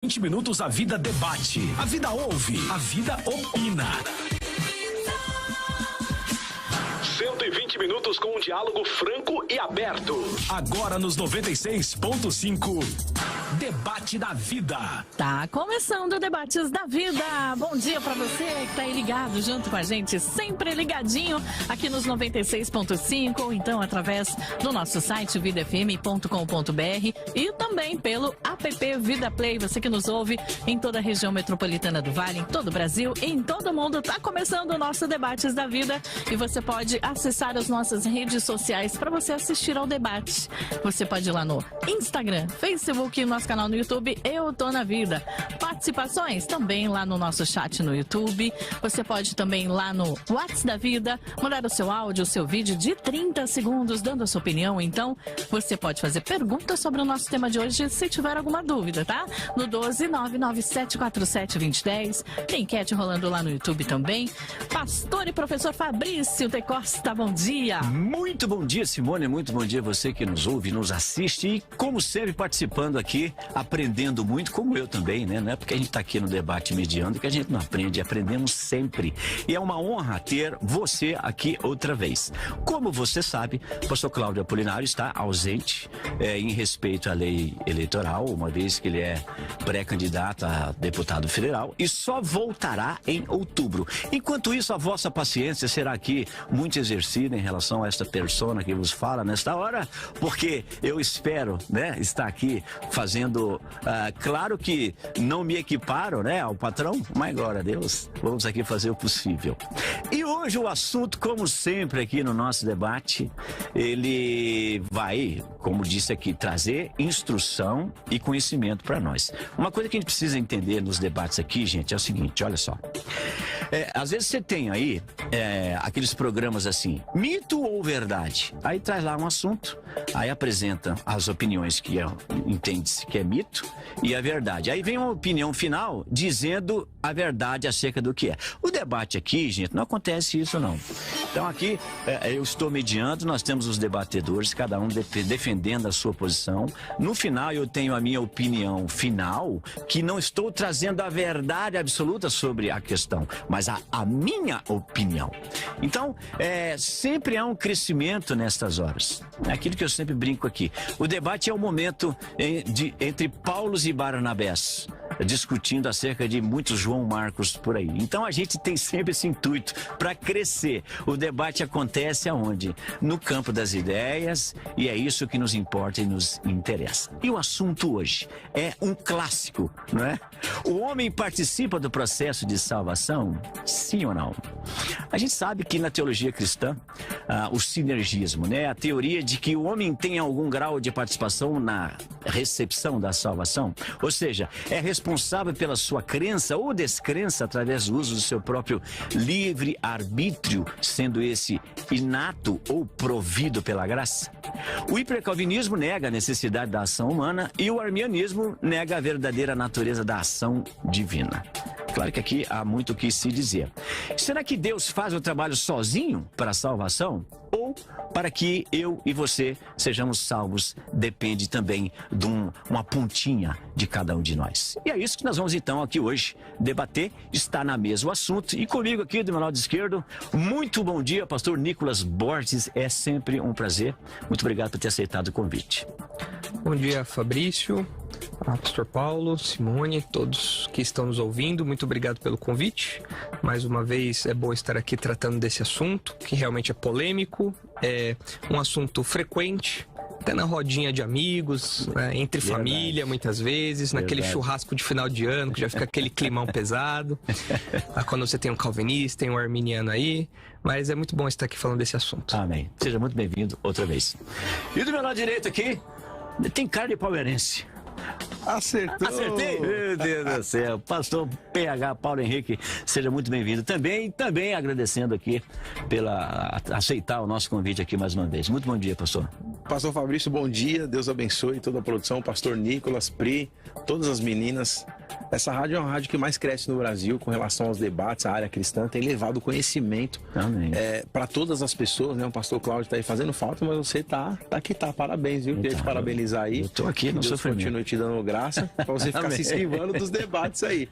20 minutos a vida debate, a vida ouve, a vida opina. 120 minutos com um diálogo franco e aberto. Agora nos 96.5, Debate da Vida. Tá começando o Debates da Vida. Bom dia pra você que tá aí ligado junto com a gente, sempre ligadinho aqui nos 96.5, ou então através do nosso site vidafm.com.br e também pelo app Vida Play. Você que nos ouve em toda a região metropolitana do Vale, em todo o Brasil e em todo o mundo, tá começando o nosso Debates da Vida e você pode acessar as nossas redes sociais para você assistir ao debate. Você pode ir lá no Instagram, Facebook e nosso canal no YouTube, Eu Tô na Vida. Participações também lá no nosso chat no YouTube. Você pode também ir lá no WhatsApp da Vida, mandar o seu áudio, o seu vídeo de 30 segundos, dando a sua opinião. Então, você pode fazer perguntas sobre o nosso tema de hoje, se tiver alguma dúvida, tá? No 12997472010. Tem enquete rolando lá no YouTube também. Pastor e professor Fabrício de Costa, bom dia. Muito bom dia, Simone. Muito bom dia você que nos ouve, nos assiste e, como sempre, participando aqui, aprendendo muito, como eu também, né? Não é porque a gente está aqui no debate mediando que a gente não aprende, aprendemos sempre. E é uma honra ter você aqui outra vez. Como você sabe, o pastor Cláudio Apolinário está ausente em respeito à lei eleitoral, uma vez que ele é pré-candidato a deputado federal e só voltará em outubro. Enquanto isso, a vossa paciência será aqui muito exercida em relação a esta persona que vos fala nesta hora, porque eu espero, né, estar aqui fazendo, claro que não me equiparo, né, ao patrão, mas glória a Deus, vamos aqui fazer o possível. E hoje o assunto, como sempre aqui no nosso debate, ele vai, como disse aqui, trazer instrução e conhecimento para nós. Uma coisa que a gente precisa entender nos debates aqui, gente, é o seguinte, olha só. Às vezes você tem aí aqueles programas assim, mito ou verdade? Aí traz lá um assunto, aí apresenta as opiniões que entende-se que é mito e a verdade. Aí vem uma opinião final dizendo a verdade acerca do que é. O debate aqui, gente, não acontece isso não. Então aqui eu estou mediando, nós temos os debatedores, cada um defendendo a sua posição. No final eu tenho a minha opinião final, que não estou trazendo a verdade absoluta sobre a questão, mas a minha opinião. Então, sempre há um crescimento nestas horas. É aquilo que eu sempre brinco aqui. O debate é o momento entre Paulos e Barnabés, discutindo acerca de muitos João Marcos por aí. Então a gente tem sempre esse intuito para crescer. O debate acontece aonde? No campo das ideias, e é isso que nos importa e nos interessa. E o assunto hoje é um clássico, não é? O homem participa do processo de salvação? Sim ou não? A gente sabe que na teologia cristã, o sinergismo, né? A teoria de que o homem tem algum grau de participação na recepção da salvação, ou seja, é responsável pela sua crença ou descrença através do uso do seu próprio livre arbítrio, sendo esse inato ou provido pela graça. O hipercalvinismo nega a necessidade da ação humana e o arminianismo nega a verdadeira natureza da ação divina. Claro que aqui há muito o que se dizer. Será que Deus faz o trabalho sozinho para a salvação? Ou para que eu e você sejamos salvos depende também de uma pontinha de cada um de nós. E é isso que nós vamos então aqui hoje debater, está na mesa o assunto. E comigo aqui do meu lado esquerdo, muito bom dia, pastor Nicolas Borges, é sempre um prazer. Muito obrigado por ter aceitado o convite. Bom dia, Fabrício, pastor Paulo, Simone, todos que estão nos ouvindo, muito obrigado pelo convite. Mais uma vez é bom estar aqui tratando desse assunto, que realmente é polêmico, é um assunto frequente, até na rodinha de amigos, né, entre família, muitas vezes, naquele churrasco de final de ano, que já fica aquele climão pesado, quando você tem um calvinista, tem um arminiano aí, mas é muito bom estar aqui falando desse assunto. Amém. Seja muito bem-vindo outra vez. E do meu lado direito aqui, tem cara de palmeirense. Acertou! Acertei? Meu Deus do céu. Pastor PH Paulo Henrique, seja muito bem-vindo. Também agradecendo aqui pela aceitar o nosso convite aqui mais uma vez. Muito bom dia, pastor. Pastor Fabrício, bom dia. Deus abençoe toda a produção. Pastor Nicolas, Pri, todas as meninas. Essa rádio é uma rádio que mais cresce no Brasil com relação aos debates. A área cristã tem levado conhecimento para todas as pessoas, né? O pastor Cláudio está aí fazendo falta, mas você tá aqui, tá. Parabéns, viu? Queria te parabenizar aí. Eu tô aqui, não Deus continue te dando graça para você ficar se esquivando dos debates aí.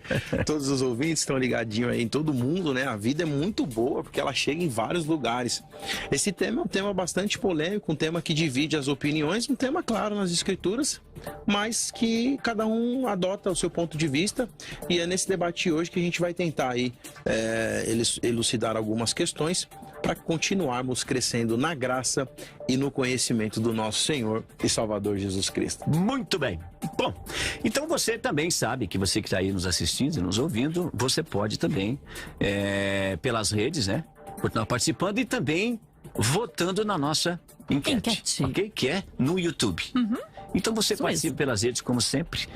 Todos os ouvintes estão ligadinhos aí em todo mundo, né? A vida é muito boa porque ela chega em vários lugares. Esse tema é um tema bastante polêmico, um tema que divide as opiniões, um tema claro nas escrituras, mas que cada um adota o seu ponto de vista. E é nesse debate hoje que a gente vai tentar aí elucidar algumas questões para continuarmos crescendo na graça e no conhecimento do nosso Senhor e Salvador Jesus Cristo. Muito bem. Bom, então você também sabe que você que está aí nos assistindo e nos ouvindo, você pode também, pelas redes, né, continuar participando e também votando na nossa enquete. Ok? Que é no YouTube. Então você participa pelas redes, como sempre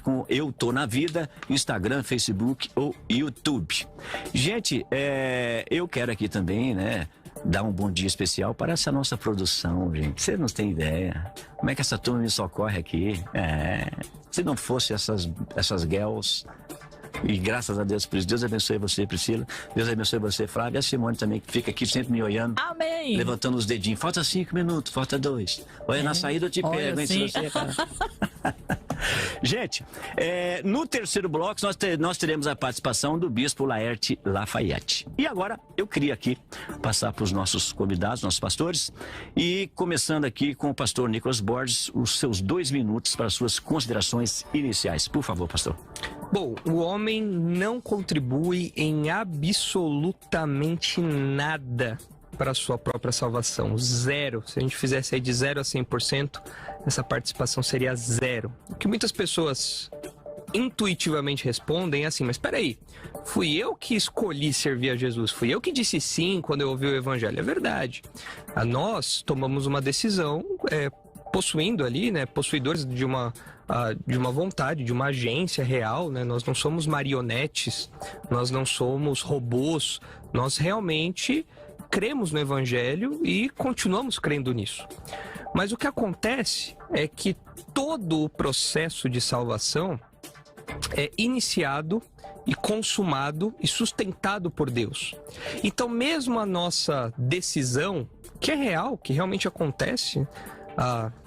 com Eu Tô Na Vida, Instagram, Facebook ou YouTube. Gente, eu quero aqui também, né, dar um bom dia especial para essa nossa produção, gente. Você não tem ideia como é que essa turma me socorre aqui. Se não fosse essas girls... E graças a Deus por isso. Deus abençoe você, Priscila. Deus abençoe você, Flávia. E a Simone também, que fica aqui sempre me olhando. Amém. Levantando os dedinhos. Falta 5 minutos, falta 2. Olha, na saída eu te pego, hein? Se você, cara. Gente, no terceiro bloco nós teremos a participação do Bispo Laerte Lafayette. E agora eu queria aqui passar para os nossos convidados, nossos pastores, e começando aqui com o pastor Nicolas Borges, os seus 2 minutos para as suas considerações iniciais. Por favor, pastor. Bom, o homem não contribui em absolutamente nada para a sua própria salvação. 0. Se a gente fizesse aí de 0 a 100%, essa participação seria 0. O que muitas pessoas intuitivamente respondem é assim, mas espera aí, fui eu que escolhi servir a Jesus, fui eu que disse sim quando eu ouvi o evangelho. É verdade. Nós tomamos uma decisão possuindo ali, né, possuidores de uma vontade, de uma agência real, né? Nós não somos marionetes, nós não somos robôs, nós realmente cremos no Evangelho e continuamos crendo nisso. Mas o que acontece é que todo o processo de salvação é iniciado e consumado e sustentado por Deus. Então, mesmo a nossa decisão, que é real, que realmente acontece,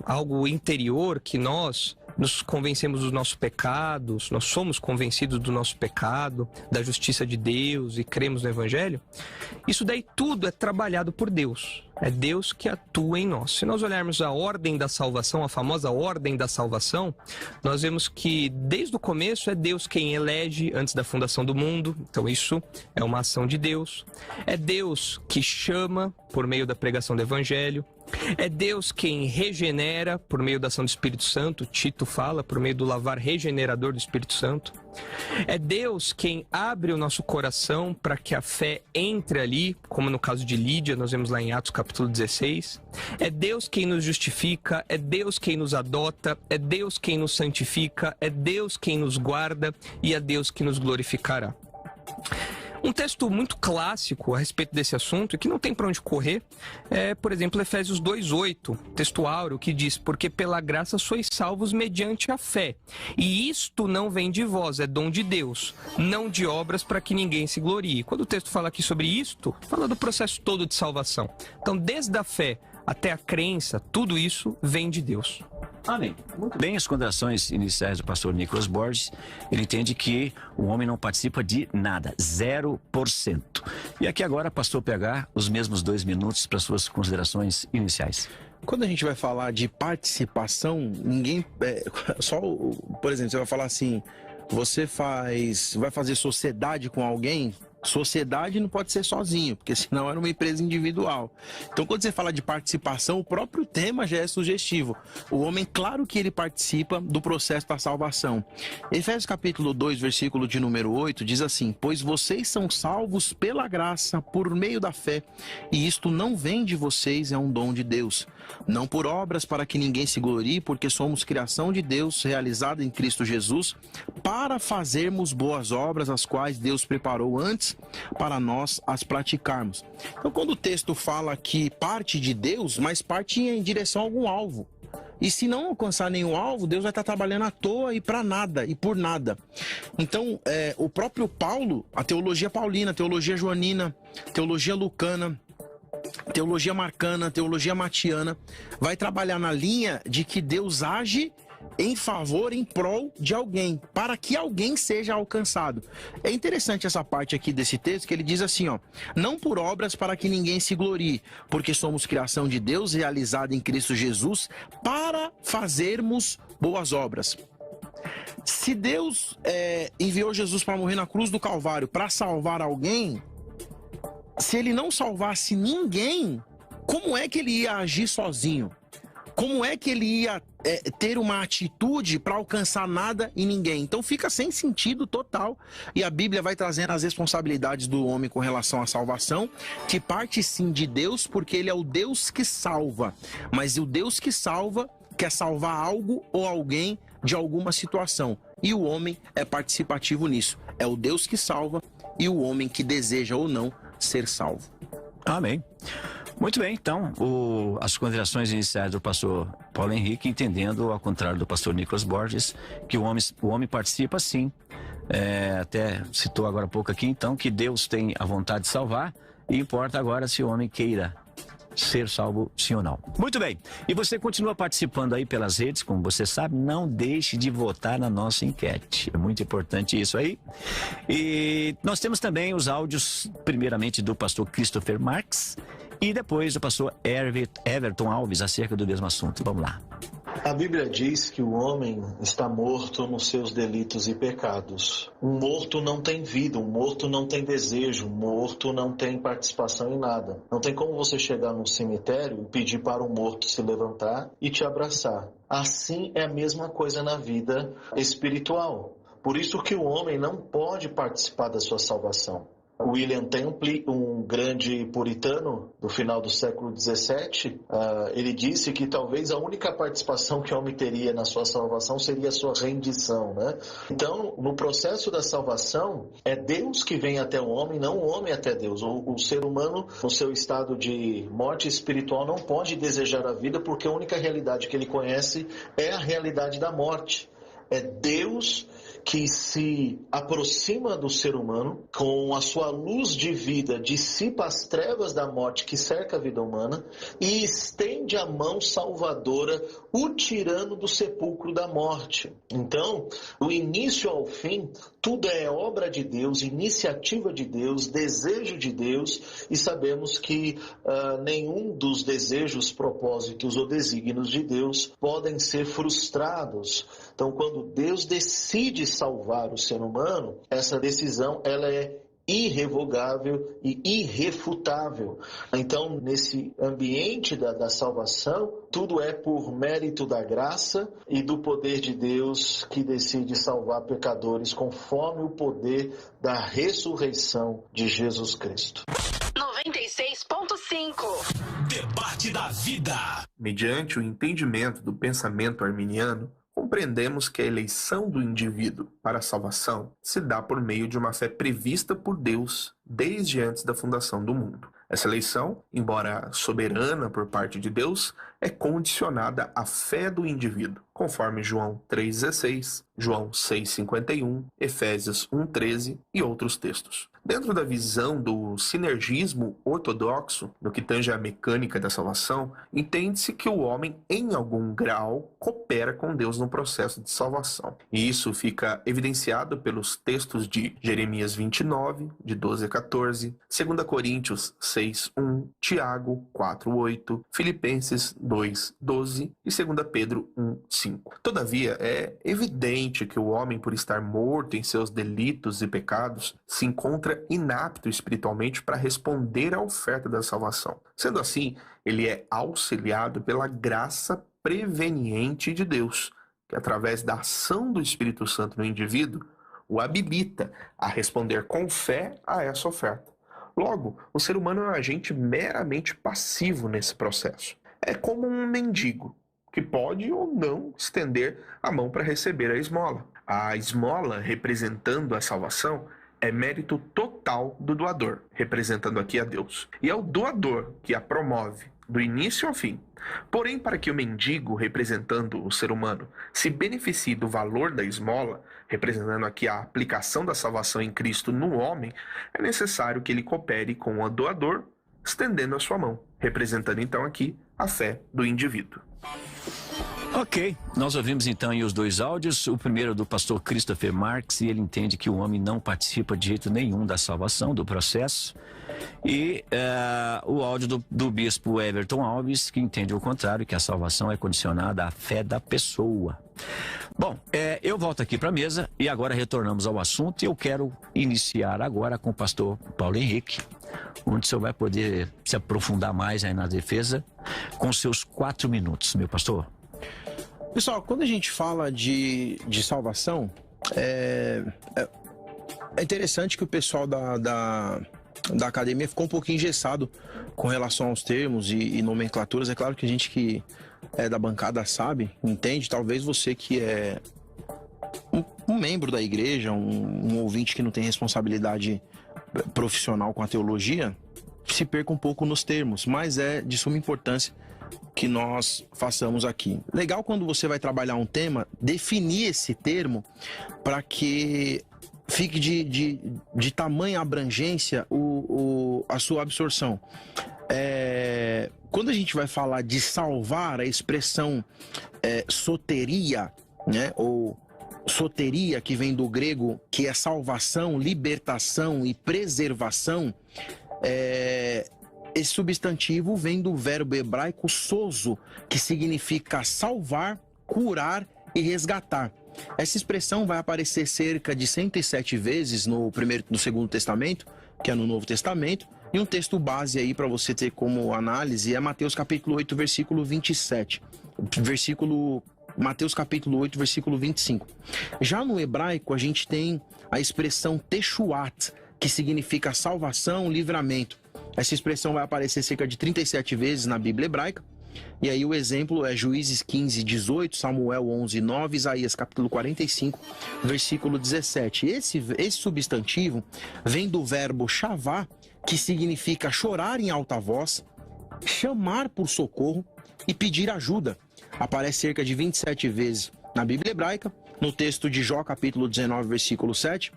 algo interior que nós nos convencemos dos nossos pecados, nós somos convencidos do nosso pecado, da justiça de Deus e cremos no Evangelho, isso daí tudo é trabalhado por Deus. É Deus que atua em nós. Se nós olharmos a ordem da salvação, a famosa ordem da salvação, nós vemos que desde o começo é Deus quem elege antes da fundação do mundo. Então isso é uma ação de Deus. É Deus que chama por meio da pregação do Evangelho. É Deus quem regenera por meio da ação do Espírito Santo. Tito fala, por meio do lavar regenerador do Espírito Santo. É Deus quem abre o nosso coração para que a fé entre ali, como no caso de Lídia, nós vemos lá em Atos capítulo 16. É Deus quem nos justifica, é Deus quem nos adota, é Deus quem nos santifica, é Deus quem nos guarda e é Deus que nos glorificará. Um texto muito clássico a respeito desse assunto, e que não tem para onde correr, é, por exemplo, Efésios 2:8, texto áureo, que diz: porque pela graça sois salvos mediante a fé. E isto não vem de vós, é dom de Deus, não de obras para que ninguém se glorie. Quando o texto fala aqui sobre isto, fala do processo todo de salvação. Então, desde a fé até a crença, tudo isso vem de Deus. Amém. Muito bem, as considerações iniciais do pastor Nicolas Borges, ele entende que o homem não participa de nada, 0%. E aqui agora, pastor PH, os mesmos 2 minutos para suas considerações iniciais. Quando a gente vai falar de participação, ninguém... por exemplo, você vai falar assim, vai fazer sociedade com alguém... Sociedade não pode ser sozinho, porque senão era uma empresa individual. Então, quando você fala de participação, o próprio tema já é sugestivo. O homem, claro que ele participa do processo da salvação. Efésios capítulo 2, versículo de número 8, diz assim: pois vocês são salvos pela graça, por meio da fé, e isto não vem de vocês, é um dom de Deus. Não por obras para que ninguém se glorie, porque somos criação de Deus, realizada em Cristo Jesus, para fazermos boas obras, as quais Deus preparou antes para nós as praticarmos. Então, quando o texto fala que parte de Deus, mas parte em direção a algum alvo. E se não alcançar nenhum alvo, Deus vai estar trabalhando à toa e para nada, e por nada. Então, o próprio Paulo, a teologia paulina, a teologia joanina, teologia lucana, teologia marcana, teologia matiana, vai trabalhar na linha de que Deus age em favor, em prol de alguém, para que alguém seja alcançado. É interessante essa parte aqui desse texto, que ele diz assim, ó: não por obras para que ninguém se glorie, porque somos criação de Deus, realizada em Cristo Jesus, para fazermos boas obras. Se Deus enviou Jesus para morrer na cruz do Calvário para salvar alguém, se ele não salvasse ninguém, como é que ele ia agir sozinho? Como é que ele ia ter uma atitude para alcançar nada e ninguém? Então fica sem sentido total. E a Bíblia vai trazendo as responsabilidades do homem com relação à salvação, que parte sim de Deus, porque ele é o Deus que salva. Mas o Deus que salva quer salvar algo ou alguém de alguma situação. E o homem é participativo nisso. É o Deus que salva e o homem que deseja ou não ser salvo. Amém. Muito bem, então, as considerações iniciais do pastor Paulo Henrique, entendendo, ao contrário do pastor Nicolas Borges, que o homem participa sim, até citou agora há pouco aqui, então, que Deus tem a vontade de salvar, e importa agora se o homem queira ser salvo, sim ou não. Muito bem, e você continua participando aí pelas redes, como você sabe, não deixe de votar na nossa enquete, é muito importante isso aí. E nós temos também os áudios, primeiramente do pastor Christopher Marx, e depois do pastor Everton Alves, acerca do mesmo assunto. Vamos lá. A Bíblia diz que o homem está morto nos seus delitos e pecados. Um morto não tem vida, um morto não tem desejo, um morto não tem participação em nada. Não tem como você chegar num cemitério e pedir para um morto se levantar e te abraçar. Assim é a mesma coisa na vida espiritual. Por isso que o homem não pode participar da sua salvação. William Temple, um grande puritano do final do século XVII, ele disse que talvez a única participação que o homem teria na sua salvação seria a sua rendição, né? Então, no processo da salvação, é Deus que vem até o homem, não o homem até Deus. O ser humano, no seu estado de morte espiritual, não pode desejar a vida, porque a única realidade que ele conhece é a realidade da morte. É Deus que se aproxima do ser humano, com a sua luz de vida, dissipa as trevas da morte que cerca a vida humana e estende a mão salvadora, o tirando do sepulcro da morte. Então, do início ao fim, tudo é obra de Deus, iniciativa de Deus, desejo de Deus, e sabemos que nenhum dos desejos, propósitos ou desígnios de Deus podem ser frustrados. Então, quando Deus decide salvar o ser humano, essa decisão ela é irrevogável e irrefutável. Então, nesse ambiente da salvação, tudo é por mérito da graça e do poder de Deus que decide salvar pecadores conforme o poder da ressurreição de Jesus Cristo. 96.5 Debate da Vida. Mediante o entendimento do pensamento arminiano, compreendemos que a eleição do indivíduo para a salvação se dá por meio de uma fé prevista por Deus desde antes da fundação do mundo. Essa eleição, embora soberana por parte de Deus, é condicionada à fé do indivíduo, conforme João 3,16, João 6,51, Efésios 1,13 e outros textos. Dentro da visão do sinergismo ortodoxo, no que tange à mecânica da salvação, entende-se que o homem, em algum grau, coopera com Deus no processo de salvação. E isso fica evidenciado pelos textos de Jeremias 29, de 12 a 14, 2 Coríntios 6:1, Tiago 4:8, Filipenses 2:12 e 2 Pedro 1:5. Todavia, é evidente que o homem, por estar morto em seus delitos e pecados, se encontra inapto espiritualmente para responder à oferta da salvação. Sendo assim, ele é auxiliado pela graça preveniente de Deus, que através da ação do Espírito Santo no indivíduo, o habilita a responder com fé a essa oferta. Logo, o ser humano é um agente meramente passivo nesse processo. É como um mendigo, que pode ou não estender a mão para receber a esmola. A esmola, representando a salvação, é mérito total do doador, representando aqui a Deus. E é o doador que a promove, do início ao fim. Porém, para que o mendigo, representando o ser humano, se beneficie do valor da esmola, representando aqui a aplicação da salvação em Cristo no homem, é necessário que ele coopere com o doador, estendendo a sua mão, representando então aqui a fé do indivíduo. Ok, nós ouvimos então aí os dois áudios, o primeiro do pastor Christopher Marx, e ele entende que o homem não participa de jeito nenhum da salvação, do processo, e o áudio do bispo Everton Alves, que entende o contrário, que a salvação é condicionada à fé da pessoa. Bom, eu volto aqui para a mesa e agora retornamos ao assunto, e eu quero iniciar agora com o pastor Paulo Henrique, onde o senhor vai poder se aprofundar mais aí na defesa com seus 4 minutos, meu pastor. Pessoal, quando a gente fala de salvação, é interessante que o pessoal da academia ficou um pouquinho engessado com relação aos termos e nomenclaturas. É claro que a gente que é da bancada sabe, entende. Talvez você que é um membro da igreja, um ouvinte que não tem responsabilidade profissional com a teologia, se perca um pouco nos termos, mas é de suma importância que nós façamos aqui. Legal quando você vai trabalhar um tema, definir esse termo para que fique de tamanha abrangência a sua absorção. Quando a gente vai falar de salvar, a expressão soteria, né, ou soteria, que vem do grego, que é salvação, libertação e preservação, esse substantivo vem do verbo hebraico sozo, que significa salvar, curar e resgatar. Essa expressão vai aparecer cerca de 107 vezes no Segundo Testamento, que é no Novo Testamento, e um texto base aí para você ter como análise é Mateus capítulo 8, versículo 27. Mateus capítulo 8, versículo 25. Já no hebraico a gente tem a expressão teshuat, que significa salvação, livramento. Essa expressão vai aparecer cerca de 37 vezes na Bíblia hebraica. E aí o exemplo é Juízes 15, 18, Samuel 11, 9, Isaías capítulo 45, versículo 17. Esse substantivo vem do verbo shavá, que significa chorar em alta voz, chamar por socorro e pedir ajuda. Aparece cerca de 27 vezes na Bíblia hebraica, no texto de Jó capítulo 19, versículo 7,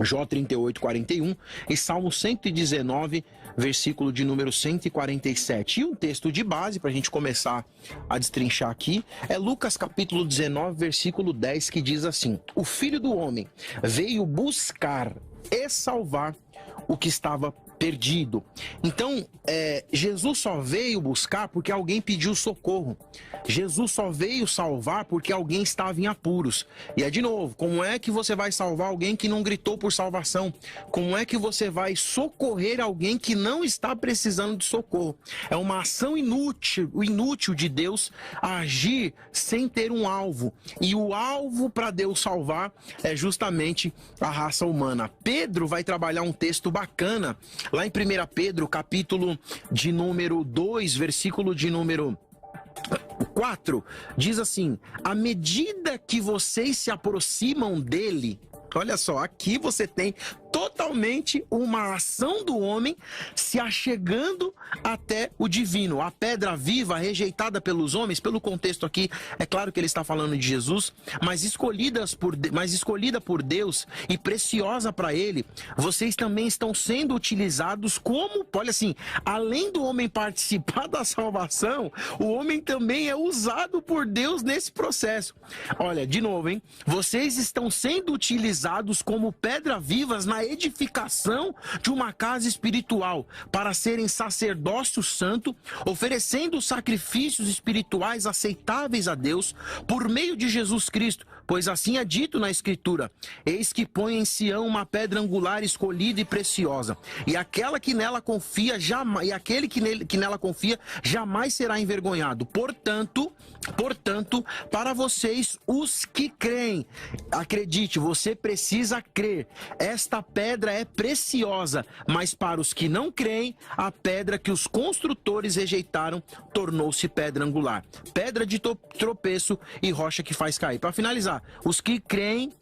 Jó 38, 41 e Salmo 119, versículo de número 147. E um texto de base para a gente começar a destrinchar aqui é Lucas capítulo 19, versículo 10, que diz assim: o Filho do Homem veio buscar e salvar o que estava perdido. Então, Jesus só veio buscar porque alguém pediu socorro. Jesus só veio salvar porque alguém estava em apuros. E de novo, como é que você vai salvar alguém que não gritou por salvação? Como é que você vai socorrer alguém que não está precisando de socorro? É uma ação inútil de Deus agir sem ter um alvo. E o alvo para Deus salvar é justamente a raça humana. Pedro vai trabalhar um texto bacana lá em 1 Pedro, capítulo de número 2, versículo de número 4, diz assim: à medida que vocês se aproximam dele, olha só, aqui você tem totalmente uma ação do homem se achegando até o divino. A pedra viva rejeitada pelos homens, pelo contexto aqui, é claro que ele está falando de Jesus, mas escolhida por Deus e preciosa para ele, vocês também estão sendo utilizados como, olha assim, além do homem participar da salvação, o homem também é usado por Deus nesse processo. Olha, de novo, hein? Vocês estão sendo utilizados como pedras vivas na edificação de uma casa espiritual, para serem sacerdócio santo, oferecendo sacrifícios espirituais aceitáveis a Deus por meio de Jesus Cristo, pois assim é dito na Escritura: eis que põe em Sião uma pedra angular escolhida e preciosa, e aquele que nela confia jamais será envergonhado. Portanto, para vocês, os que creem, acredite, você precisa crer, esta pedra é preciosa, mas para os que não creem, a pedra que os construtores rejeitaram tornou-se pedra angular, pedra de tropeço e rocha que faz cair. Para finalizar, os que creem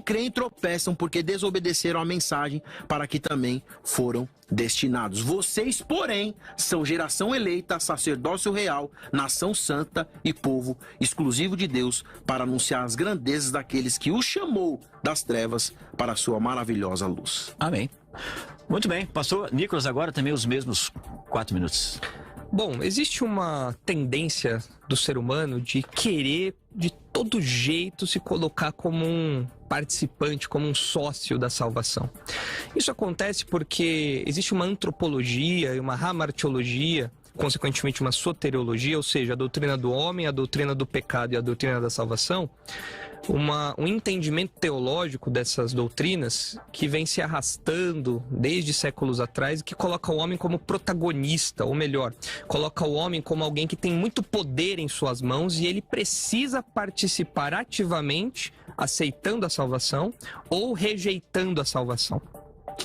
creem tropeçam porque desobedeceram a mensagem para que também foram destinados. Vocês, porém, são geração eleita, sacerdócio real, nação santa e povo exclusivo de Deus, para anunciar as grandezas daqueles que o chamou das trevas para a sua maravilhosa luz. Amém. Muito bem. Pastor Nicolas, agora também os mesmos 4 minutos. Bom, existe uma tendência do ser humano de querer, de todo jeito, se colocar como um participante, como um sócio da salvação. Isso acontece porque existe uma antropologia e uma hamartiologia, consequentemente uma soteriologia, ou seja, a doutrina do homem, a doutrina do pecado e a doutrina da salvação, um entendimento teológico dessas doutrinas que vem se arrastando desde séculos atrás e que coloca o homem como protagonista, ou melhor, coloca o homem como alguém que tem muito poder em suas mãos e ele precisa participar ativamente, aceitando a salvação ou rejeitando a salvação.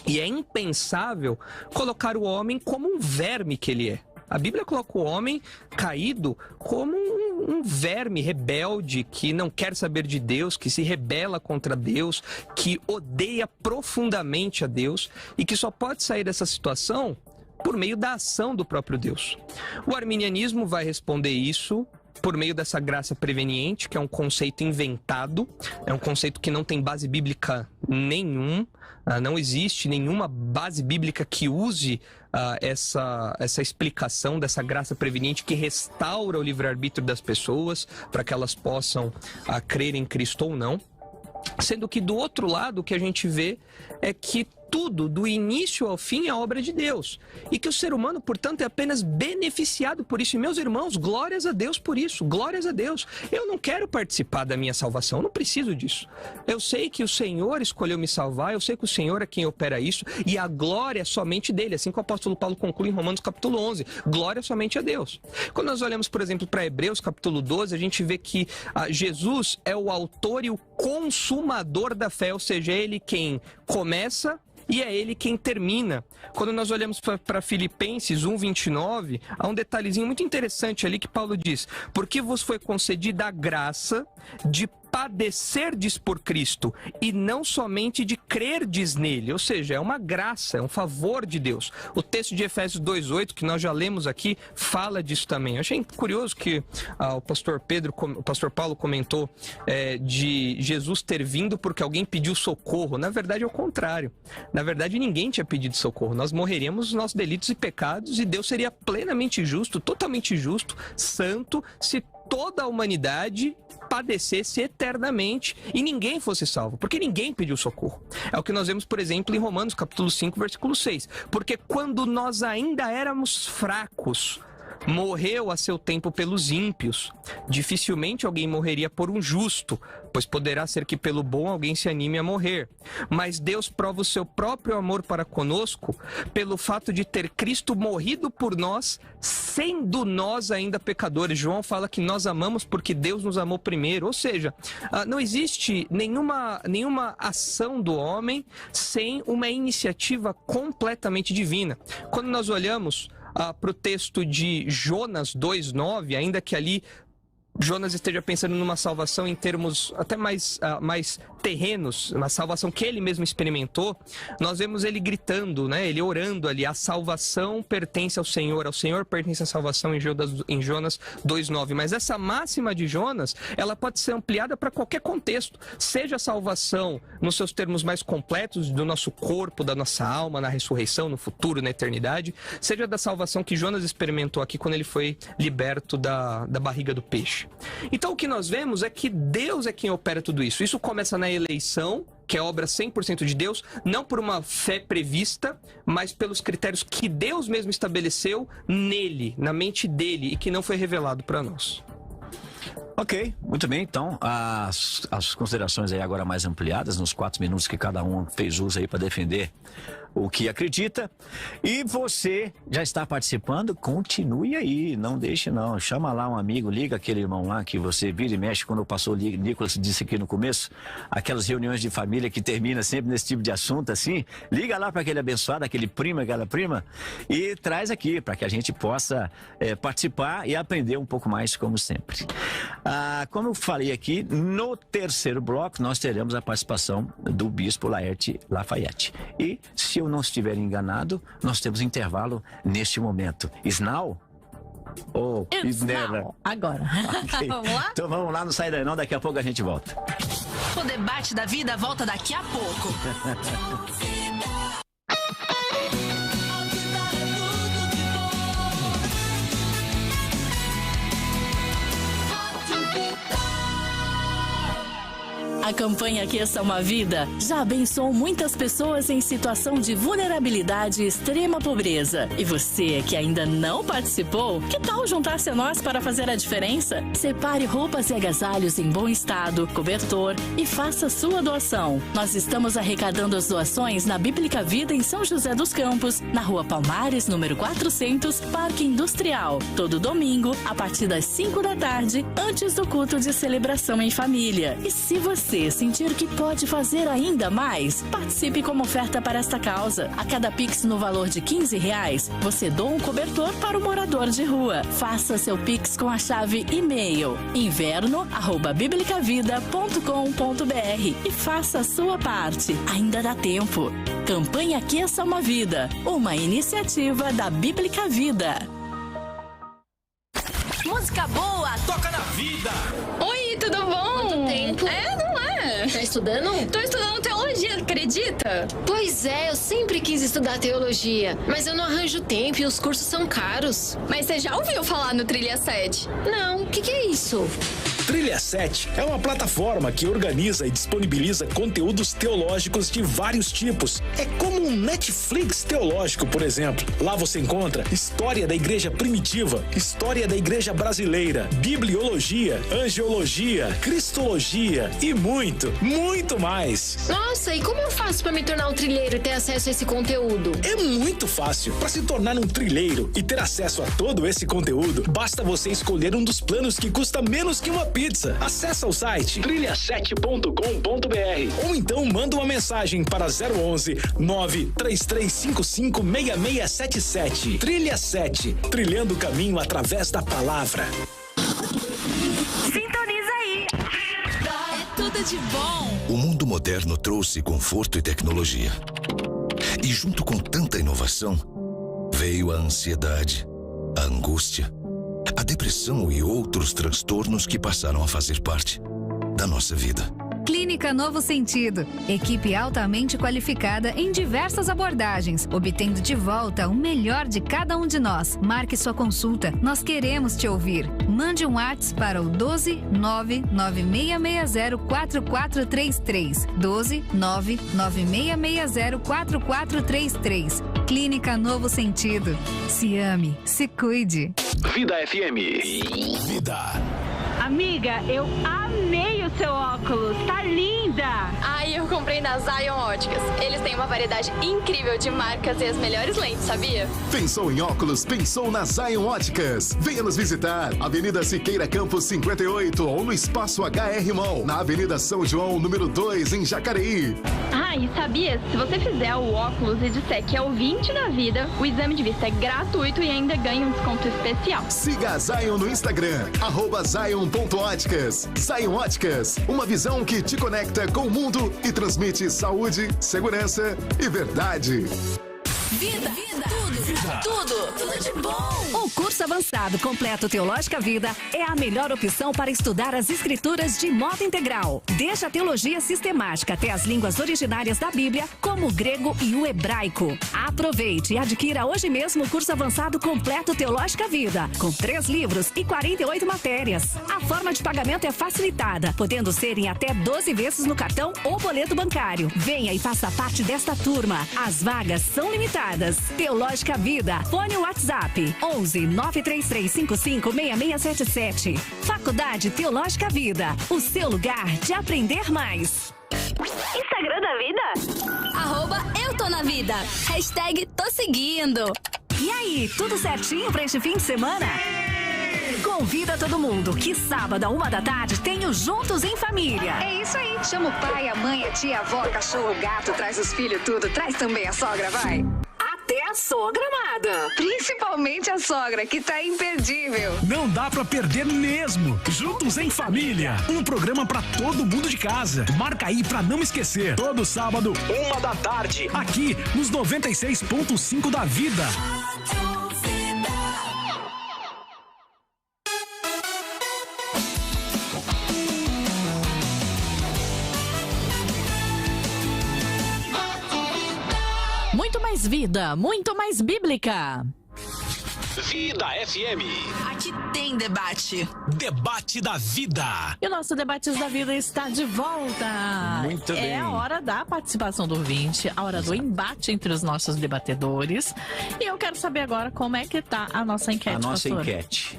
E é impensável colocar o homem como um verme que ele é. A Bíblia coloca o homem caído como um verme rebelde que não quer saber de Deus, que se rebela contra Deus, que odeia profundamente a Deus e que só pode sair dessa situação por meio da ação do próprio Deus. O arminianismo vai responder isso por meio dessa graça preveniente, que é um conceito inventado, é um conceito que não tem base bíblica nenhum, não existe nenhuma base bíblica que use essa explicação dessa graça preveniente que restaura o livre-arbítrio das pessoas para que elas possam crer em Cristo ou não. Sendo que do outro lado o que a gente vê é que tudo, do início ao fim, é obra de Deus. E que o ser humano, portanto, é apenas beneficiado por isso. E, meus irmãos, glórias a Deus por isso. Glórias a Deus. Eu não quero participar da minha salvação. Eu não preciso disso. Eu sei que o Senhor escolheu me salvar. Eu sei que o Senhor é quem opera isso. E a glória é somente dele. Assim que o apóstolo Paulo conclui em Romanos capítulo 11. Glória somente a Deus. Quando nós olhamos, por exemplo, para Hebreus capítulo 12, a gente vê que Jesus é o autor e o consumador da fé. Ou seja, é ele quem começa e é ele quem termina. Quando nós olhamos para Filipenses 1:29, há um detalhezinho muito interessante ali que Paulo diz: porque vos foi concedida a graça de padecerdes por Cristo e não somente de crerdes nele. Ou seja, é uma graça, é um favor de Deus. O texto de Efésios 2:8, que nós já lemos aqui, fala disso também. Eu achei curioso que o pastor Paulo comentou de Jesus ter vindo porque alguém pediu socorro. Na verdade é o contrário. Na verdade ninguém tinha pedido socorro. Nós morreríamos nos nossos delitos e pecados e Deus seria plenamente justo, totalmente justo, santo, se toda a humanidade padecesse eternamente e ninguém fosse salvo, porque ninguém pediu socorro. É o que nós vemos, por exemplo, em Romanos capítulo 5, versículo 6. Porque quando nós ainda éramos fracos, morreu a seu tempo pelos ímpios. Dificilmente alguém morreria por um justo, pois poderá ser que pelo bom alguém se anime a morrer. Mas Deus prova o seu próprio amor para conosco pelo fato de ter Cristo morrido por nós, sendo nós ainda pecadores. João fala que nós amamos porque Deus nos amou primeiro. Ou seja, não existe nenhuma ação do homem sem uma iniciativa completamente divina. Quando nós olhamos para o texto de Jonas 2:9, ainda que ali Jonas esteja pensando numa salvação em termos até mais terrenos, uma salvação que ele mesmo experimentou, nós vemos ele gritando, né? Ele orando ali: a salvação pertence ao Senhor pertence a salvação, em Jonas 2:9. Mas essa máxima de Jonas, ela pode ser ampliada para qualquer contexto, seja a salvação nos seus termos mais completos, do nosso corpo, da nossa alma, na ressurreição, no futuro, na eternidade, seja da salvação que Jonas experimentou aqui quando ele foi liberto da barriga do peixe. Então o que nós vemos é que Deus é quem opera tudo isso. Isso começa na eleição, que é obra 100% de Deus, não por uma fé prevista, mas pelos critérios que Deus mesmo estabeleceu nele, na mente dele, e que não foi revelado para nós. Ok, muito bem. Então, as considerações aí agora mais ampliadas, nos 4 minutos que cada um fez uso aí para defender o que acredita. E você já está participando? Continue aí, não deixe não. Chama lá um amigo, liga aquele irmão lá que você vira e mexe, quando o pastor Nicolas disse aqui no começo, aquelas reuniões de família que termina sempre nesse tipo de assunto assim, liga lá para aquele abençoado, aquele primo, aquela prima, e traz aqui para que a gente possa participar e aprender um pouco mais, como sempre. Como eu falei aqui, no terceiro bloco nós teremos a participação do Bispo Laerte Lafayette. E, se eu não estiver enganado, nós temos intervalo neste momento. Isnal? Ou Isnal, agora. Okay. Vamos lá? Então vamos lá, não sai daí não, daqui a pouco a gente volta. O debate da vida volta daqui a pouco. A campanha Aqueça Uma Vida já abençoou muitas pessoas em situação de vulnerabilidade e extrema pobreza. E você que ainda não participou, que tal juntar-se a nós para fazer a diferença? Separe roupas e agasalhos em bom estado, cobertor e faça sua doação. Nós estamos arrecadando as doações na Bíblica Vida em São José dos Campos, na Rua Palmares, número 400, Parque Industrial. Todo domingo, a partir das 5 da tarde, antes do culto de celebração em família. E se você sentir que pode fazer ainda mais, participe como oferta para esta causa. A cada Pix no valor de R$15, você doa um cobertor para o morador de rua. Faça seu Pix com a chave e-mail inverno@biblicavida.com.br e faça a sua parte. Ainda dá tempo. Campanha Aqueça Uma Vida, uma iniciativa da Bíblica Vida. Música boa, toca na vida. Oi, tudo bom? Quanto tempo? Não é? Tá estudando? Tô estudando teologia, acredita? Pois é, eu sempre quis estudar teologia, mas eu não arranjo tempo e os cursos são caros. Mas você já ouviu falar no Trilha 7? Não, o que é isso? Trilha 7 é uma plataforma que organiza e disponibiliza conteúdos teológicos de vários tipos. É como um Netflix teológico, por exemplo. Lá você encontra história da igreja primitiva, história da igreja brasileira, bibliologia, angiologia, cristologia e muito, muito mais. Nossa, e como eu faço para me tornar um trilheiro e ter acesso a esse conteúdo? É muito fácil. Para se tornar um trilheiro e ter acesso a todo esse conteúdo, basta você escolher um dos planos que custa menos que uma pizza. Acesse o site trilha7.com.br ou então manda uma mensagem para 011 93355 6677. Trilha 7, trilhando o caminho através da palavra. Sintoniza aí. É tudo de bom. O mundo moderno trouxe conforto e tecnologia. E junto com tanta inovação, veio a ansiedade, a angústia, a depressão e outros transtornos que passaram a fazer parte da nossa vida. Clínica Novo Sentido. Equipe altamente qualificada em diversas abordagens, obtendo de volta o melhor de cada um de nós. Marque sua consulta. Nós queremos te ouvir. Mande um WhatsApp para o 12996604433. 12996604433. Clínica Novo Sentido. Se ame, se cuide. Vida FM. Vida. Amiga, eu amei o seu óculos, tá linda! Ai, eu comprei na Zion Óticas. Eles têm uma variedade incrível de marcas e as melhores lentes, sabia? Pensou em óculos? Pensou na Zion Óticas. Venha nos visitar. Avenida Siqueira Campos 58 ou no Espaço HR Mall, na Avenida São João, número 2, em Jacareí. Ah, e sabia? Se você fizer o óculos e disser que é ouvinte da vida, o exame de vista é gratuito e ainda ganha um desconto especial. Siga a Zion no Instagram, @Zion.óticas. Zion Óticas, uma visão que te conecta com o mundo e transmite saúde, segurança e verdade. Vida, tudo de bom. O curso avançado completo Teológica Vida é a melhor opção para estudar as escrituras de modo integral. Desde a teologia sistemática até as línguas originárias da Bíblia, como o grego e o hebraico. Aproveite e adquira hoje mesmo o curso avançado completo Teológica Vida, com 3 livros e 48 matérias. A forma de pagamento é facilitada, podendo ser em até 12 vezes no cartão ou boleto bancário. Venha e faça parte desta turma. As vagas são limitadas. Teológica Vida. Fone WhatsApp 11 93355 6677. Faculdade Teológica Vida. O seu lugar de aprender mais. Instagram da vida? @EuToNaVida. #tô seguindo. E aí, tudo certinho pra este fim de semana? Convida todo mundo que sábado, 1 da tarde, tem o Juntos em Família. É isso aí. Chama o pai, a mãe, a tia, a avó, cachorro, gato, traz os filhos, tudo. Traz também a sogra, vai. A até a sogra amada. Principalmente a sogra, que tá imperdível. Não dá pra perder mesmo. Juntos em Família. Um programa pra todo mundo de casa. Marca aí pra não esquecer. Todo sábado, 1h, aqui nos 96.5 da Vida. Muito mais vida, muito mais bíblica. Vida FM. Aqui tem debate. Debate da Vida. E o nosso Debates da Vida está de volta. Muito bem. É a hora da participação do ouvinte, a hora do embate entre os nossos debatedores. E eu quero saber agora como é que tá a nossa enquete, pastor. enquete.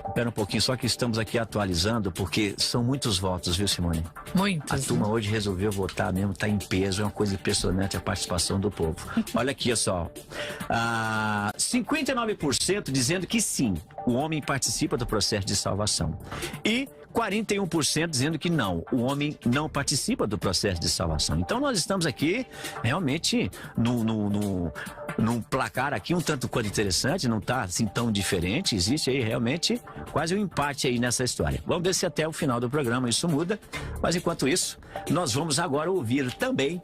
Espera um pouquinho, só que estamos aqui atualizando, porque são muitos votos, viu, Simone? Muitos. A turma hoje resolveu votar mesmo, tá em peso, é uma coisa impressionante a participação do povo. Olha aqui, só. 59% dizendo que sim, o homem participa do processo de salvação. E 41% dizendo que não, o homem não participa do processo de salvação. Então nós estamos aqui realmente num placar aqui um tanto quanto interessante, não está assim tão diferente, existe aí realmente quase um empate aí nessa história. Vamos ver se até o final do programa isso muda, mas enquanto isso, nós vamos agora ouvir também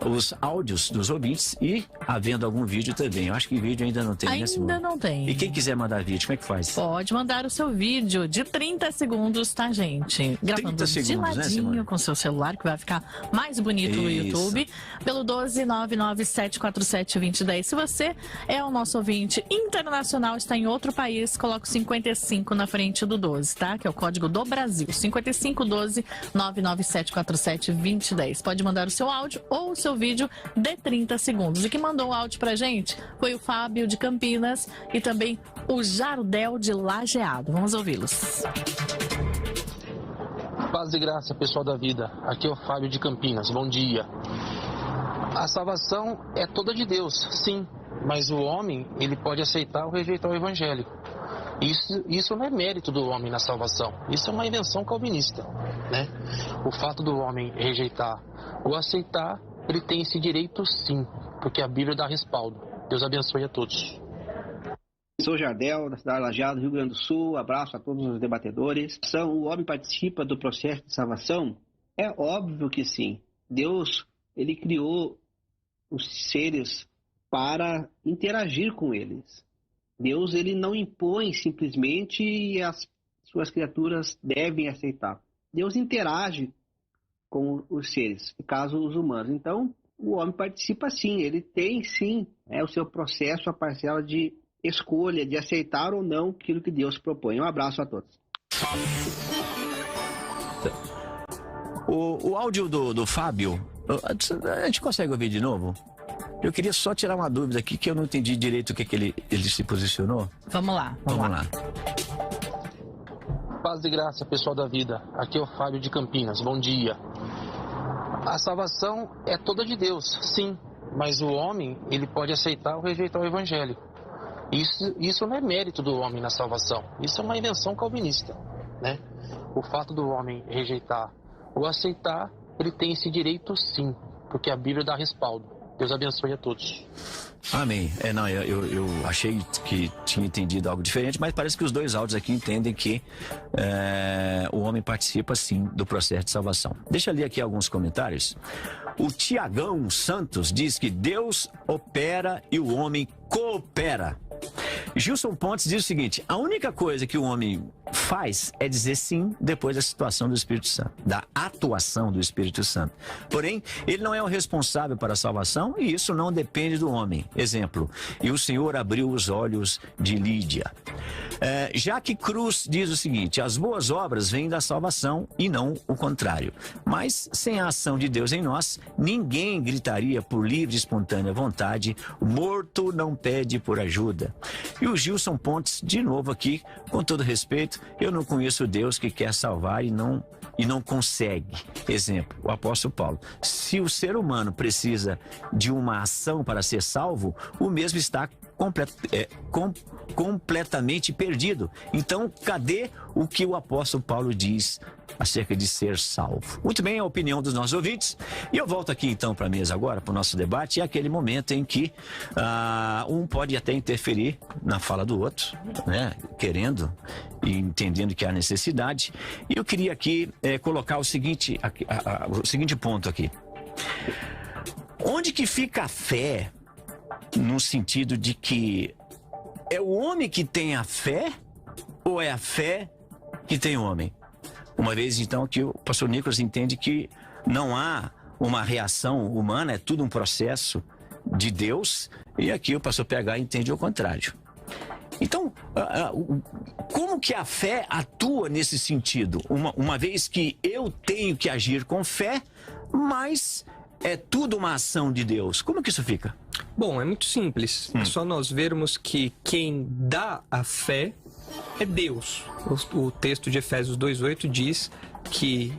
os áudios dos ouvintes e havendo algum vídeo também. Eu acho que vídeo ainda não tem, né, Simone? Ainda não tem. E quem quiser mandar vídeo, como é que faz? Pode mandar o seu vídeo de 30 segundos, tá, gente? Gravando de ladinho, né, com seu celular, que vai ficar mais bonito no YouTube, pelo 12997472010. Se você é o nosso ouvinte internacional, está em outro país, coloca o 55 na frente do 12, tá? Que é o código do Brasil, 5512-997472010. Pode mandar o seu áudio ou o seu vídeo de 30 segundos. E quem mandou o áudio pra gente foi o Fábio de Campinas e também o Jardel de Lajeado. Vamos ouvi-los. Paz e graça, pessoal da vida. Aqui é o Fábio de Campinas. Bom dia. A salvação é toda de Deus, sim. Mas o homem, ele pode aceitar ou rejeitar o evangelho. Isso não é mérito do homem na salvação. Isso é uma invenção calvinista, né? O fato do homem rejeitar ou aceitar, ele tem esse direito sim, porque a Bíblia dá respaldo. Deus abençoe a todos. Sou Jardel, da cidade de Lajeado, Rio Grande do Sul. Abraço a todos os debatedores. O homem participa do processo de salvação? É óbvio que sim. Deus, ele criou os seres para interagir com eles. Deus, ele não impõe simplesmente e as suas criaturas devem aceitar. Deus interage com os seres, no caso os humanos. Então, o homem participa sim, ele tem sim o seu processo, a parcela de escolha, de aceitar ou não aquilo que Deus propõe. Um abraço a todos. O áudio do Fábio, a gente consegue ouvir de novo? Eu queria só tirar uma dúvida aqui, que eu não entendi direito o que ele se posicionou. Vamos lá. Paz e graça, pessoal da vida. Aqui é o Fábio de Campinas. Bom dia. A salvação é toda de Deus, sim. Mas o homem, ele pode aceitar ou rejeitar o evangelho. Isso não é mérito do homem na salvação. Isso é uma invenção calvinista, né? O fato do homem rejeitar ou aceitar, ele tem esse direito sim, porque a Bíblia dá respaldo. Deus abençoe a todos. Amém. Eu achei que tinha entendido algo diferente, mas parece que os dois áudios aqui entendem que o homem participa sim do processo de salvação. Deixa eu ler aqui alguns comentários. O Tiagão Santos diz que Deus opera e o homem coopera. Gilson Pontes diz o seguinte: a única coisa que o homem faz é dizer sim depois da situação do Espírito Santo, da atuação do Espírito Santo. Porém, ele não é o responsável para a salvação e isso não depende do homem. Exemplo, e o Senhor abriu os olhos de Lídia. Jaque Cruz diz o seguinte: as boas obras vêm da salvação e não o contrário. Mas sem a ação de Deus em nós, ninguém gritaria por livre e espontânea vontade, morto não pede por ajuda. E o Gilson Pontes, de novo aqui, com todo respeito, eu não conheço Deus que quer salvar e não consegue. Exemplo, o apóstolo Paulo. Se o ser humano precisa de uma ação para ser salvo, o mesmo está completamente perdido. Então, cadê o que o apóstolo Paulo diz acerca de ser salvo? Muito bem, a opinião dos nossos ouvintes. E eu volto aqui então para a mesa agora, para o nosso debate. É aquele momento em que um pode até interferir na fala do outro, né? Querendo e entendendo que há necessidade. E eu queria aqui colocar o seguinte ponto aqui. Onde que fica a fé, no sentido de que é o homem que tem a fé ou é a fé que tem o homem? Uma vez, então, que o pastor Nicolas entende que não há uma reação humana, é tudo um processo de Deus, e aqui o pastor PH entende o contrário. Então, como que a fé atua nesse sentido? Uma vez que eu tenho que agir com fé, mas é tudo uma ação de Deus. Como que isso fica? Bom, é muito simples. É só nós vermos que quem dá a fé é Deus. O texto de Efésios 2:8 diz que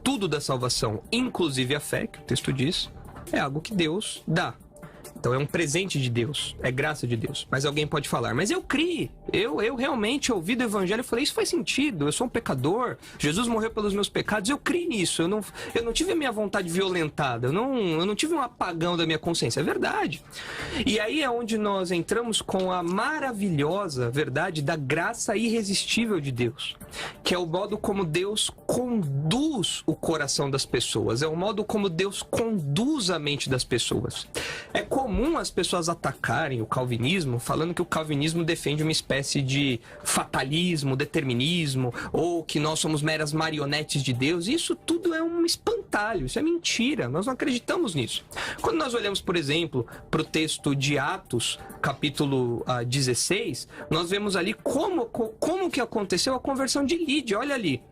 tudo da salvação, inclusive a fé, que o texto diz, é algo que Deus dá. Então é um presente de Deus, é graça de Deus. Mas alguém pode falar, mas eu criei, eu realmente ouvi do evangelho e falei, isso faz sentido, eu sou um pecador, Jesus morreu pelos meus pecados, eu criei nisso, eu não tive a minha vontade violentada, eu não tive um apagão da minha consciência, é verdade. E aí é onde nós entramos com a maravilhosa verdade da graça irresistível de Deus, que é o modo como Deus conduz o coração das pessoas, é o modo como Deus conduz a mente das pessoas. É comum as pessoas atacarem o calvinismo falando que o calvinismo defende uma espécie de fatalismo, determinismo, ou que nós somos meras marionetes de Deus. Isso tudo é um espantalho, isso é mentira, nós não acreditamos nisso. Quando nós olhamos, por exemplo, para o texto de Atos, capítulo 16, nós vemos ali como que aconteceu a conversão de Lídia. Olha ali,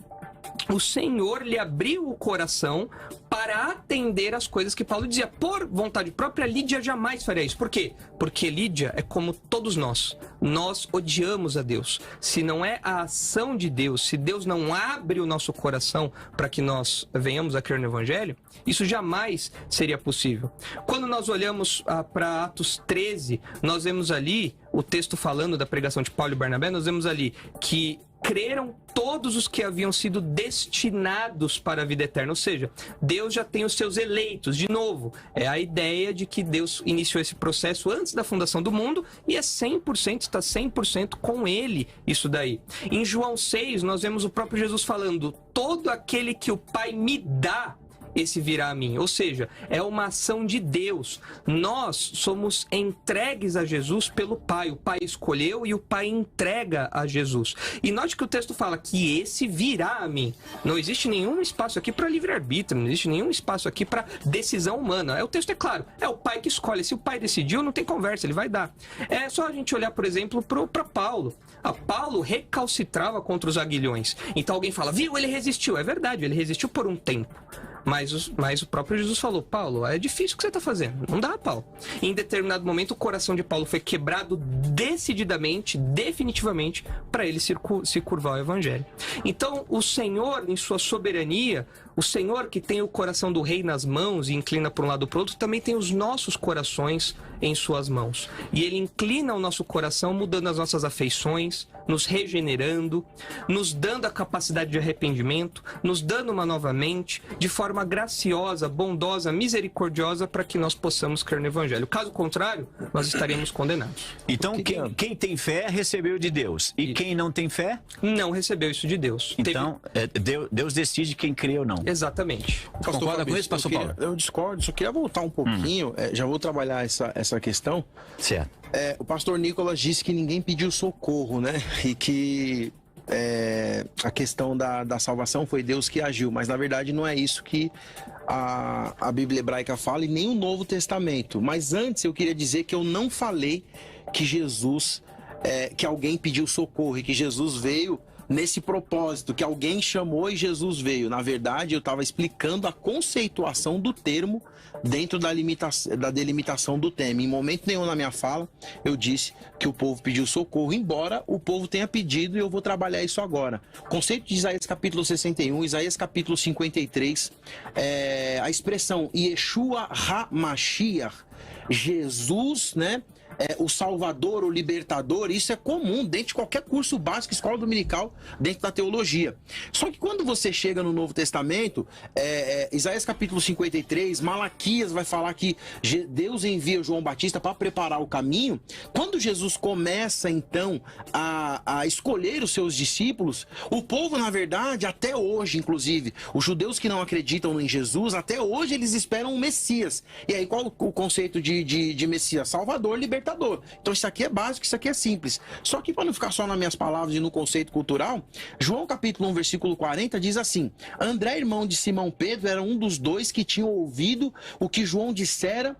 o Senhor lhe abriu o coração para atender as coisas que Paulo dizia. Por vontade própria, Lídia jamais faria isso. Por quê? Porque Lídia é como todos nós. Nós odiamos a Deus. Se não é a ação de Deus, se Deus não abre o nosso coração para que nós venhamos a crer no Evangelho, isso jamais seria possível. Quando nós olhamos para Atos 13, nós vemos ali o texto falando da pregação de Paulo e Barnabé, nós vemos ali que creram todos os que haviam sido destinados para a vida eterna. Ou seja, Deus já tem os seus eleitos. De novo, é a ideia de que Deus iniciou esse processo antes da fundação do mundo e é 100%, está 100% com ele isso daí. Em João 6, nós vemos o próprio Jesus falando, todo aquele que o Pai me dá, esse virá a mim. Ou seja, é uma ação de Deus. Nós somos entregues a Jesus pelo Pai. O Pai escolheu e o Pai entrega a Jesus. E note que o texto fala que esse virá a mim. Não existe nenhum espaço aqui para livre-arbítrio, não existe nenhum espaço aqui para decisão humana. O texto é claro, é o Pai que escolhe. Se o Pai decidiu, não tem conversa, ele vai dar. É só a gente olhar, por exemplo, para Paulo. Paulo recalcitrava contra os aguilhões. Então alguém fala, viu, ele resistiu. É verdade, ele resistiu por um tempo. Mas o próprio Jesus falou, Paulo, é difícil o que você está fazendo. Não dá, Paulo. E em determinado momento, o coração de Paulo foi quebrado decididamente, definitivamente, para ele se curvar ao Evangelho. Então, o Senhor, em sua soberania, o Senhor que tem o coração do rei nas mãos e inclina para um lado ou para o outro, também tem os nossos corações em suas mãos. E ele inclina o nosso coração, mudando as nossas afeições, nos regenerando, nos dando a capacidade de arrependimento, nos dando uma nova mente, de forma graciosa, bondosa, misericordiosa, para que nós possamos crer no Evangelho. Caso contrário, nós estaremos condenados. Então, quem tem fé recebeu de Deus. E quem não tem fé? Não recebeu isso de Deus. Então, Deus decide quem crê ou não. Exatamente. Concorda com isso, pastor Paulo? Eu discordo, só queria voltar um pouquinho, já vou trabalhar essa questão. Certo. O pastor Nicolas disse que ninguém pediu socorro, né? E que a questão da salvação foi Deus que agiu, mas na verdade não é isso que a Bíblia hebraica fala e nem o Novo Testamento. Mas antes eu queria dizer que eu não falei que Jesus, que alguém pediu socorro e que Jesus veio nesse propósito, que alguém chamou e Jesus veio. Na verdade, eu estava explicando a conceituação do termo dentro da delimitação do tema. Em momento nenhum na minha fala, eu disse que o povo pediu socorro, embora o povo tenha pedido, e eu vou trabalhar isso agora. O conceito de Isaías capítulo 61, Isaías capítulo 53, a expressão Yeshua HaMashiach, Jesus, né? o Salvador, o Libertador, isso é comum dentro de qualquer curso básico, escola dominical, dentro da teologia. Só que quando você chega no Novo Testamento, Isaías capítulo 53, Malaquias vai falar que Deus envia João Batista para preparar o caminho. Quando Jesus começa, então, a escolher os seus discípulos, o povo, na verdade, até hoje, inclusive, os judeus que não acreditam em Jesus, até hoje eles esperam um Messias. E aí, qual o conceito de Messias? Salvador, libertador. Então, isso aqui é básico, isso aqui é simples. Só que, para não ficar só nas minhas palavras e no conceito cultural, João capítulo 1, versículo 40, diz assim: André, irmão de Simão Pedro, era um dos dois que tinham ouvido o que João dissera,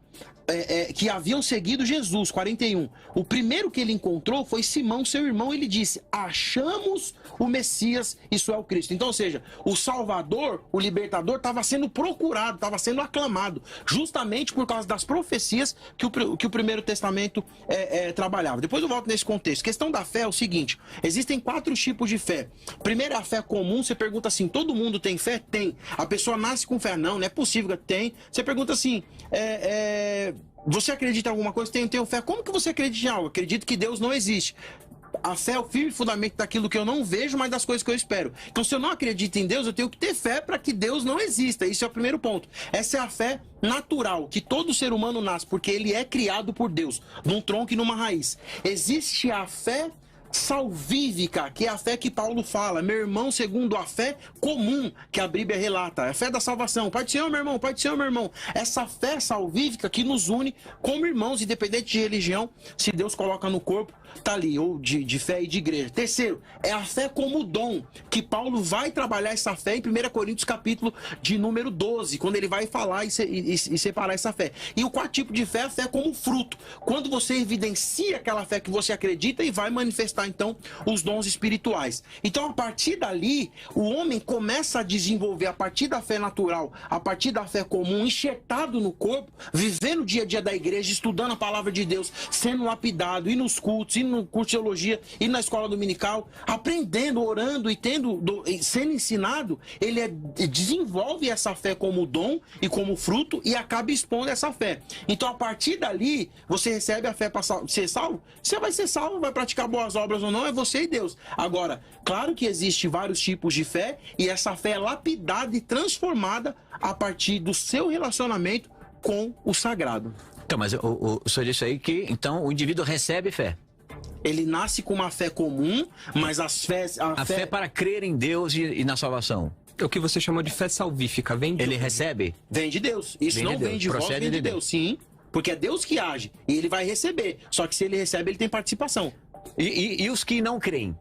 que haviam seguido Jesus. 41. O primeiro que ele encontrou foi Simão, seu irmão. Ele disse: achamos o Messias, isso é o Cristo. Então, ou seja, o Salvador, o Libertador, estava sendo procurado, estava sendo aclamado, justamente por causa das profecias que o Primeiro Testamento trabalhava. Depois eu volto nesse contexto. Questão da fé é o seguinte: existem 4 tipos de fé. Primeiro é a fé comum. Você pergunta assim: todo mundo tem fé? Tem. A pessoa nasce com fé? Não é possível. Tem. Você pergunta assim: você acredita em alguma coisa? Tenho fé. Como que você acredita em algo? Acredito que Deus não existe. A fé é o firme fundamento daquilo que eu não vejo, mas das coisas que eu espero. Então, se eu não acredito em Deus, eu tenho que ter fé para que Deus não exista. Isso é o primeiro ponto. Essa é a fé natural, que todo ser humano nasce, porque ele é criado por Deus, num tronco e numa raiz. Existe a fé salvífica, que é a fé que Paulo fala, meu irmão, segundo a fé comum que a Bíblia relata, a fé da salvação. Pai do Senhor, meu irmão, Pai do Senhor, meu irmão. Essa fé salvífica que nos une como irmãos, independente de religião, se Deus coloca no corpo, tá ali, ou de fé e de igreja. Terceiro, é a fé como dom, que Paulo vai trabalhar essa fé em 1 Coríntios capítulo de número 12, quando ele vai falar e separar essa fé. E o quarto tipo de fé é a fé como fruto, quando você evidencia aquela fé que você acredita e vai manifestar então os dons espirituais. Então, a partir dali, o homem começa a desenvolver, a partir da fé natural, a partir da fé comum, enxertado no corpo, vivendo o dia a dia da igreja, estudando a palavra de Deus, sendo lapidado, e nos cultos, e no curso de teologia, e na escola dominical, aprendendo, orando e sendo ensinado, ele desenvolve essa fé como dom e como fruto e acaba expondo essa fé. Então, a partir dali, você recebe a fé para ser salvo. Você vai ser salvo, vai praticar boas obras ou não, é você e Deus. Agora, claro que existe vários tipos de fé, e essa fé é lapidada e transformada a partir do seu relacionamento com o sagrado. Então, mas o senhor disse aí que então o indivíduo recebe fé. Ele nasce com uma fé comum, mas a fé para crer em Deus e na salvação. É o que você chamou de fé salvífica. Vem de Ele recebe? Vem de Deus. Isso não vem de vós, vem de Deus. Sim, porque é Deus que age e ele vai receber. Só que se ele recebe, ele tem participação. E os que não creem?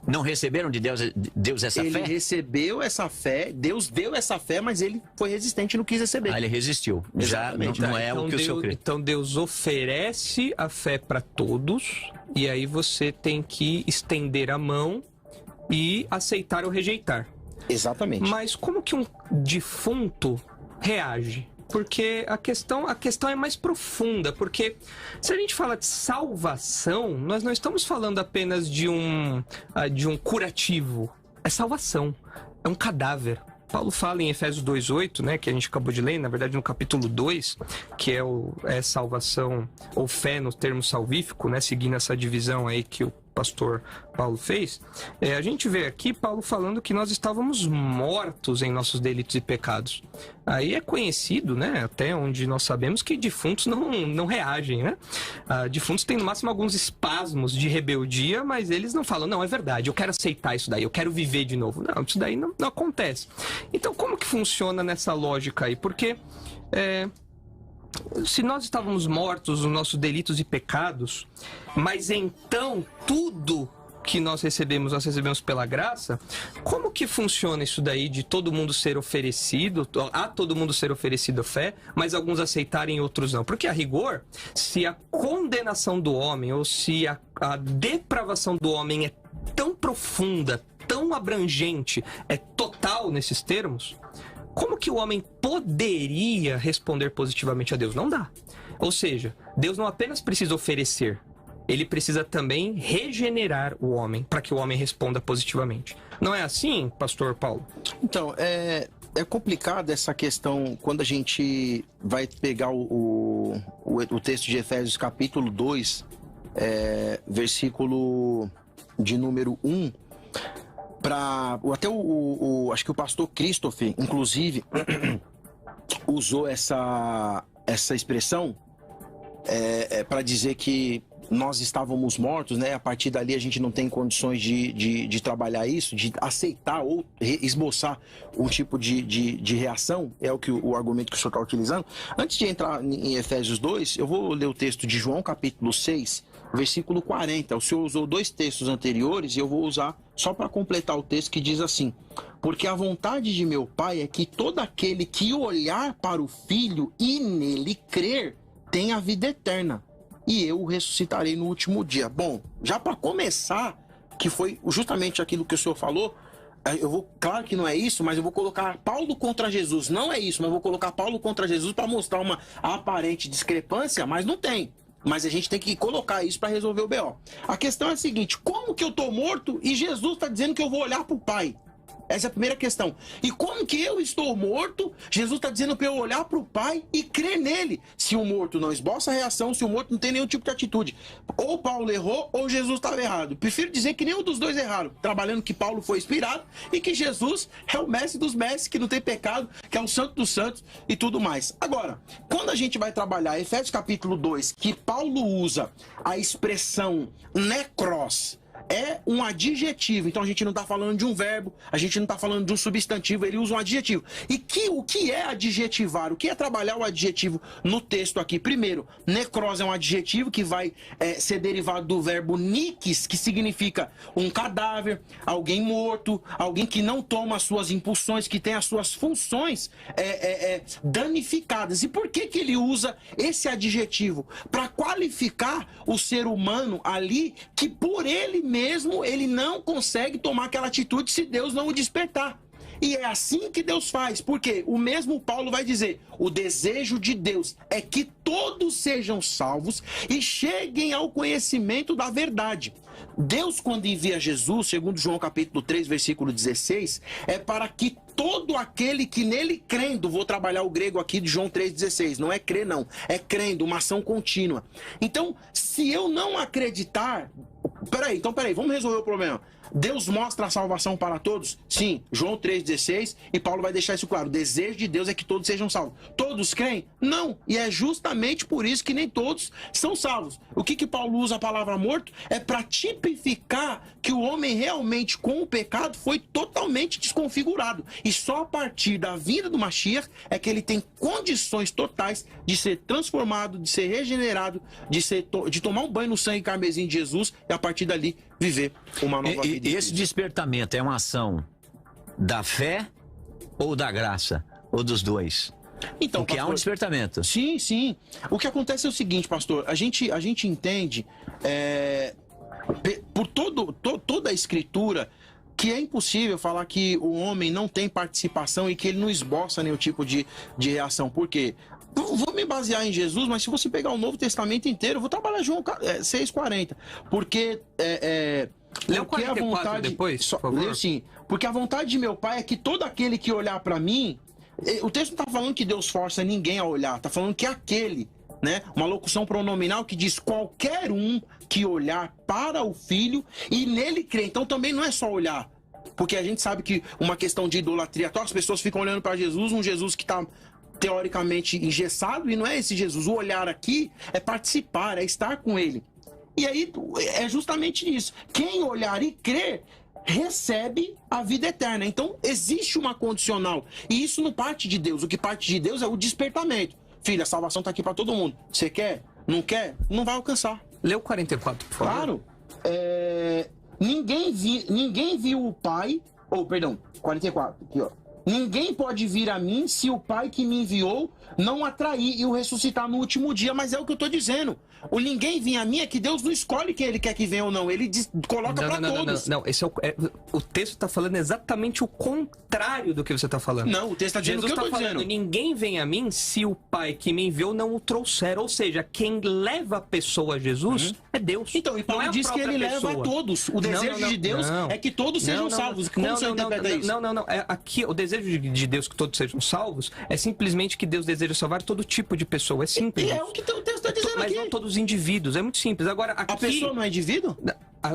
Não receberam de Deus essa fé? Ele recebeu essa fé, Deus deu essa fé, mas ele foi resistente e não quis receber. Ele resistiu. Exatamente. Já não é então o que o senhor crê. Então Deus oferece a fé para todos, e aí você tem que estender a mão e aceitar ou rejeitar. Exatamente. Mas como que um defunto reage? Porque a questão é mais profunda, porque se a gente fala de salvação, nós não estamos falando apenas de um curativo. É salvação, é um cadáver. Paulo fala em Efésios 2:8, né, que a gente acabou de ler, na verdade no capítulo 2, que é salvação ou fé no termo salvífico, né, seguindo essa divisão aí que o pastor Paulo fez. A gente vê aqui Paulo falando que nós estávamos mortos em nossos delitos e pecados. Aí é conhecido, né, até onde nós sabemos que defuntos não reagem, né? Defuntos têm no máximo alguns espasmos de rebeldia, mas eles não falam, não, é verdade, eu quero aceitar isso daí, eu quero viver de novo. Não, isso daí não acontece. Então, como que funciona nessa lógica aí? Porque se nós estávamos mortos nos nossos delitos e pecados, mas então tudo que nós recebemos pela graça, como que funciona isso daí de todo mundo ser oferecido, a todo mundo ser oferecido fé, mas alguns aceitarem e outros não? Porque a rigor, se a condenação do homem ou se a depravação do homem é tão profunda, tão abrangente, é total nesses termos, como que o homem poderia responder positivamente a Deus? Não dá. Ou seja, Deus não apenas precisa oferecer, ele precisa também regenerar o homem para que o homem responda positivamente. Não é assim, pastor Paulo? Então, É complicado essa questão quando a gente vai pegar o texto de Efésios capítulo 2, versículo de número 1, até acho que o pastor Christopher, inclusive, usou essa expressão para dizer que nós estávamos mortos, né? A partir dali a gente não tem condições de trabalhar isso, de aceitar ou esboçar um tipo de reação, é o argumento que o senhor está utilizando. Antes de entrar em Efésios 2, eu vou ler o texto de João capítulo 6, versículo 40. O senhor usou 2 textos anteriores e eu vou usar só para completar o texto que diz assim: porque a vontade de meu Pai é que todo aquele que olhar para o Filho e nele crer tenha a vida eterna, e eu o ressuscitarei no último dia. Bom, já para começar, que foi justamente aquilo que o senhor falou, claro que não é isso, mas eu vou colocar Paulo contra Jesus. Não é isso, mas eu vou colocar Paulo contra Jesus para mostrar uma aparente discrepância, mas não tem. Mas a gente tem que colocar isso para resolver o BO. A questão é a seguinte: como que eu estou morto e Jesus está dizendo que eu vou olhar para o Pai? Essa é a primeira questão. E como que eu estou morto? Jesus está dizendo para eu olhar para o Pai e crer nele. Se o morto não esboça a reação, se o morto não tem nenhum tipo de atitude, ou Paulo errou ou Jesus estava errado. Prefiro dizer que nenhum dos dois erraram, trabalhando que Paulo foi inspirado e que Jesus é o mestre dos mestres, que não tem pecado, que é o santo dos santos e tudo mais. Agora, quando a gente vai trabalhar Efésios capítulo 2, que Paulo usa a expressão necros, é um adjetivo, então a gente não está falando de um verbo, a gente não está falando de um substantivo, ele usa um adjetivo. E o que é adjetivar? O que é trabalhar o adjetivo no texto aqui? Primeiro, necros é um adjetivo que vai ser derivado do verbo nikis, que significa um cadáver, alguém morto, alguém que não toma as suas impulsões, que tem as suas funções danificadas. E por que ele usa esse adjetivo? Para qualificar o ser humano ali, que por ele mesmo ele não consegue tomar aquela atitude se Deus não o despertar. E é assim que Deus faz, porque o mesmo Paulo vai dizer: o desejo de Deus é que todos sejam salvos e cheguem ao conhecimento da verdade. Deus, quando envia Jesus, segundo João capítulo 3, versículo 16, é para que todo aquele que nele crendo, vou trabalhar o grego aqui de João 3,16, não é crer não, é crendo, uma ação contínua. Então, se eu não acreditar... Peraí, vamos resolver o problema. Deus mostra a salvação para todos? Sim, João 3,16, e Paulo vai deixar isso claro. O desejo de Deus é que todos sejam salvos. Todos creem? Não. E é justamente por isso que nem todos são salvos. O que Paulo usa a palavra morto? É para tipificar que o homem realmente, com o pecado, foi totalmente desconfigurado. E só a partir da vinda do Mashiach é que ele tem condições totais de ser transformado, de ser regenerado, de tomar um banho no sangue carmesim de Jesus e a partir dali viver uma nova vida. E esse despertamento é uma ação da fé ou da graça? Ou dos dois? Então, porque pastor, há um despertamento. Sim, sim. O que acontece é o seguinte, pastor. A gente entende por toda a escritura que é impossível falar que o homem não tem participação e que ele não esboça nenhum tipo de reação. Por quê? Vou me basear em Jesus, mas se você pegar o Novo Testamento inteiro, eu vou trabalhar João 6,40. Porque Leu 44 a vontade, depois, por favor. Leu sim. Porque a vontade de meu Pai é que todo aquele que olhar para mim... O texto não está falando que Deus força ninguém a olhar, está falando que aquele, né? Uma locução pronominal que diz qualquer um que olhar para o Filho e nele crer. Então também não é só olhar. Porque a gente sabe que uma questão de idolatria, as pessoas ficam olhando para Jesus, um Jesus que está teoricamente engessado, e não é esse Jesus. O olhar aqui é participar, é estar com ele. E aí é justamente isso. Quem olhar e crer recebe a vida eterna. Então existe uma condicional. E isso não parte de Deus. O que parte de Deus é o despertamento. Filho, a salvação está aqui para todo mundo. Você quer? Não quer? Não vai alcançar. Leu 44, por favor. Claro. Ninguém viu o Pai... 44. Aqui, ó. Ninguém pode vir a mim se o Pai que me enviou não atrair e o ressuscitar no último dia, mas é o que eu estou dizendo. O ninguém vir a mim é que Deus não escolhe quem ele quer que venha ou não, ele coloca para todos. Não, esse o texto está falando exatamente o contrário do que você está falando. Não, o texto está dizendo o que eu estou dizendo. Ninguém vem a mim se o Pai que me enviou não o trouxer, ou seja, quem leva a pessoa a Jesus é Deus. Então, e Paulo diz que ele leva a todos. O desejo de Deus é que todos sejam salvos. Como você interpreta isso? Não. Aqui, o desejo desejo de Deus que todos sejam salvos é simplesmente que Deus deseja salvar todo tipo de pessoa. É simples. E é o que o texto está dizendo mas aqui. não todos os indivíduos. É muito simples. Agora, aqui, a pessoa não é indivíduo?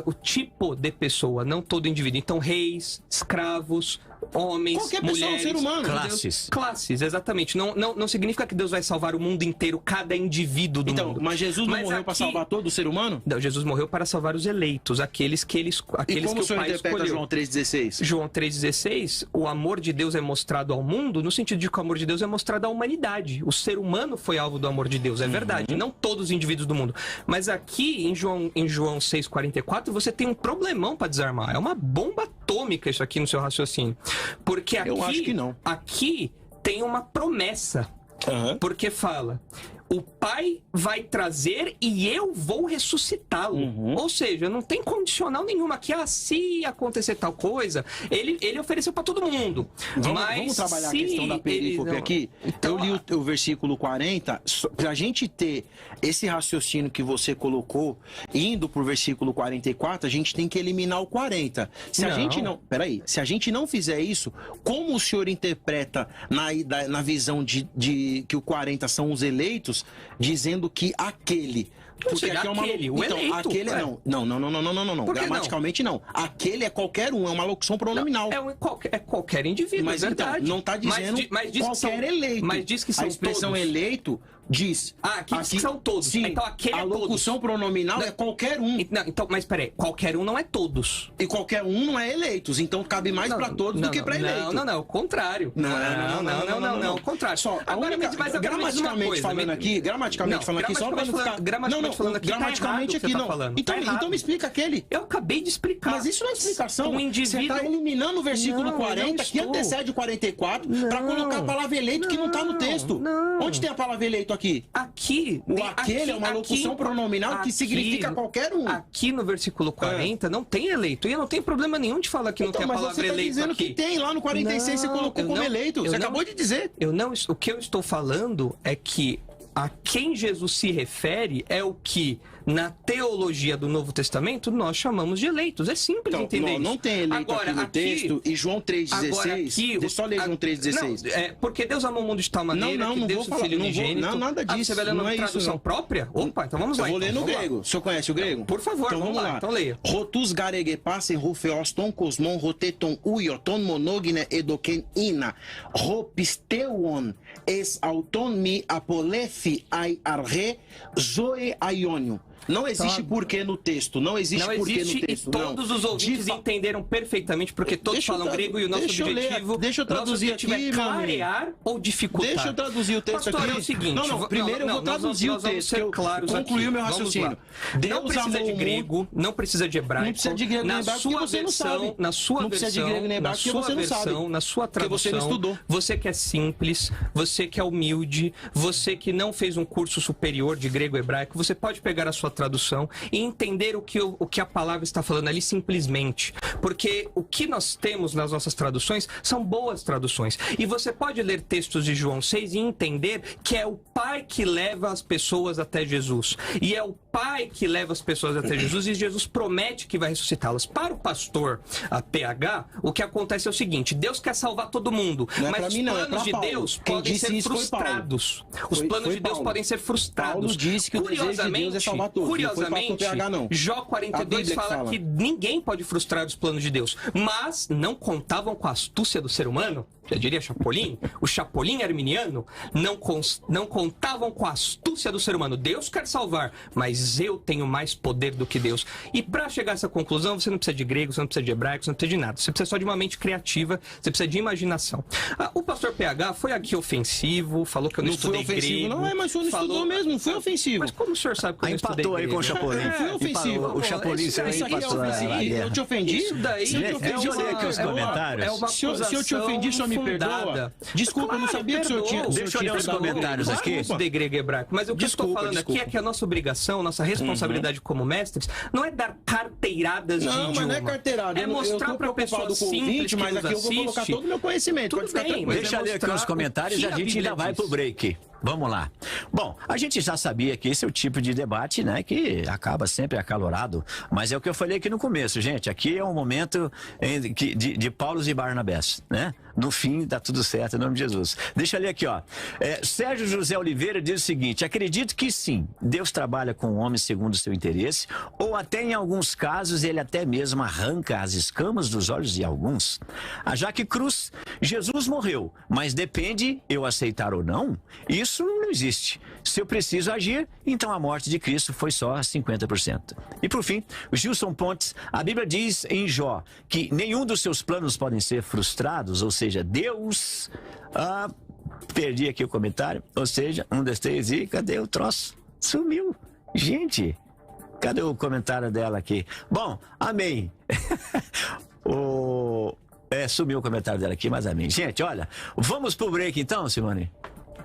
O tipo de pessoa, não todo indivíduo. Então, reis, escravos, homens, qualquer mulheres... pessoa é um ser humano. Classes. Classes, exatamente. Não significa que Deus vai salvar o mundo inteiro, cada indivíduo do mundo. Mas Jesus não morreu para salvar todo o ser humano? Não, Jesus morreu para salvar os eleitos, aqueles que e como que o Pai escolheu. João 3,16? João 3,16, o amor de Deus é mostrado ao mundo, no sentido de que o amor de Deus é mostrado à humanidade. O ser humano foi alvo do amor de Deus, é verdade. Não todos os indivíduos do mundo. Mas aqui, em João 6,44, você tem um problemão para desarmar. É uma bomba atômica isso aqui no seu raciocínio. Porque aqui, eu acho que não. Aqui tem uma promessa. Porque fala... O Pai vai trazer e eu vou ressuscitá-lo. Ou seja, não tem condicional nenhum aqui. Se acontecer tal coisa, ele ofereceu para todo mundo. Vamos trabalhar a questão da perícope aqui? Então, eu li o versículo 40. Para a gente ter esse raciocínio que você colocou, indo para o versículo 44, a gente tem que eliminar o 40. Se a gente não fizer isso, como o senhor interpreta na visão de que o 40 são os eleitos, dizendo que aquele... Porque aqui é uma... o eleito, aquele não. Gramaticalmente não. Aquele é qualquer um, é uma locução pronominal. É qualquer indivíduo, mas é verdade. Então, não está dizendo qualquer eleito. Mas diz que são a expressão todos. Eleito diz... Aqui diz que são todos. Sim, então aquele a locução pronominal é qualquer um. Então, mas peraí, qualquer um não é todos. E qualquer um não é eleitos, então cabe mais para todos do que para eleito. Não, o contrário. Não, o contrário. Gramaticalmente falando aqui, só para não ficar... Gramaticalmente aqui não. Então me explica aquele. Eu acabei de explicar. Mas isso não é explicação. Você está eliminando o versículo 40, que antecede o 44, para colocar a palavra eleito que não está no texto. Onde tem a palavra eleito aqui? Aqui. Aquele é uma locução pronominal que significa qualquer um. Aqui no versículo 40 não tem eleito. E eu não tenho problema nenhum de falar que não tem a palavra eleito aqui. Mas você está dizendo que tem. Lá no 46 você colocou como eleito. Você acabou de dizer. O que eu estou falando é que a quem Jesus se refere é o que, na teologia do Novo Testamento, nós chamamos de eleitos. É simples entender isso. Não tem eleito agora, aqui no texto. E João 3,16... Deixa eu só ler João 3,16. Porque Deus amou o mundo de tal maneira que Deus o Filho unigênito... Não, nada disso. Você vai ler uma tradução própria? Opa, então vamos lá. Eu vou ler no grego. O senhor conhece o grego? Por favor, então, vamos lá. Então leia. Rotus garegepasen rufeoston cosmon roteton uioton monogne edoken ina ropisteuon es auton mi apolefi ai arre zoe aionium. Não existe porquê no texto. Não existe porquê no texto. E todos os ouvintes entenderam perfeitamente, porque todos falam grego e o nosso objetivo, deixa eu traduzir aqui, é clarear ou dificultar. Deixa eu traduzir o texto aqui. É o seguinte, primeiro eu vou traduzir o texto. Ser claros concluir o meu raciocínio. Não precisa de grego, não precisa de hebraico. Não precisa de grego nem hebraico porque você não sabe. Na sua versão, na sua tradução, você que é simples, você que é humilde, você que não fez um curso superior de grego e hebraico, você pode pegar a sua tradução e entender o que a palavra está falando ali simplesmente. Porque o que nós temos nas nossas traduções são boas traduções. E você pode ler textos de João 6 e entender que é o Pai que leva as pessoas até Jesus. E é o Pai que leva as pessoas até Jesus e Jesus promete que vai ressuscitá-las. Para o pastor PH, o que acontece é o seguinte: Deus quer salvar todo mundo, mas os planos de Deus podem ser frustrados. Os planos de Deus podem ser frustrados. Paulo disse que o desejo de Deus é salvar todos. Curiosamente, Jó 42 fala que ninguém pode frustrar os planos de Deus, mas não contavam com a astúcia do ser humano. Já diria Chapolin, o Chapolin arminiano, não contavam com a astúcia do ser humano. Deus quer salvar, mas eu tenho mais poder do que Deus. E para chegar a essa conclusão, você não precisa de grego, você não precisa de hebraico, você não precisa de nada. Você precisa só de uma mente criativa, você precisa de imaginação. O pastor PH foi aqui ofensivo, falou que eu não estudei grego. Não, mas o senhor não estudou mesmo, não foi ofensivo. Mas como o senhor sabe que eu não estudei grego? Empatou aí com o Chapolin. Foi ofensivo. O Chapolin isso aqui é ofensivo. Eu te ofendi? Isso daí deixa eu ler aqui os comentários. Se eu te ofendi, o senhor me perdoa? Desculpa, eu não sabia que o senhor tinha. Deixa eu ler os comentários aqui. De grego e hebraico. Mas o que eu estou falando aqui é que a nossa obrigação, nossa responsabilidade como mestres, não é dar carteiradas de idioma. Não, mas não é carteirada. É mostrar para a pessoa simples mas aqui eu vou colocar todo o meu conhecimento. Tudo bem, deixa eu ler aqui os comentários e a gente ainda vai pro break. Vamos lá. Bom, a gente já sabia que esse é o tipo de debate, né, que acaba sempre acalorado, mas é o que eu falei aqui no começo, gente. Aqui é um momento de Paulos e Barnabés, né? No fim, dá tudo certo, em nome de Jesus. Deixa eu ler aqui, ó. Sérgio José Oliveira diz o seguinte: acredito que sim, Deus trabalha com o homem segundo o seu interesse, ou até em alguns casos ele até mesmo arranca as escamas dos olhos de alguns. A Jaque Cruz: Jesus morreu, mas depende eu aceitar ou não? Isso não existe. Se eu preciso agir, então a morte de Cristo foi só 50%. E por fim, o Gilson Pontes: a Bíblia diz em Jó que nenhum dos seus planos podem ser frustrados, ou seja, Deus... perdi aqui o comentário, ou seja, 1, 2, 3 e cadê o troço? Sumiu. Gente, cadê o comentário dela aqui? Bom, amém. Sumiu o comentário dela aqui, mas amém. Gente, olha, vamos pro break então, Simone?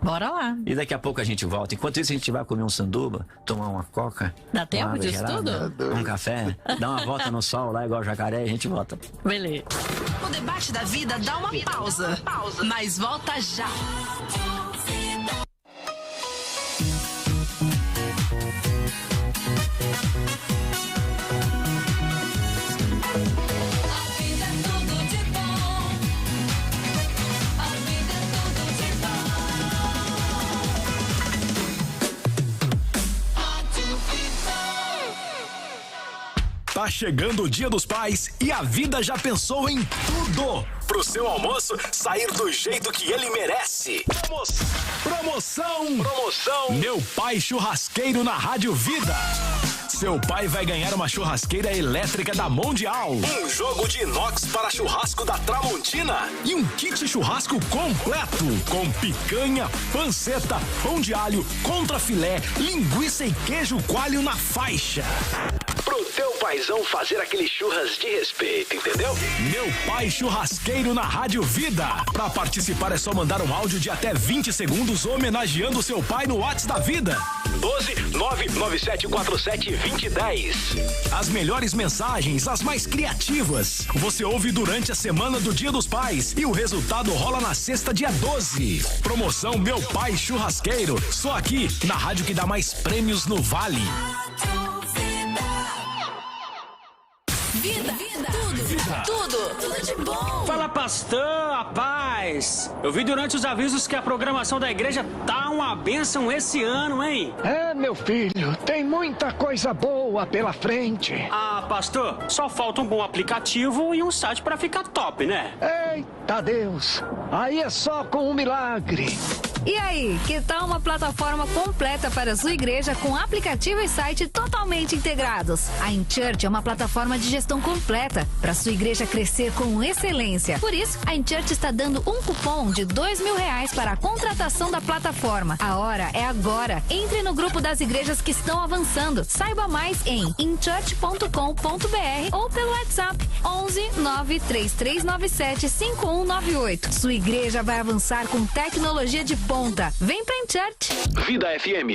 Bora lá. E daqui a pouco a gente volta. Enquanto isso, a gente vai comer um sanduba, tomar uma coca. Dá tempo disso gelada, tudo? Um café, dar uma volta no sol lá, igual jacaré, e a gente volta. Beleza. O debate da vida dá uma pausa, mas volta já. Tá chegando o Dia dos Pais e a Vida já pensou em tudo pro seu almoço sair do jeito que ele merece. Promoção! Meu Pai Churrasqueiro na Rádio Vida. Seu pai vai ganhar uma churrasqueira elétrica da Mondial, um jogo de inox para churrasco da Tramontina e um kit churrasco completo com picanha, panceta, pão de alho, contrafilé, linguiça e queijo coalho na faixa. Pro teu paizão fazer aquele churras de respeito, entendeu? Meu Pai Churrasqueiro na Rádio Vida. Pra participar é só mandar um áudio de até 20 segundos homenageando seu pai no WhatsApp da Vida. 12-99747-2010. As melhores mensagens, as mais criativas. Você ouve durante a semana do Dia dos Pais e o resultado rola na sexta, dia 12. Promoção Meu Pai Churrasqueiro. Só aqui, na rádio que dá mais prêmios no Vale. Vida. Tudo de bom. Fala, pastor, a paz. Eu vi durante os avisos que a programação da igreja tá uma bênção esse ano, hein? Meu filho, tem muita coisa boa pela frente. Ah, pastor, só falta um bom aplicativo e um site pra ficar top, né? Eita Deus, aí é só com um milagre. E aí, que tal uma plataforma completa para a sua igreja com aplicativo e site totalmente integrados? A InChurch é uma plataforma de gestão completa para sua igreja crescer com excelência. Por isso, a InChurch está dando um cupom de R$2.000 para a contratação da plataforma. A hora é agora. Entre no grupo das igrejas que estão avançando. Saiba mais em inchurch.com.br ou pelo WhatsApp 11-93397-5198. Sua igreja vai avançar com tecnologia de ponta. Vem pra InChurch. Vida FM.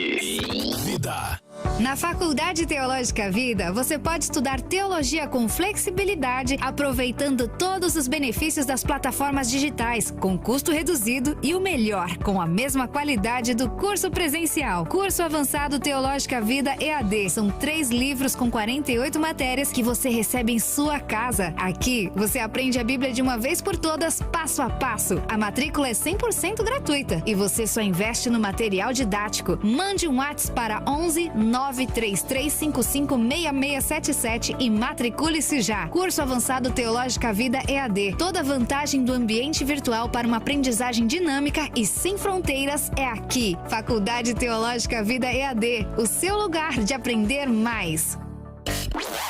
Vida. Na Faculdade Teológica Vida, você pode estudar teologia com flexibilidade, aproveitando todos os benefícios das plataformas digitais, com custo reduzido e o melhor, com a mesma qualidade do curso presencial. Curso Avançado Teológica Vida EAD. São 3 livros com 48 matérias que você recebe em sua casa. Aqui, você aprende a Bíblia de uma vez por todas, passo a passo. A matrícula é 100% gratuita e você só investe no material didático. Mande um WhatsApp para 11-933556677 e matricule-se já. Curso Avançado Teológica Vida EAD. Toda a vantagem do ambiente virtual para uma aprendizagem dinâmica e sem fronteiras é aqui. Faculdade Teológica Vida EAD. O seu lugar de aprender mais.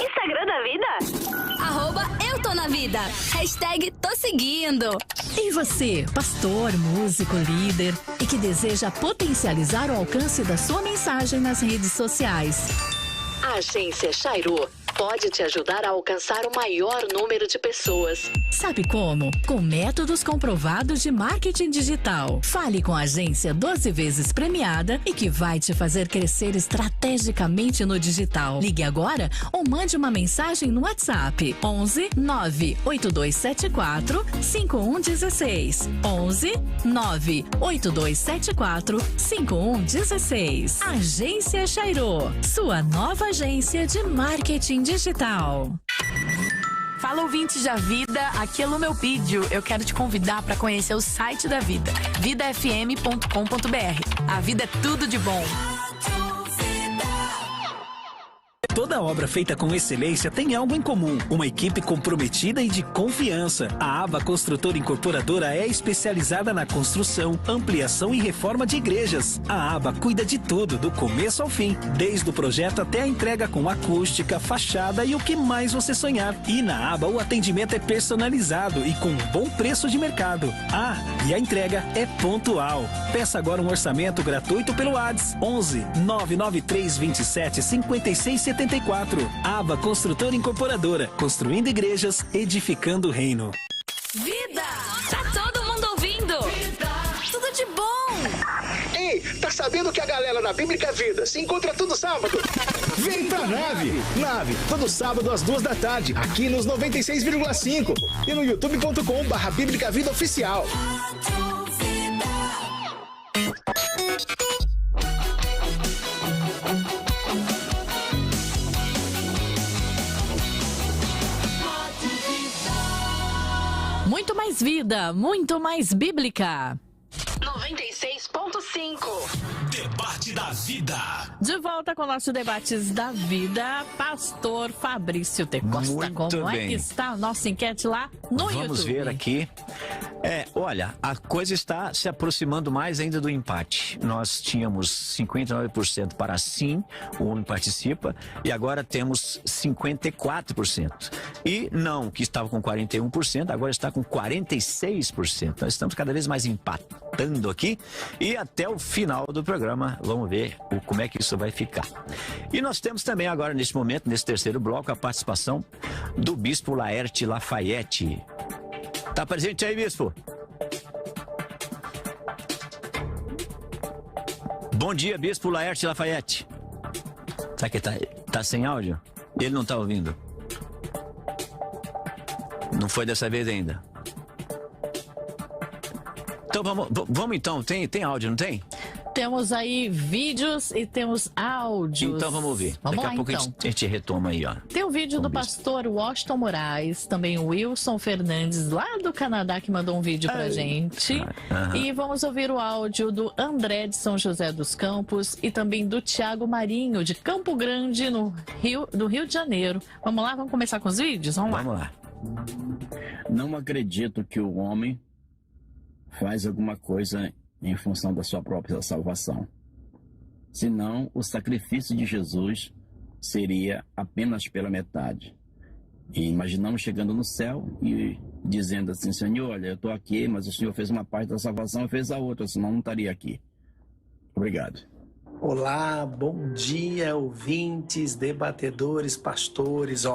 Instagram da Vida? @EuToNaVida. #tô seguindo. E você, pastor, músico, líder e que deseja potencializar o alcance da sua mensagem nas redes sociais? A Agência Chairo pode te ajudar a alcançar o maior número de pessoas. Sabe como? Com métodos comprovados de marketing digital. Fale com a agência 12 vezes premiada e que vai te fazer crescer estrategicamente no digital. Ligue agora ou mande uma mensagem no WhatsApp 11 98274 5116. 11 98274 5116. Agência Chairô, sua nova agência de marketing digital. Fala, ouvintes da Vida, aqui é Lu Meu Vídeo. Eu quero te convidar para conhecer o site da Vida, vidafm.com.br. A vida é tudo de bom. Toda obra feita com excelência tem algo em comum. Uma equipe comprometida e de confiança. A Aba Construtora Incorporadora é especializada na construção, ampliação e reforma de igrejas. A Aba cuida de tudo, do começo ao fim. Desde o projeto até a entrega com acústica, fachada e o que mais você sonhar. E na Aba o atendimento é personalizado e com um bom preço de mercado. Ah, e a entrega é pontual. Peça agora um orçamento gratuito pelo WhatsApp 11 993 27 56 74. Aba Construtora Incorporadora, construindo igrejas, edificando o reino. Vida! Tá todo mundo ouvindo? Vida! Tudo de bom! Ei, tá sabendo que a galera da Bíblica Vida se encontra todo sábado? Vem pra Nave, todo sábado às 2 da tarde, aqui nos 96,5 e no youtube.com/Bíblica Vida Oficial. Muito mais vida, muito mais bíblica. 96.5 Debate da Vida. De volta com o nosso Debates da Vida, Pastor Fabrício T. Costa. Muito Como bem. é que está a nossa enquete lá no YouTube? Vamos ver aqui. Olha, a coisa está se aproximando mais ainda do empate. Nós tínhamos 59% para sim, o homem participa, e agora temos 54%. E não, que estava com 41%, agora está com 46%. Nós estamos cada vez mais empatando aqui, e até o final do programa vamos ver como é que isso vai ficar. E nós temos também agora, nesse momento, nesse terceiro bloco, a participação do Bispo Laerte Lafayette. Tá presente aí, Bispo? Bom dia, Bispo Laerte Lafayette. Será que tá sem áudio? Ele não tá ouvindo. Não foi dessa vez ainda. Então vamos então. Tem áudio, não tem? Temos aí vídeos e temos áudios. Então vamos ouvir. Vamos Daqui lá, a pouco então. a gente retoma aí, ó. Tem o vídeo do pastor Washington Moraes, também o Wilson Fernandes, lá do Canadá, que mandou um vídeo pra gente. E vamos ouvir o áudio do André de São José dos Campos e também do Tiago Marinho, de Campo Grande, do Rio de Janeiro. Vamos lá, vamos começar com os vídeos? Vamos lá. Não acredito que o homem faz alguma coisa em função da sua própria salvação. Senão, o sacrifício de Jesus seria apenas pela metade. E imaginamos chegando no céu e dizendo assim: Senhor, olha, eu estou aqui, mas o Senhor fez uma parte da salvação e fez a outra, senão não estaria aqui. Obrigado. Olá, bom dia, ouvintes, debatedores, pastores.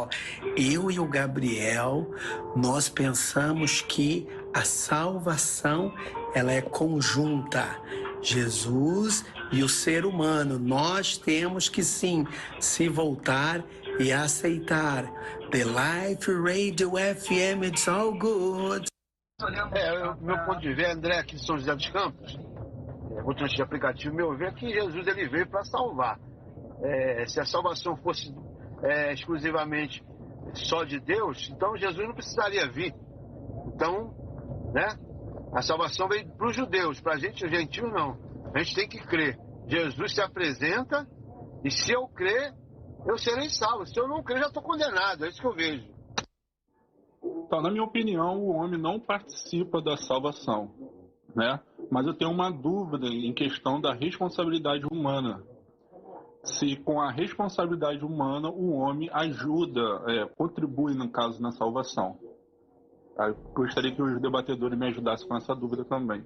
Eu e o Gabriel, nós pensamos que a salvação, ela é conjunta. Jesus e o ser humano, nós temos que sim, se voltar e aceitar. The Life Radio FM, it's all good. Meu ponto de vista, André, aqui de São José dos Campos, motorista de aplicativo, meu ver que Jesus ele veio para salvar. Se a salvação fosse exclusivamente só de Deus, então Jesus não precisaria vir. Então, a salvação veio para os judeus, para a gente, os gentios, não. A gente tem que crer. Jesus se apresenta e se eu crer, eu serei salvo. Se eu não crer, já estou condenado. É isso que eu vejo. Então, na minha opinião, o homem não participa da salvação, né? Mas eu tenho uma dúvida em questão da responsabilidade humana. Se com a responsabilidade humana o homem ajuda, contribui, no caso, na salvação. Eu gostaria que os debatedores me ajudassem com essa dúvida também.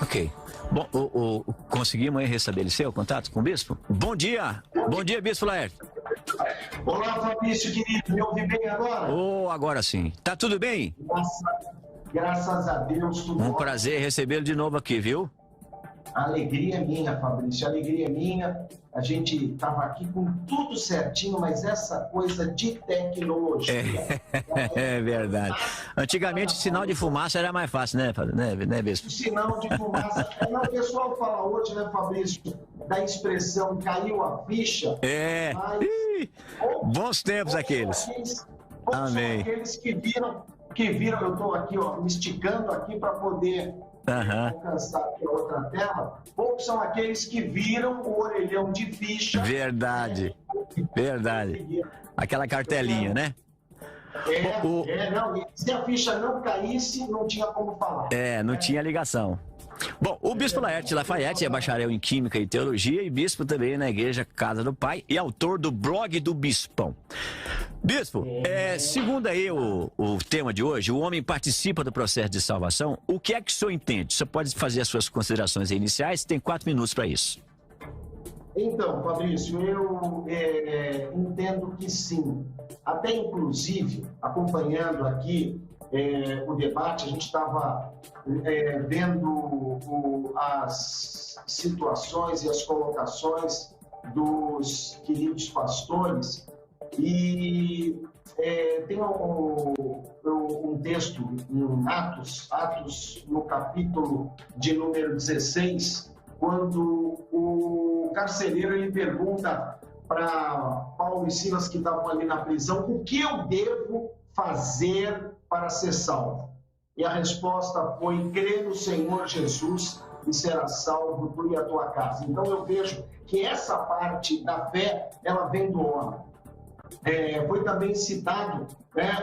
Ok. Bom, conseguimos aí restabelecer o contato com o bispo? Bom dia! Bom dia, Bispo Laerte. Olá, Fabrício, querido. Me ouve bem agora? Agora sim. Tá tudo bem? Graças a Deus, tudo bom. Um prazer recebê-lo de novo aqui, viu? Alegria minha, Fabrício, alegria minha. A gente estava aqui com tudo certinho, mas essa coisa de tecnologia... É verdade. Antigamente o sinal de fumaça era mais fácil, né, Bispo? O sinal de fumaça... Não, o pessoal fala hoje, né, Fabrício, da expressão caiu a ficha. Mas... Bons tempos aqueles. Amém. Aqueles que viram, eu estou aqui, ó, me esticando aqui para poder... alcançar aqui a outra tela. Poucos são aqueles que viram o orelhão de ficha. Verdade. Aquela cartelinha, né? Não, se a ficha não caísse, não tinha como falar. Não tinha ligação. Bom, o Bispo Laerte Lafayette é bacharel em Química e Teologia e bispo também na Igreja Casa do Pai e autor do blog do Bispão. Bispo, segundo aí o tema de hoje, o homem participa do processo de salvação. O que é que o senhor entende? Você pode fazer as suas considerações iniciais, tem 4 minutos para isso. Então, Fabrício, eu entendo que sim. Até inclusive, acompanhando aqui o debate, a gente estava vendo as situações e as colocações dos queridos pastores e tem um texto em Atos no capítulo de número 16, quando o carcereiro ele pergunta para Paulo e Silas que estavam ali na prisão: o que eu devo fazer para ser salvo? E a resposta foi: crê no Senhor Jesus e será salvo tu e a tua casa. Então eu vejo que essa parte da fé, ela vem do homem. Foi também citado,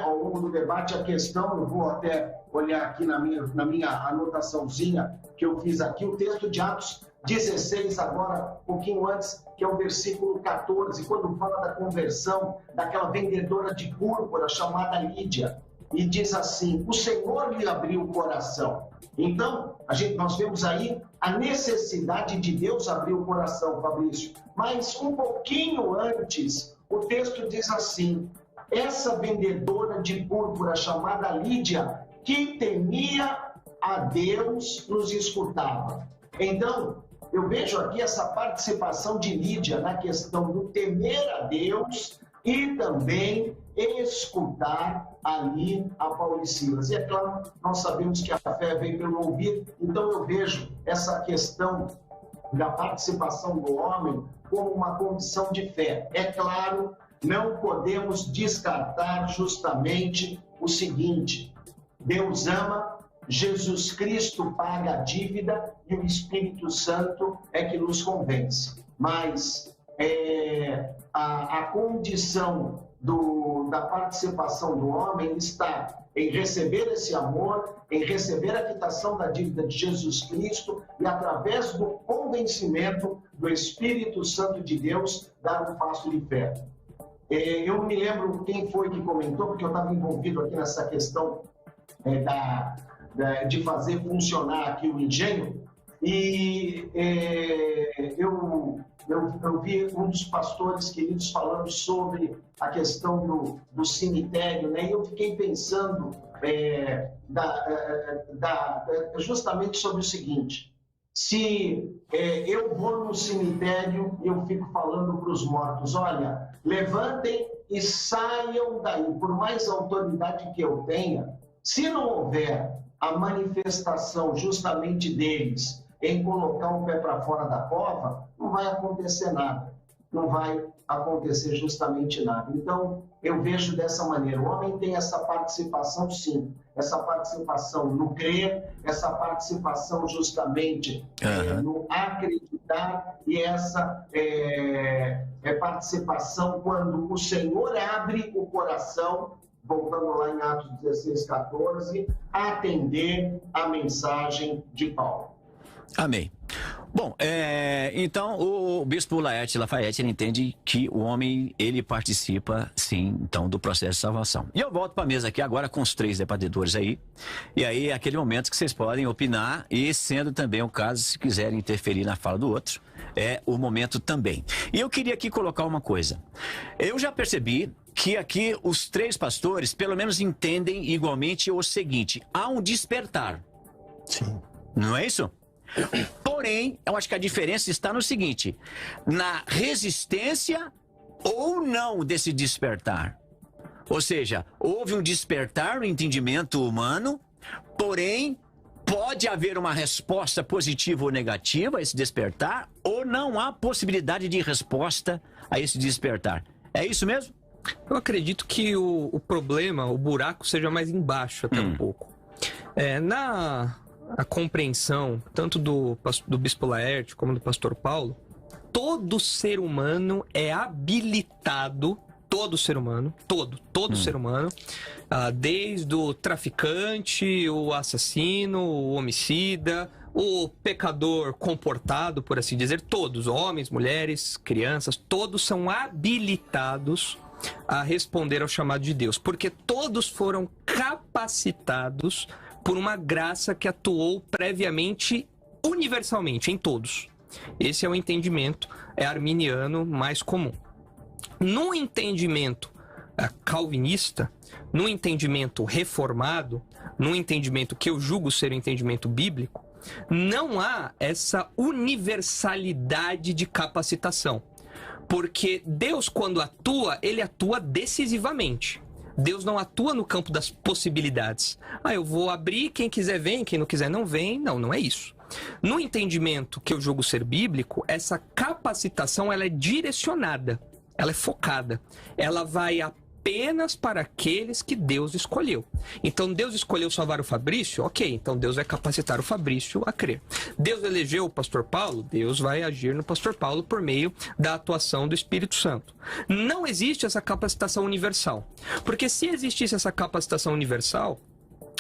ao longo do debate, a questão, eu vou até olhar aqui na minha anotaçãozinha que eu fiz aqui, o texto de Atos 16, agora, um pouquinho antes, que é o versículo 14, quando fala da conversão daquela vendedora de púrpura chamada Lídia, e diz assim: o Senhor lhe abriu o coração. Então, nós vemos aí a necessidade de Deus abrir o coração, Fabrício. Mas um pouquinho antes, o texto diz assim: essa vendedora de púrpura chamada Lídia, que temia a Deus, nos escutava. Então, eu vejo aqui essa participação de Lídia na questão do temer a Deus e também escutar ali a Paulo e Silas. E é claro, nós sabemos que a fé vem pelo ouvir, então eu vejo essa questão da participação do homem como uma condição de fé. É claro, não podemos descartar justamente o seguinte: Deus ama, Jesus Cristo paga a dívida e o Espírito Santo é que nos convence. Mas a condição da participação do homem está em receber esse amor, em receber a quitação da dívida de Jesus Cristo e, através do convencimento do Espírito Santo de Deus, dar um passo de fé. Eu não me lembro quem foi que comentou, porque eu estava envolvido aqui nessa questão de fazer funcionar aqui o engenho, e eu vi um dos pastores queridos falando sobre a questão do cemitério, né? E eu fiquei pensando justamente sobre o seguinte: se eu vou no cemitério e eu fico falando para os mortos, olha, levantem e saiam daí, por mais autoridade que eu tenha, se não houver a manifestação justamente deles em colocar o pé para fora da cova, não vai acontecer nada, não vai acontecer justamente nada. Então, eu vejo dessa maneira: o homem tem essa participação, sim, essa participação no crer, essa participação justamente no acreditar, e essa participação quando o Senhor abre o coração, voltando lá em Atos 16, 14, a atender a mensagem de Paulo. Amém. Bom, então o bispo Laerte Lafayette, ele entende que o homem, ele participa, sim, então, do processo de salvação. E eu volto para a mesa aqui agora com os 3 debatedores aí. E aí é aquele momento que vocês podem opinar e, sendo também o caso, se quiserem interferir na fala do outro, é o momento também. E eu queria aqui colocar uma coisa. Eu já percebi que aqui os 3 pastores, pelo menos, entendem igualmente o seguinte: há um despertar. Sim. Não é isso? Porém, eu acho que a diferença está no seguinte: na resistência ou não desse despertar. Ou seja, houve um despertar no entendimento humano, porém, pode haver uma resposta positiva ou negativa a esse despertar, ou não há possibilidade de resposta a esse despertar. É isso mesmo? Eu acredito que o problema, o buraco, seja mais embaixo até um pouco. A compreensão, tanto do bispo Laerte como do pastor Paulo, todo ser humano é habilitado, todo ser humano, todo ser humano, desde o traficante, o assassino, o homicida, o pecador comportado, por assim dizer, todos, homens, mulheres, crianças, todos são habilitados a responder ao chamado de Deus, porque todos foram capacitados por uma graça que atuou previamente, universalmente, em todos. Esse é o entendimento arminiano mais comum. No entendimento calvinista, no entendimento reformado, no entendimento que eu julgo ser o entendimento bíblico, não há essa universalidade de capacitação. Porque Deus, quando atua, ele atua decisivamente. Deus não atua no campo das possibilidades. Eu vou abrir, quem quiser vem, quem não quiser não vem. Não é isso. No entendimento que eu julgo ser bíblico, essa capacitação ela é direcionada, ela é focada. Ela vai apenas para aqueles que Deus escolheu. Então Deus escolheu salvar o Fabrício? Ok, então Deus vai capacitar o Fabrício a crer. Deus elegeu o pastor Paulo? Deus vai agir no pastor Paulo por meio da atuação do Espírito Santo. Não existe essa capacitação universal. Porque se existisse essa capacitação universal,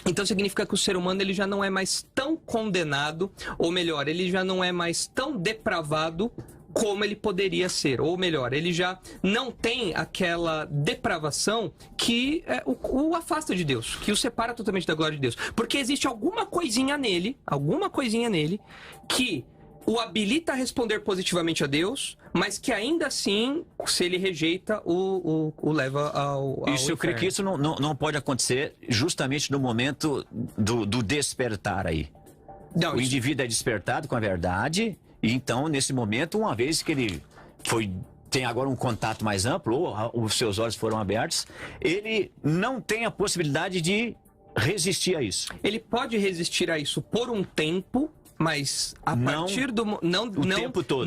então significa que o ser humano ele já não é mais tão condenado, ou melhor, ele já não é mais tão depravado como ele poderia ser, ou melhor, ele já não tem aquela depravação que o afasta de Deus, que o separa totalmente da glória de Deus, porque existe alguma coisinha nele que o habilita a responder positivamente a Deus, mas que ainda assim, se ele rejeita, o leva ao Isso, eu creio que isso não pode acontecer justamente no momento do despertar aí. Não, o indivíduo é despertado com a verdade. E então, nesse momento, uma vez que ele tem agora um contato mais amplo, ou os seus olhos foram abertos, ele não tem a possibilidade de resistir a isso. Ele pode resistir a isso por um tempo, mas a partir do... o tempo todo.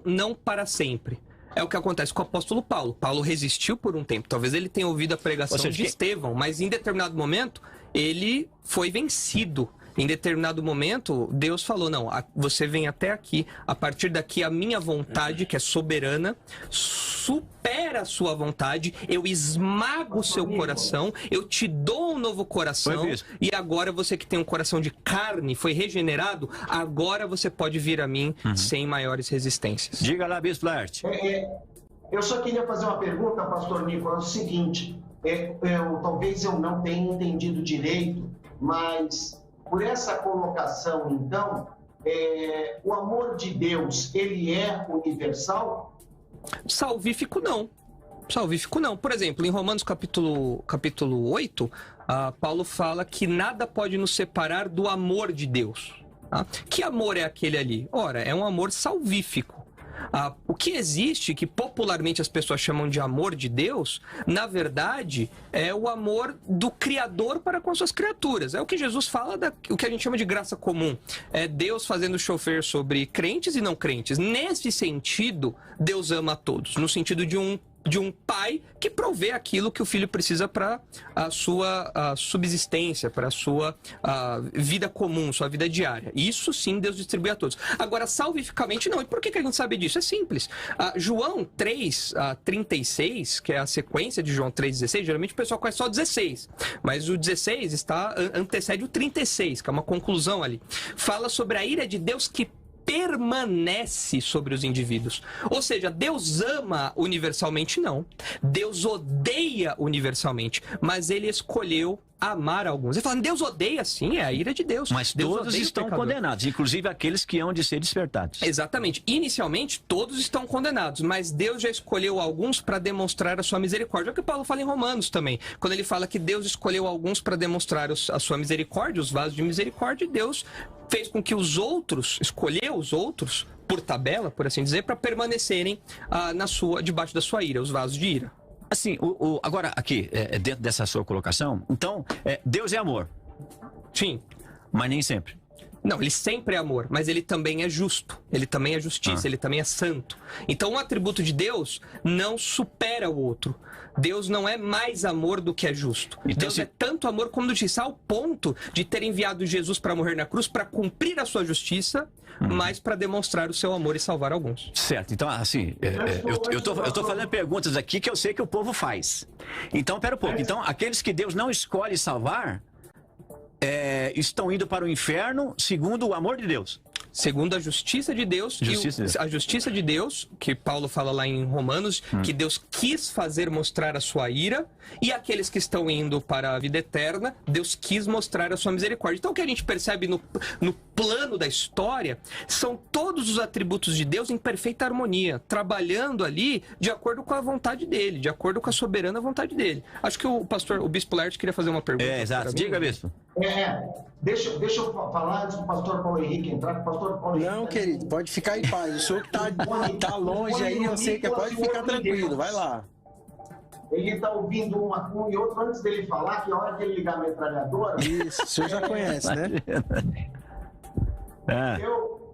Não para sempre. É o que acontece com o apóstolo Paulo. Paulo resistiu por um tempo. Talvez ele tenha ouvido a pregação de Estevão, mas em determinado momento ele foi vencido. Em determinado momento, Deus falou, não, você vem até aqui, a partir daqui a minha vontade, que é soberana, supera a sua vontade, eu esmago o seu coração, eu te dou um novo coração, e agora você que tem um coração de carne, foi regenerado, agora você pode vir a mim sem maiores resistências. Diga lá, bispo Laerte. Eu só queria fazer uma pergunta, pastor Nicolas, é o seguinte, talvez eu não tenha entendido direito, mas... Por essa colocação, então, o amor de Deus, ele é universal? Salvífico não. Por exemplo, em Romanos capítulo 8, Paulo fala que nada pode nos separar do amor de Deus. Tá? Que amor é aquele ali? Ora, é um amor salvífico. O que existe, que popularmente as pessoas chamam de amor de Deus, na verdade, é o amor do Criador para com suas criaturas. É o que Jesus fala, o que a gente chama de graça comum. É Deus fazendo chover sobre crentes e não crentes. Nesse sentido, Deus ama a todos. No sentido de um pai que provê aquilo que o filho precisa para a sua subsistência, para a sua vida comum, sua vida diária. Isso sim Deus distribui a todos. Agora, salvificamente não. E por que a gente sabe disso? É simples. João 3:36, que é a sequência de João 3:16, geralmente o pessoal conhece só o 16, mas o 16 antecede o 36, que é uma conclusão ali. Fala sobre a ira de Deus que permanece sobre os indivíduos. Ou seja, Deus ama universalmente? Não. Deus odeia universalmente, mas ele escolheu amar alguns. Ele fala, Deus odeia, sim, é a ira de Deus. Mas Deus todos estão condenados, inclusive aqueles que hão de ser despertados. Exatamente. Inicialmente, todos estão condenados, mas Deus já escolheu alguns para demonstrar a sua misericórdia. É o que Paulo fala em Romanos também, quando ele fala que Deus escolheu alguns para demonstrar a sua misericórdia, os vasos de misericórdia, e Deus fez com que os outros, escolheu os outros, por tabela, por assim dizer, para permanecerem debaixo da sua ira, os vasos de ira. Assim, agora aqui, dentro dessa sua colocação, então, Deus é amor. Sim. Mas nem sempre. Não, ele sempre é amor, mas ele também é justo, ele também é justiça, ele também é santo. Então, um atributo de Deus não supera o outro. Deus não é mais amor do que é justo. Então, Deus é tanto amor como justiça, ao ponto de ter enviado Jesus para morrer na cruz, para cumprir a sua justiça, mas para demonstrar o seu amor e salvar alguns. Certo, então assim, eu tô fazendo perguntas aqui que eu sei que o povo faz. Então, pera um pouco, então aqueles que Deus não escolhe salvar, estão indo para o inferno segundo o amor de Deus. Segundo a justiça de Deus, a justiça de Deus, que Paulo fala lá em Romanos, que Deus quis fazer mostrar a sua ira, e aqueles que estão indo para a vida eterna, Deus quis mostrar a sua misericórdia. Então o que a gente percebe no plano da história são todos os atributos de Deus em perfeita harmonia, trabalhando ali de acordo com a vontade dele, de acordo com a soberana vontade dele. Acho que o Bispo Laerte queria fazer uma pergunta. Exato. Diga, Bispo. Deixa eu falar antes do pastor Paulo Henrique entrar. Pastor Paulo Henrique, não, querido, pode ficar em paz. O senhor que tá longe aí, eu sei que pode ficar tranquilo. Vai lá. Ele está ouvindo um e outro antes dele falar, que a hora que ele ligar a metralhadora... Isso, o senhor já conhece, né?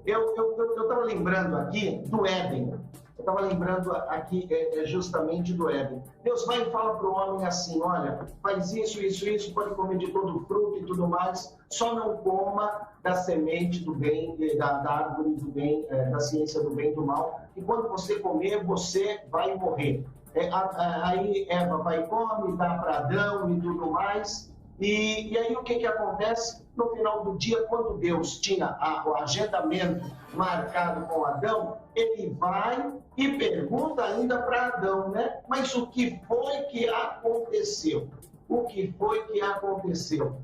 Eu estava lembrando aqui do Éden. Eu estava lembrando aqui justamente do Éden. Deus vai e fala para o homem assim, olha, faz isso, pode comer de todo o fruto e tudo mais, só não coma da semente do bem, da árvore do bem, da ciência do bem e do mal, e quando você comer, você vai morrer. Aí Eva vai e come, dá para Adão e tudo mais, e aí o que acontece? No final do dia, quando Deus tinha o agendamento marcado com Adão, ele vai e pergunta ainda para Adão, né? Mas o que foi que aconteceu? O que foi que aconteceu?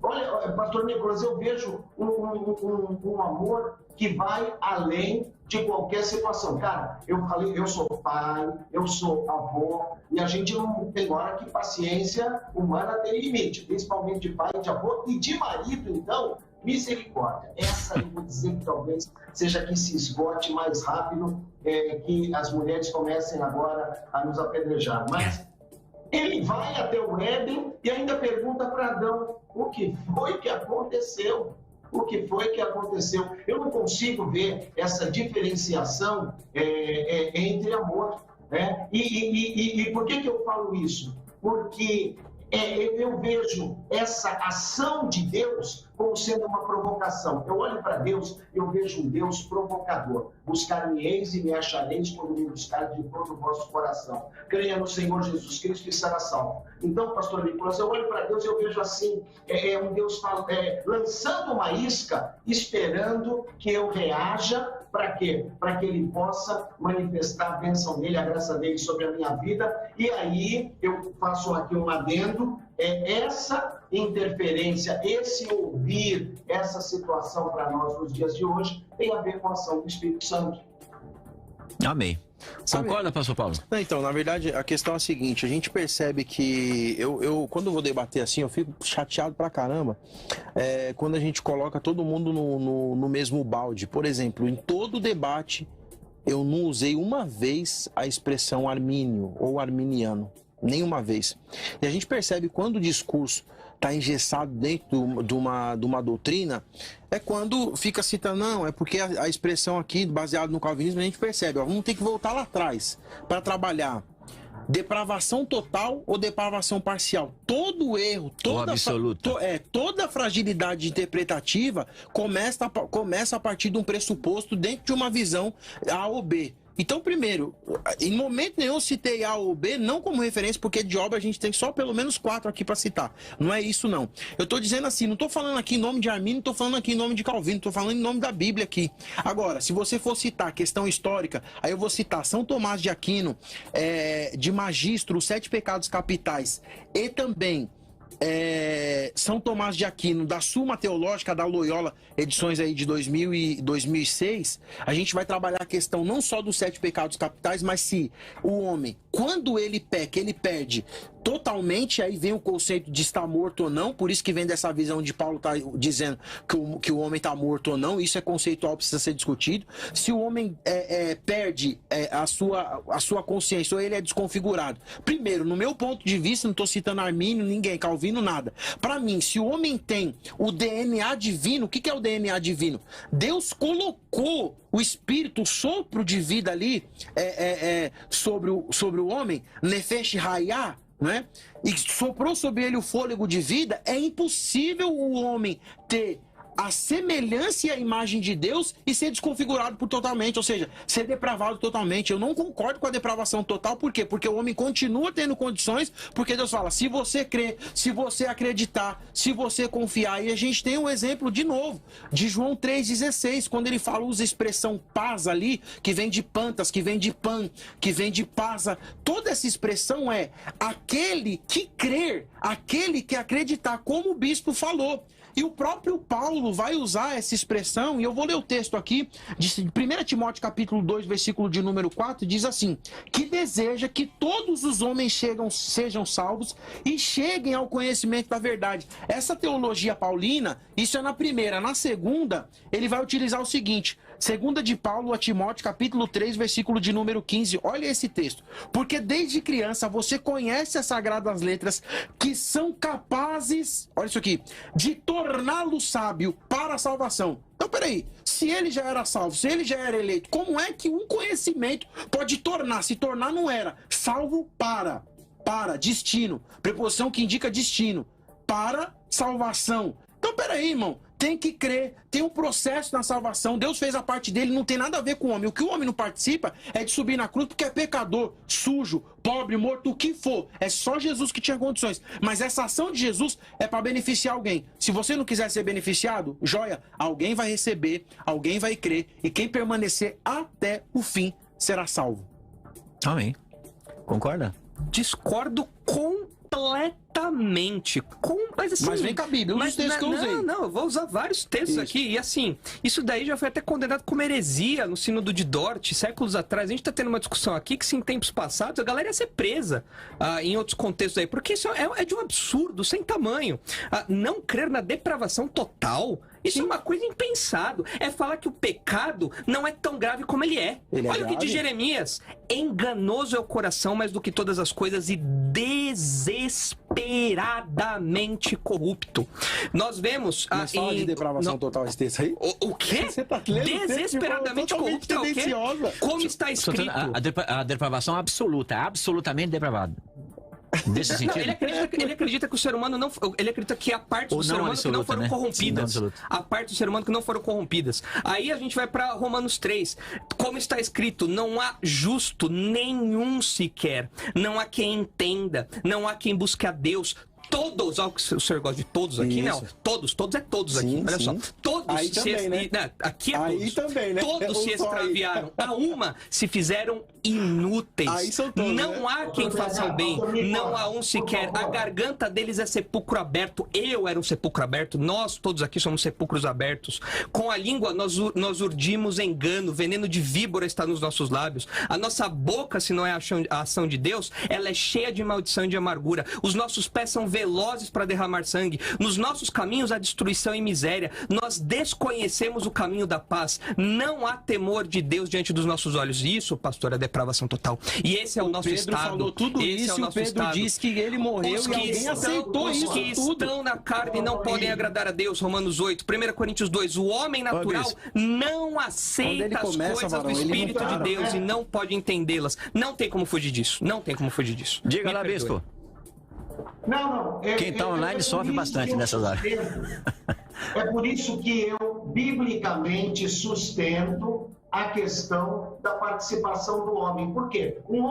Olha, pastor Nicolas, eu vejo um amor que vai além de qualquer situação. Cara, eu falei, eu sou pai, eu sou avô, e a gente não tem hora que paciência humana tem limite, principalmente de pai, de avô e de marido, então, misericórdia. Essa eu vou dizer que talvez seja que se esgote mais rápido, que as mulheres comecem agora a nos apedrejar. Mas ele vai até o Éden e ainda pergunta para Adão o que foi que aconteceu. O que foi que aconteceu? Eu não consigo ver essa diferenciação entre amor. Né? E por que eu falo isso? Porque eu vejo essa ação de Deus como sendo uma provocação. Eu olho para Deus, eu vejo um Deus provocador. Buscar-me-eis e me achareis quando me buscar de todo o vosso coração. Creia no Senhor Jesus Cristo e será salvo. Então, pastor Nicolas, eu olho para Deus e eu vejo assim, um Deus lançando uma isca, esperando que eu reaja. Para quê? Para que ele possa manifestar a bênção dele, a graça dele sobre a minha vida. E aí eu faço aqui um adendo. Essa interferência, esse ouvir, essa situação para nós nos dias de hoje tem a ver com a ação do Espírito Santo. Amém. Concorda, pastor Paulo? Então, na verdade, a questão é a seguinte, a gente percebe que eu quando eu vou debater assim, eu fico chateado pra caramba quando a gente coloca todo mundo no mesmo balde. Por exemplo, em todo debate, eu não usei uma vez a expressão armínio ou arminiano. Nenhuma vez. E a gente percebe quando o discurso está engessado dentro de uma doutrina, é quando fica citando, não, é porque a expressão aqui, baseada no calvinismo, a gente percebe, vamos ter que voltar lá atrás para trabalhar depravação total ou depravação parcial. Todo erro, toda fragilidade interpretativa começa a partir de um pressuposto dentro de uma visão A ou B. Então, primeiro, em momento nenhum eu citei A ou B, não como referência, porque de obra a gente tem só pelo menos 4 aqui para citar. Não é isso, não. Eu tô dizendo assim, não tô falando aqui em nome de Armínio, não tô falando aqui em nome de Calvino, tô falando em nome da Bíblia aqui. Agora, se você for citar questão histórica, aí eu vou citar São Tomás de Aquino, de Magistro, os 7 pecados capitais, e também São Tomás de Aquino, da Suma Teológica da Loyola, edições aí de 2000 e 2006, a gente vai trabalhar a questão não só dos 7 pecados capitais, mas se o homem, quando ele peca, ele perde totalmente, aí vem o conceito de estar morto ou não, por isso que vem dessa visão de Paulo tá dizendo que o homem está morto ou não, isso é conceitual, precisa ser discutido. Se o homem perde a sua consciência, ou ele é desconfigurado, primeiro, no meu ponto de vista, não estou citando Armínio, ninguém, Calvino, nada. Para mim, se o homem tem o DNA divino, o que é o DNA divino? Deus colocou o espírito, o sopro de vida ali sobre o homem, Nefesh Hayah, né? E soprou sobre ele o fôlego de vida. É impossível o homem ter a semelhança e a imagem de Deus e ser desconfigurado totalmente, ou seja, ser depravado totalmente. Eu não concordo com a depravação total, por quê? Porque o homem continua tendo condições, porque Deus fala, se você crer, se você acreditar, se você confiar. E a gente tem um exemplo, de novo, de João 3,16, quando ele fala, usa a expressão paz ali, que vem de pantas, que vem de pan, que vem de pasa. Toda essa expressão é aquele que crer, aquele que acreditar, como o bispo falou. E o próprio Paulo vai usar essa expressão, e eu vou ler o texto aqui, de 1 Timóteo capítulo 2, versículo de número 4, diz assim, que deseja que todos os homens sejam salvos e cheguem ao conhecimento da verdade. Essa teologia paulina, isso é na primeira. Na segunda, ele vai utilizar o seguinte, 2 de Paulo a Timóteo, capítulo 3, versículo de número 15. Olha esse texto. Porque desde criança você conhece as sagradas letras que são capazes, olha isso aqui, de torná-lo sábio para a salvação. Então, peraí, se ele já era salvo, se ele já era eleito, como é que um conhecimento pode se tornar não era, salvo para, destino, preposição que indica destino, para salvação. Então, peraí, irmão, tem que crer, tem um processo na salvação, Deus fez a parte dele, não tem nada a ver com o homem. O que o homem não participa é de subir na cruz porque é pecador, sujo, pobre, morto, o que for. É só Jesus que tinha condições. Mas essa ação de Jesus é para beneficiar alguém. Se você não quiser ser beneficiado, joia, alguém vai receber, alguém vai crer, e quem permanecer até o fim será salvo. Amém. Concorda? Discordo completamente. Mas, assim, mas vem com a Bíblia, os textos que eu usei. Não, eu vou usar vários textos aqui. E assim, isso daí já foi até condenado como heresia no Sínodo de Dort, séculos atrás. A gente tá tendo uma discussão aqui que, se em tempos passados, a galera ia ser presa em outros contextos aí. Porque isso é de um absurdo sem tamanho. Não crer na depravação total, isso é uma coisa impensado. É falar que o pecado não é tão grave como ele é. Olha o que diz Jeremias. Enganoso é o coração mais do que todas as coisas e desesperadamente corrupto. Nós vemos... Mas fala de depravação total esse texto aí? O quê? Você tá lendo Desesperadamente corrupto é o quê? Como está escrito? A depravação absoluta, absolutamente depravado. Nesse sentido? Ele acredita que o ser humano não... Ele acredita que a parte do ser humano que não foram corrompidas. A parte do ser humano que não foram corrompidas. Aí a gente vai para Romanos 3. Como está escrito, não há justo nenhum sequer. Não há quem entenda. Não há quem busque a Deus. Todos, o senhor gosta de todos aqui? Isso. Não, todos é todos aqui. Olha só, todos aí se também, né? Aqui é aí todos. Também, né? Todos se extraviaram. A uma se fizeram inúteis. Aí são todos, não há quem faça o bem. Não há um sequer. A garganta deles é sepulcro aberto. Eu era um sepulcro aberto. Nós todos aqui somos sepulcros abertos. Com a língua nós urdimos engano. Veneno de víbora está nos nossos lábios. A nossa boca, se não é a ação de Deus, ela é cheia de maldição e de amargura. Os nossos pés são velozes para derramar sangue. Nos nossos caminhos há destruição e miséria. Nós desconhecemos o caminho da paz. Não há temor de Deus diante dos nossos olhos. Isso, pastor, é depravação total. E esse é o nosso Pedro estado. Falou tudo esse isso, é o nosso Pedro estado. Diz que ele morreu os e que alguém aceitou isso que tudo. estão na carne não podem agradar a Deus. Romanos 8. 1 Coríntios 2. O homem natural não aceita as coisas do Espírito de Deus e não pode entendê-las. Não tem como fugir disso. Não tem como fugir disso. Diga lá, bispo. Não. Quem está online sofre bastante nessas áreas. É por isso que eu, biblicamente, sustento a questão da participação do homem. Por quê? O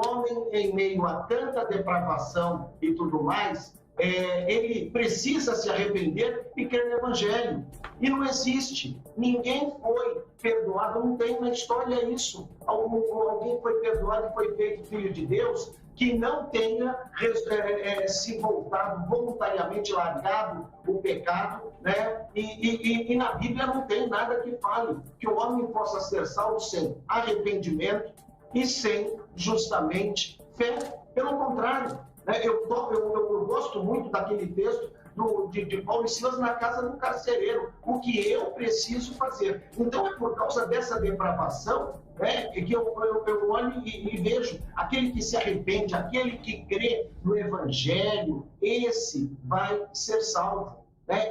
homem, em meio a tanta depravação e tudo mais, ele precisa se arrepender e crer no Evangelho. E não existe. Ninguém foi perdoado, não tem na história isso. Alguém foi perdoado e foi feito filho de Deus que não tenha se voltado voluntariamente, largado o pecado, né? E na Bíblia não tem nada que fale que o homem possa ser salvo sem arrependimento e sem, justamente, fé. Pelo contrário, né? Eu gosto muito daquele texto de Paulo e Silas na casa do carcereiro. O que eu preciso fazer? Então, é por causa dessa depravação, né, que eu olho e vejo aquele que se arrepende, aquele que crê no Evangelho, esse vai ser salvo.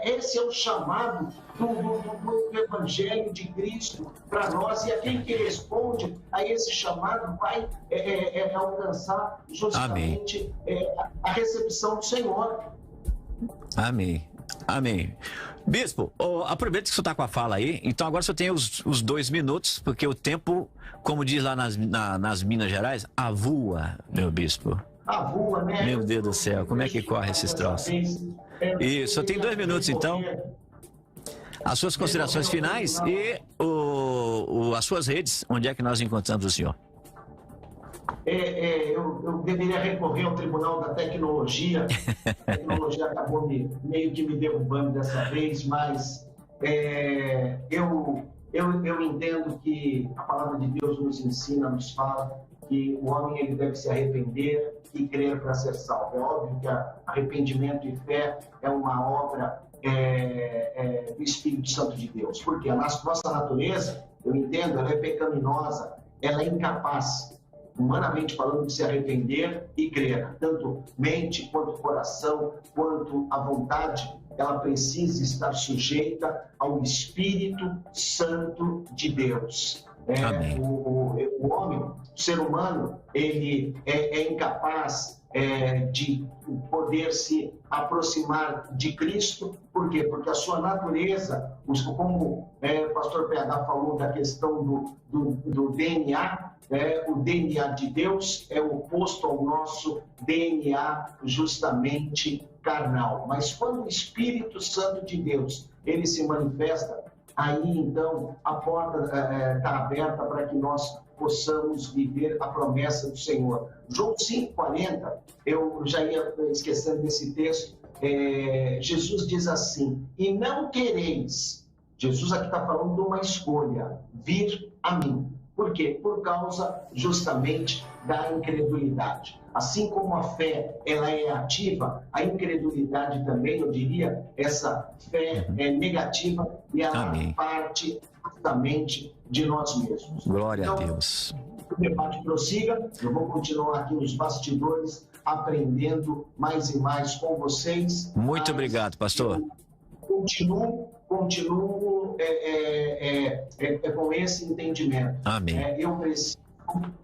Esse é o chamado do Evangelho de Cristo para nós, e aquele que responde a esse chamado vai alcançar justamente a recepção do Senhor. Amém. Amém. Bispo, aproveita que você está com a fala aí, então agora você tem os 2 minutos, porque o tempo, como diz lá nas Minas Gerais, avua, meu bispo. Avua, né? Meu Deus do céu, como é que corre esses troços? Isso, só tem 2 minutos então. As suas considerações finais e as suas redes, onde é que nós encontramos o senhor? Eu deveria recorrer ao Tribunal da Tecnologia. A tecnologia acabou meio que me derrubando dessa vez, mas eu entendo que a palavra de Deus nos ensina, nos fala que o homem ele deve se arrepender e crer para ser salvo. É óbvio que arrependimento e fé é uma obra do Espírito Santo de Deus, porque a nossa natureza, eu entendo, ela é pecaminosa, ela é incapaz, humanamente falando, de se arrepender e crer. Tanto mente, quanto coração, quanto a vontade, ela precisa estar sujeita ao Espírito Santo de Deus. O homem, o ser humano, ele é incapaz de poder se aproximar de Cristo. Por quê? Porque a sua natureza, como o pastor PH falou da questão do DNA, o DNA de Deus é oposto ao nosso DNA justamente carnal. Mas quando o Espírito Santo de Deus ele se manifesta, aí então a porta está aberta para que nós possamos viver a promessa do Senhor. João 5,40, eu já ia esquecendo desse texto, Jesus diz assim: e não quereis, Jesus aqui está falando de uma escolha, vir a mim. Por quê? Por causa justamente da incredulidade. Assim como a fé ela é ativa, a incredulidade também, eu diria, essa fé é negativa e ela parte justamente de nós mesmos. Glória a Deus. O debate prossiga, eu vou continuar aqui nos bastidores aprendendo mais e mais com vocês. Muito obrigado, pastor. Continuo com esse entendimento. Amém. Eu preciso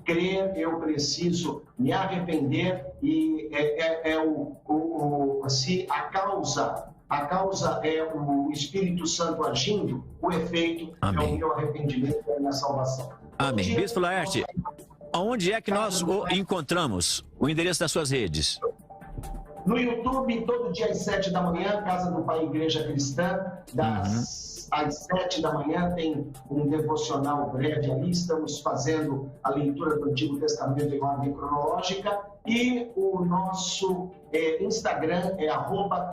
crer, eu preciso me arrepender e se a causa é o Espírito Santo agindo, o efeito é o meu arrependimento e a minha salvação. Amém. Bispo Laerte, onde é que nós o encontramos? O endereço das suas redes? No YouTube, todo dia às 7 da manhã, Casa do Pai Igreja Cristã, às 7 da manhã tem um devocional breve ali, estamos fazendo a leitura do Antigo Testamento em ordem cronológica, e o nosso Instagram é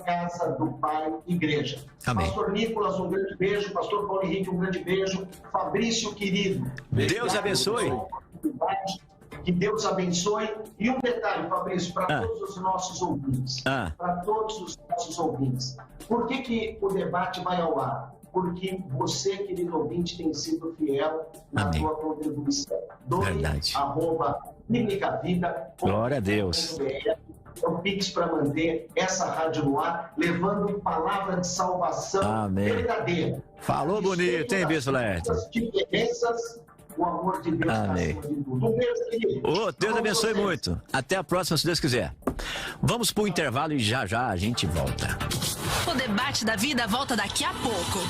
@Casa do Pai Igreja. Amém. Pastor Nicolas, um grande beijo. Pastor Paulo Henrique, um grande beijo. Fabrício, querido. Deus abençoe. Que Deus abençoe. E um detalhe, Fabrício, para todos os nossos ouvintes. Para todos os nossos ouvintes. Por que o debate vai ao ar? Porque você, querido ouvinte, tem sido fiel na sua contribuição. Verdade. @biblicavida. Glória a Deus. É o Pix para manter essa rádio no ar, levando palavra de salvação verdadeira. Falou bonito, hein, Bispo Laerte? As diferenças, o amor de Deus. Amém. Deus abençoe muito. Até a próxima, se Deus quiser. Vamos para o intervalo e já a gente volta. O debate da vida volta daqui a pouco.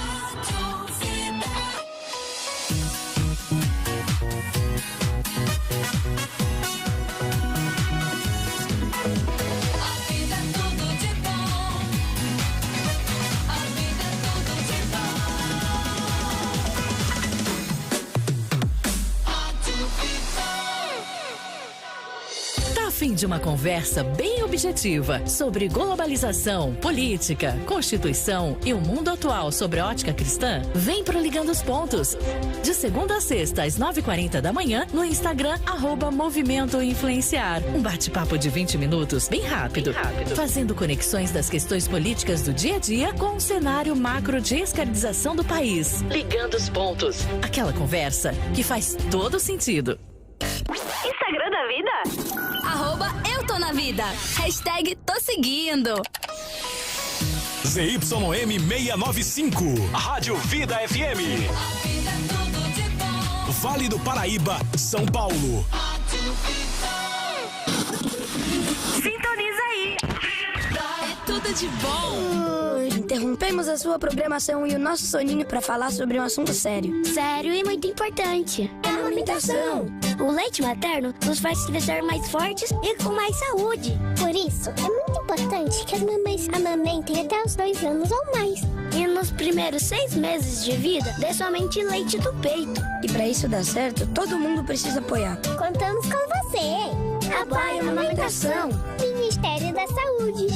fim de uma conversa bem objetiva sobre globalização, política, Constituição e o mundo atual sobre a ótica cristã? Vem pro Ligando os Pontos. De segunda a sexta, às 9h40 da manhã, no Instagram, @Movimento Influenciar. Um bate-papo de 20 minutos, bem rápido, fazendo conexões das questões políticas do dia a dia com o cenário macro de escravização do país. Ligando os Pontos. Aquela conversa que faz todo sentido. Instagram da vida? @Eu tô na vida. Hashtag tô seguindo. ZYM 695, Rádio Vida FM. Vale do Paraíba, São Paulo. Sintoniza aí. É tudo de bom. Interrompemos a sua programação e o nosso soninho para falar sobre um assunto sério. Sério e muito importante. É a amamentação. O leite materno nos faz crescer mais fortes e com mais saúde. Por isso, é muito importante que as mamães amamentem até os 2 anos ou mais. E nos primeiros 6 meses de vida, dê somente leite do peito. E para isso dar certo, todo mundo precisa apoiar. Contamos com você. Apoie a amamentação. Ministério da Saúde.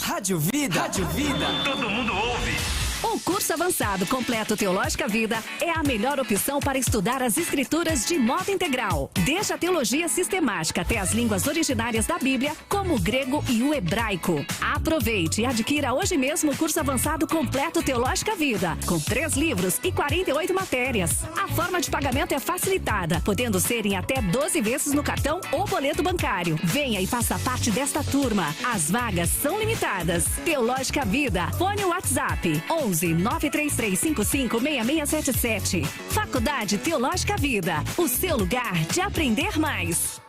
Rádio Vida. Rádio Vida. Todo mundo ouve. O curso avançado completo Teológica Vida é a melhor opção para estudar as escrituras de modo integral. Desde a teologia sistemática até as línguas originárias da Bíblia, como o grego e o hebraico. Aproveite e adquira hoje mesmo o curso avançado completo Teológica Vida, com 3 livros e 48 matérias. A forma de pagamento é facilitada, podendo ser em até 12 vezes no cartão ou boleto bancário. Venha e faça parte desta turma. As vagas são limitadas. Teológica Vida. Fone WhatsApp 11 93355 6677. Faculdade Teológica Vida. O seu lugar de aprender mais.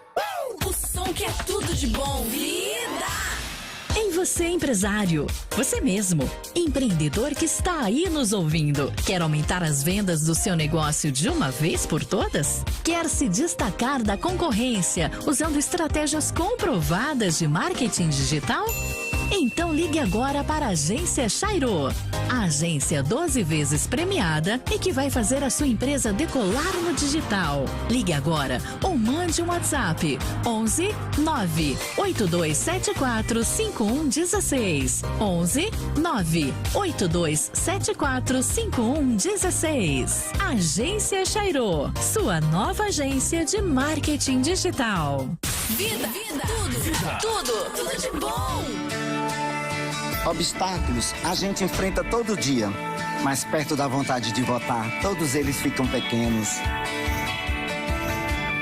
O som que é tudo de bom. Vida! Em você, empresário, você mesmo, empreendedor que está aí nos ouvindo. Quer aumentar as vendas do seu negócio de uma vez por todas? Quer se destacar da concorrência usando estratégias comprovadas de marketing digital? Então ligue agora para a Agência Chairo, a agência 12 vezes premiada e que vai fazer a sua empresa decolar no digital. Ligue agora ou mande um WhatsApp 11 98274 5116. 11 98274 5116. Agência Chairo, sua nova agência de marketing digital. Vida, tudo de bom. Obstáculos a gente enfrenta todo dia, mas perto da vontade de votar, todos eles ficam pequenos.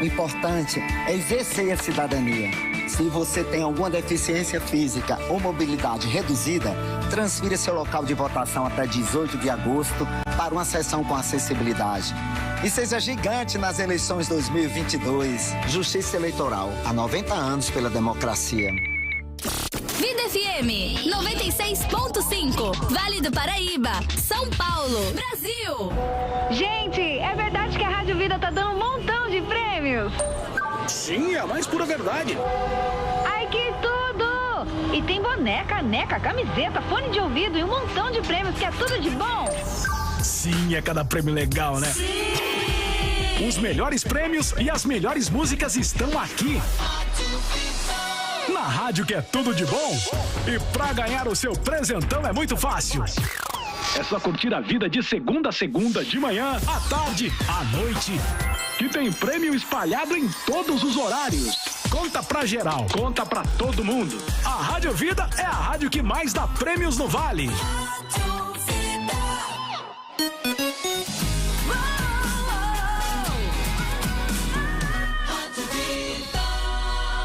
O importante é exercer a cidadania. Se você tem alguma deficiência física ou mobilidade reduzida, transfira seu local de votação até 18 de agosto para uma sessão com acessibilidade. E seja gigante nas eleições 2022. Justiça Eleitoral, há 90 anos pela democracia. Vida FM 96.5, Vale do Paraíba, São Paulo, Brasil. Gente, é verdade que a Rádio Vida tá dando um montão de prêmios? Sim, é a mais pura verdade. Ai, que tudo! E tem boné, caneca, camiseta, fone de ouvido e um montão de prêmios, que é tudo de bom. Sim, é cada prêmio legal, né? Sim. Os melhores prêmios e as melhores músicas estão aqui. Na rádio que é tudo de bom. E pra ganhar o seu presentão é muito fácil. É só curtir a vida de segunda a segunda, de manhã, à tarde, à noite. Que tem prêmio espalhado em todos os horários. Conta pra geral, conta pra todo mundo. A Rádio Vida é a rádio que mais dá prêmios no Vale.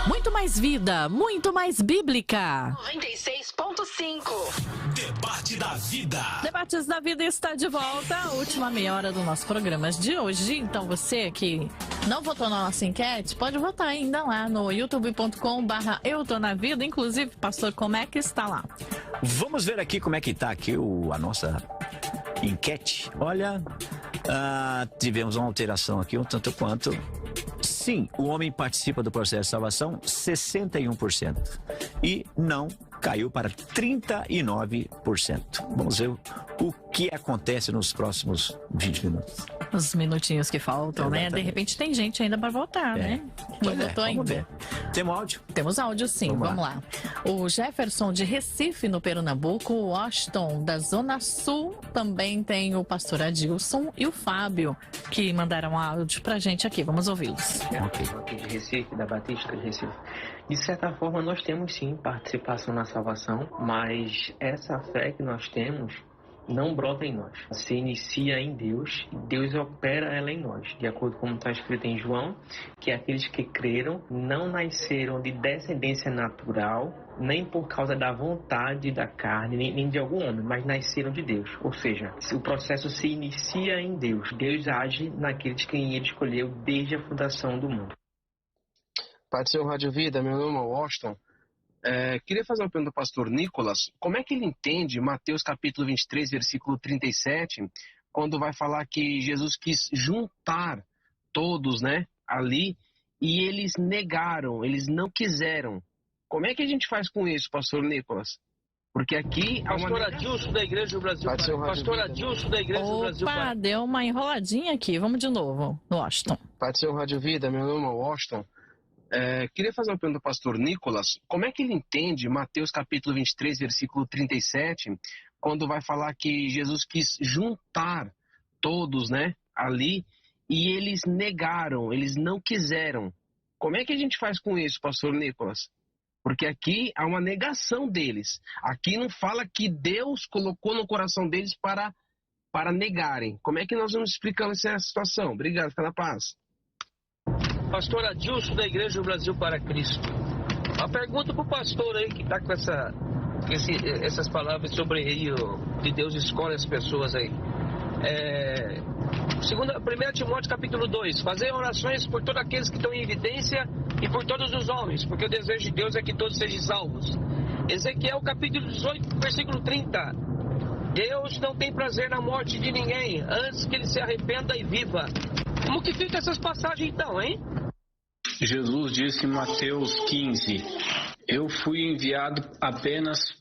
Muito mais vida, muito mais bíblica. 96.5. Debate da Vida. Debates da Vida está de volta. A última meia hora do nosso programa de hoje. Então você que não votou na nossa enquete, pode votar ainda lá no youtube.com/Eu Tô Na Vida. Inclusive, pastor, como é que está lá? Vamos ver aqui como é que está aqui a nossa enquete. Olha, tivemos uma alteração aqui, um tanto quanto. Sim, o homem participa do processo de salvação, 61%. E não, caiu para 39%. Vamos ver o que acontece nos próximos 20 minutos. Os minutinhos que faltam, né? De repente tem gente ainda para votar, né? Não votou ainda. Ver. Temos áudio? Temos áudio, sim. Vamos lá. O Jefferson de Recife, no Pernambuco, o Washington da Zona Sul, também tem o pastor Adilson e o Fábio, que mandaram áudio pra gente aqui. Vamos ouvi-los. Aqui de Recife, da Batista de Recife. De certa forma, nós temos sim participação na salvação, mas essa fé que nós temos não brota em nós. Se inicia em Deus e Deus opera ela em nós. De acordo com como está escrito em João, que aqueles que creram não nasceram de descendência natural, nem por causa da vontade da carne, nem de algum homem, mas nasceram de Deus. Ou seja, o processo se inicia em Deus. Deus age naqueles que ele escolheu desde a fundação do mundo. Pai do Senhor Rádio Vida, meu nome é Washington. Queria fazer uma pergunta ao pastor Nicolas. Como é que ele entende Mateus capítulo 23, versículo 37, quando vai falar que Jesus quis juntar todos, né, ali, e eles negaram, eles não quiseram. Como é que a gente faz com isso, pastor Nicolas? Porque aqui... Pastor Adilson da Igreja do Brasil. Pastor Adilson da Igreja do Brasil. Opa, deu uma enroladinha aqui. Vamos de novo, Washington. Pai do Senhor Rádio Vida, meu nome é Washington. Queria fazer uma pergunta ao pastor Nicolas. Como é que ele entende Mateus capítulo 23, versículo 37, quando vai falar que Jesus quis juntar todos, né, ali, e eles negaram, eles não quiseram. Como é que a gente faz com isso, pastor Nicolas? Porque aqui há uma negação deles. Aqui não fala que Deus colocou no coração deles para negarem. Como é que nós vamos explicando essa situação? Obrigado, fica na paz. Pastor Adilson da Igreja do Brasil para Cristo. Uma pergunta para o pastor aí que está com essas palavras sobre aí, que Deus escolhe as pessoas aí. 1 Timóteo capítulo 2. Fazer orações por todos aqueles que estão em evidência e por todos os homens, porque o desejo de Deus é que todos sejam salvos. Ezequiel capítulo 18, versículo 30. Deus não tem prazer na morte de ninguém, antes que ele se arrependa e viva. Como que fica essas passagens então, hein? Jesus disse em Mateus 15, eu fui enviado apenas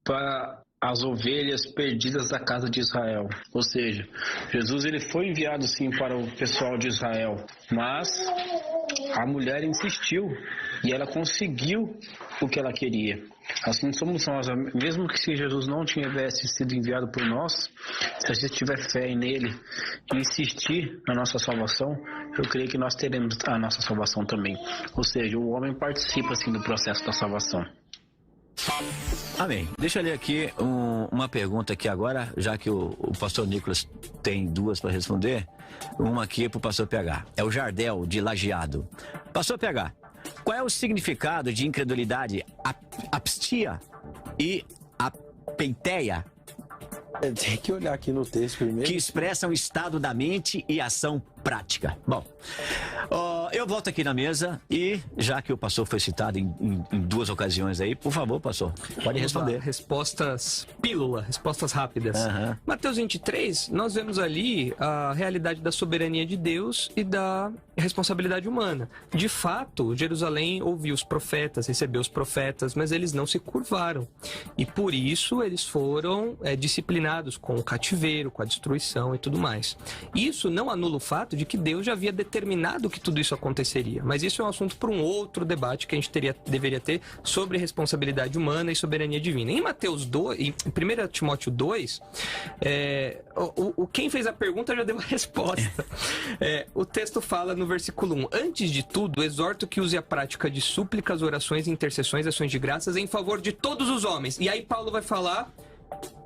para as ovelhas perdidas da casa de Israel. Ou seja, Jesus ele foi enviado sim para o pessoal de Israel, mas a mulher insistiu e ela conseguiu o que ela queria. Assim somos nós, mesmo que se Jesus não tivesse sido enviado por nós, se a gente tiver fé nele e insistir na nossa salvação, eu creio que nós teremos a nossa salvação também. Ou seja, o homem participa assim do processo da salvação. Amém. Deixa eu ler aqui uma pergunta aqui agora, já que o pastor Nicolas tem duas para responder. Uma aqui para o pastor PH. É o Jardel, de Lajeado. Pastor PH, qual é o significado de incredulidade, apstia e apenteia? Tem que olhar aqui no texto primeiro. Que expressam o estado da mente e ação prática. Bom, eu volto aqui na mesa e, já que o pastor foi citado em duas ocasiões aí, por favor, pastor, pode responder. Respostas pílula, respostas rápidas. Mateus 23, nós vemos ali a realidade da soberania de Deus e da responsabilidade humana. De fato, Jerusalém ouviu os profetas, recebeu os profetas, mas eles não se curvaram. E por isso eles foram disciplinados com o cativeiro, com a destruição e tudo mais. Isso não anula o fato de que Deus já havia determinado que tudo isso aconteceria. Mas isso é um assunto para um outro debate que a gente deveria ter sobre responsabilidade humana e soberania divina. Em Mateus 2, em 1 Timóteo 2, quem fez a pergunta já deu a resposta. O texto fala no versículo 1, antes de tudo, exorto que use a prática de súplicas, orações, intercessões, ações de graças em favor de todos os homens. E aí Paulo vai falar...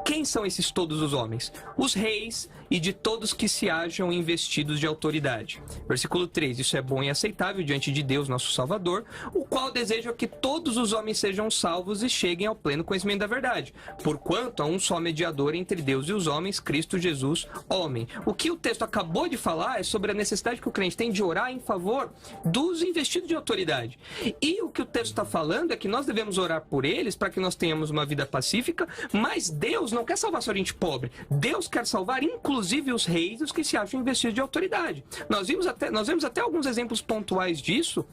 Quem são esses todos os homens? Os reis e de todos que se acham investidos de autoridade. Versículo 3. Isso é bom e aceitável diante de Deus, nosso Salvador, o qual deseja que todos os homens sejam salvos e cheguem ao pleno conhecimento da verdade. Porquanto há um só mediador entre Deus e os homens, Cristo Jesus, homem. O que o texto acabou de falar é sobre a necessidade que o crente tem de orar em favor dos investidos de autoridade. E o que o texto está falando é que nós devemos orar por eles para que nós tenhamos uma vida pacífica, mas Deus não quer salvar só gente pobre. Deus quer salvar inclusive os reis e os que se acham investidos de autoridade. Nós vemos até alguns exemplos pontuais disso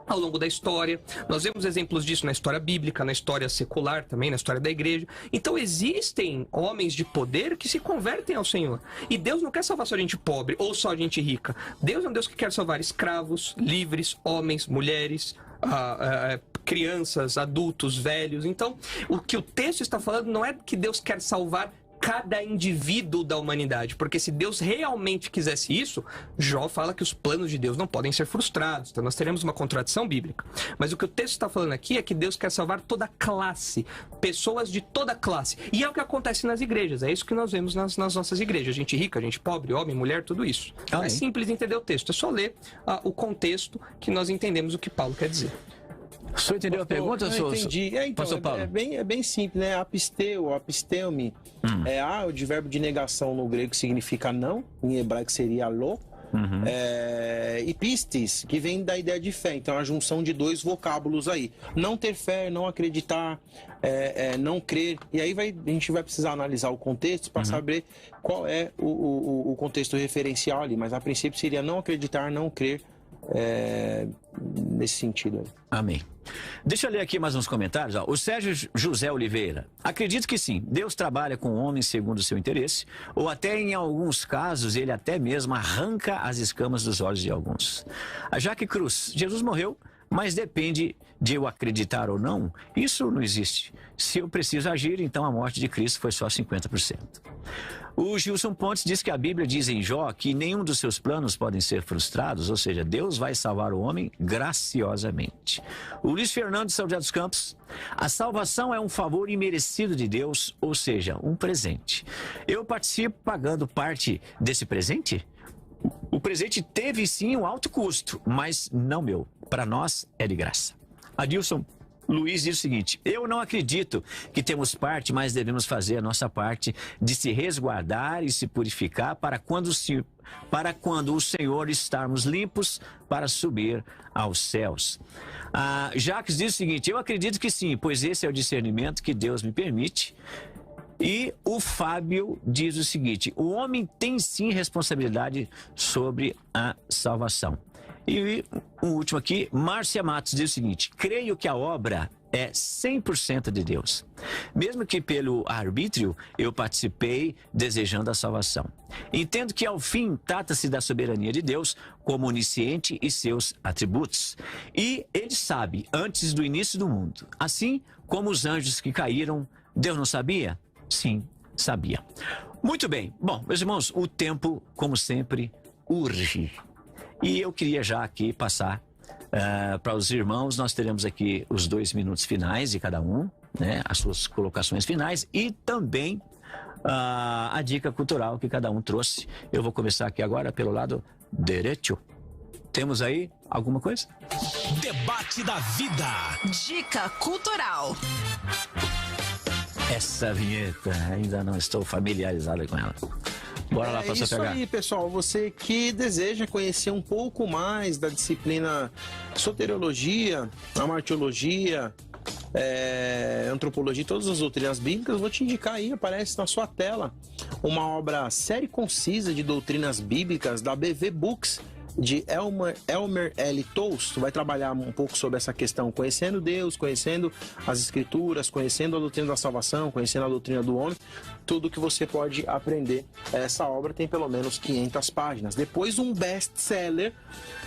ao longo da história. Nós vemos exemplos disso na história bíblica, na história secular também, na história da igreja. Então existem homens de poder que se convertem ao Senhor. E Deus não quer salvar só gente pobre ou só gente rica. Deus é um Deus que quer salvar escravos, livres, homens, mulheres, crianças, adultos, velhos. Então, o que o texto está falando não é que Deus quer salvar cada indivíduo da humanidade, porque se Deus realmente quisesse isso, Jó fala que os planos de Deus não podem ser frustrados, então nós teremos uma contradição bíblica. Mas o que o texto está falando aqui é que Deus quer salvar toda classe, pessoas de toda classe, e é o que acontece nas igrejas, é isso que nós vemos nas nossas igrejas, gente rica, gente pobre, homem, mulher, tudo isso. É simples entender o texto, é só ler o contexto que nós entendemos o que Paulo quer dizer. O senhor entendeu a pergunta? Eu entendi. Então, é bem simples, né? Apisteu, apisteume, o de verbo de negação no grego significa não, em hebraico seria alô. E pistis, que vem da ideia de fé. Então, a junção de dois vocábulos aí. Não ter fé, não acreditar, não crer. E aí a gente vai precisar analisar o contexto para saber qual é o contexto referencial ali. Mas, a princípio, seria não acreditar, não crer, nesse sentido aí. Amém. Deixa eu ler aqui mais uns comentários. O Sérgio José Oliveira. Acredito que sim, Deus trabalha com homens segundo o seu interesse, ou até em alguns casos ele até mesmo arranca as escamas dos olhos de alguns. A Jaque Cruz. Jesus morreu, mas depende de eu acreditar ou não. Isso não existe. Se eu preciso agir, então a morte de Cristo foi só 50%. O Gilson Pontes diz que a Bíblia diz em Jó que nenhum dos seus planos podem ser frustrados, ou seja, Deus vai salvar o homem graciosamente. O Luiz Fernando de São José dos Campos. A salvação é um favor imerecido de Deus, ou seja, um presente. Eu participo pagando parte desse presente? O presente teve sim um alto custo, mas não meu. Para nós é de graça. Adilson Luiz diz o seguinte: eu não acredito que temos parte, mas devemos fazer a nossa parte de se resguardar e se purificar para quando o Senhor estarmos limpos para subir aos céus. Jacques diz o seguinte: eu acredito que sim, pois esse é o discernimento que Deus me permite. E o Fábio diz o seguinte: o homem tem sim responsabilidade sobre a salvação. E o último aqui, Márcia Matos diz o seguinte: creio que a obra é 100% de Deus. Mesmo que pelo arbítrio eu participei desejando a salvação. Entendo que ao fim trata-se da soberania de Deus como onisciente e seus atributos. E ele sabe antes do início do mundo. Assim como os anjos que caíram, Deus não sabia? Sim, sabia. Muito bem. Bom, meus irmãos, o tempo, como sempre, urge. E eu queria já aqui passar para os irmãos, nós teremos aqui os 2 minutos finais de cada um, né, as suas colocações finais e também a dica cultural que cada um trouxe. Eu vou começar aqui agora pelo lado direito. Temos aí alguma coisa? Debate da vida. Dica cultural. Essa vinheta, ainda não estou familiarizado com ela. Bora lá, pastor PH. Isso aí, pessoal. Você que deseja conhecer um pouco mais da disciplina soteriologia, amartiologia, antropologia e todas as doutrinas bíblicas, eu vou te indicar aí, aparece na sua tela, uma obra séria e concisa de doutrinas bíblicas da BV Books, de Elmer L. Toast. Vai trabalhar um pouco sobre essa questão, conhecendo Deus, conhecendo as Escrituras, conhecendo a doutrina da salvação, conhecendo a doutrina do homem, tudo que você pode aprender. Essa obra tem pelo menos 500 páginas. Depois um best-seller,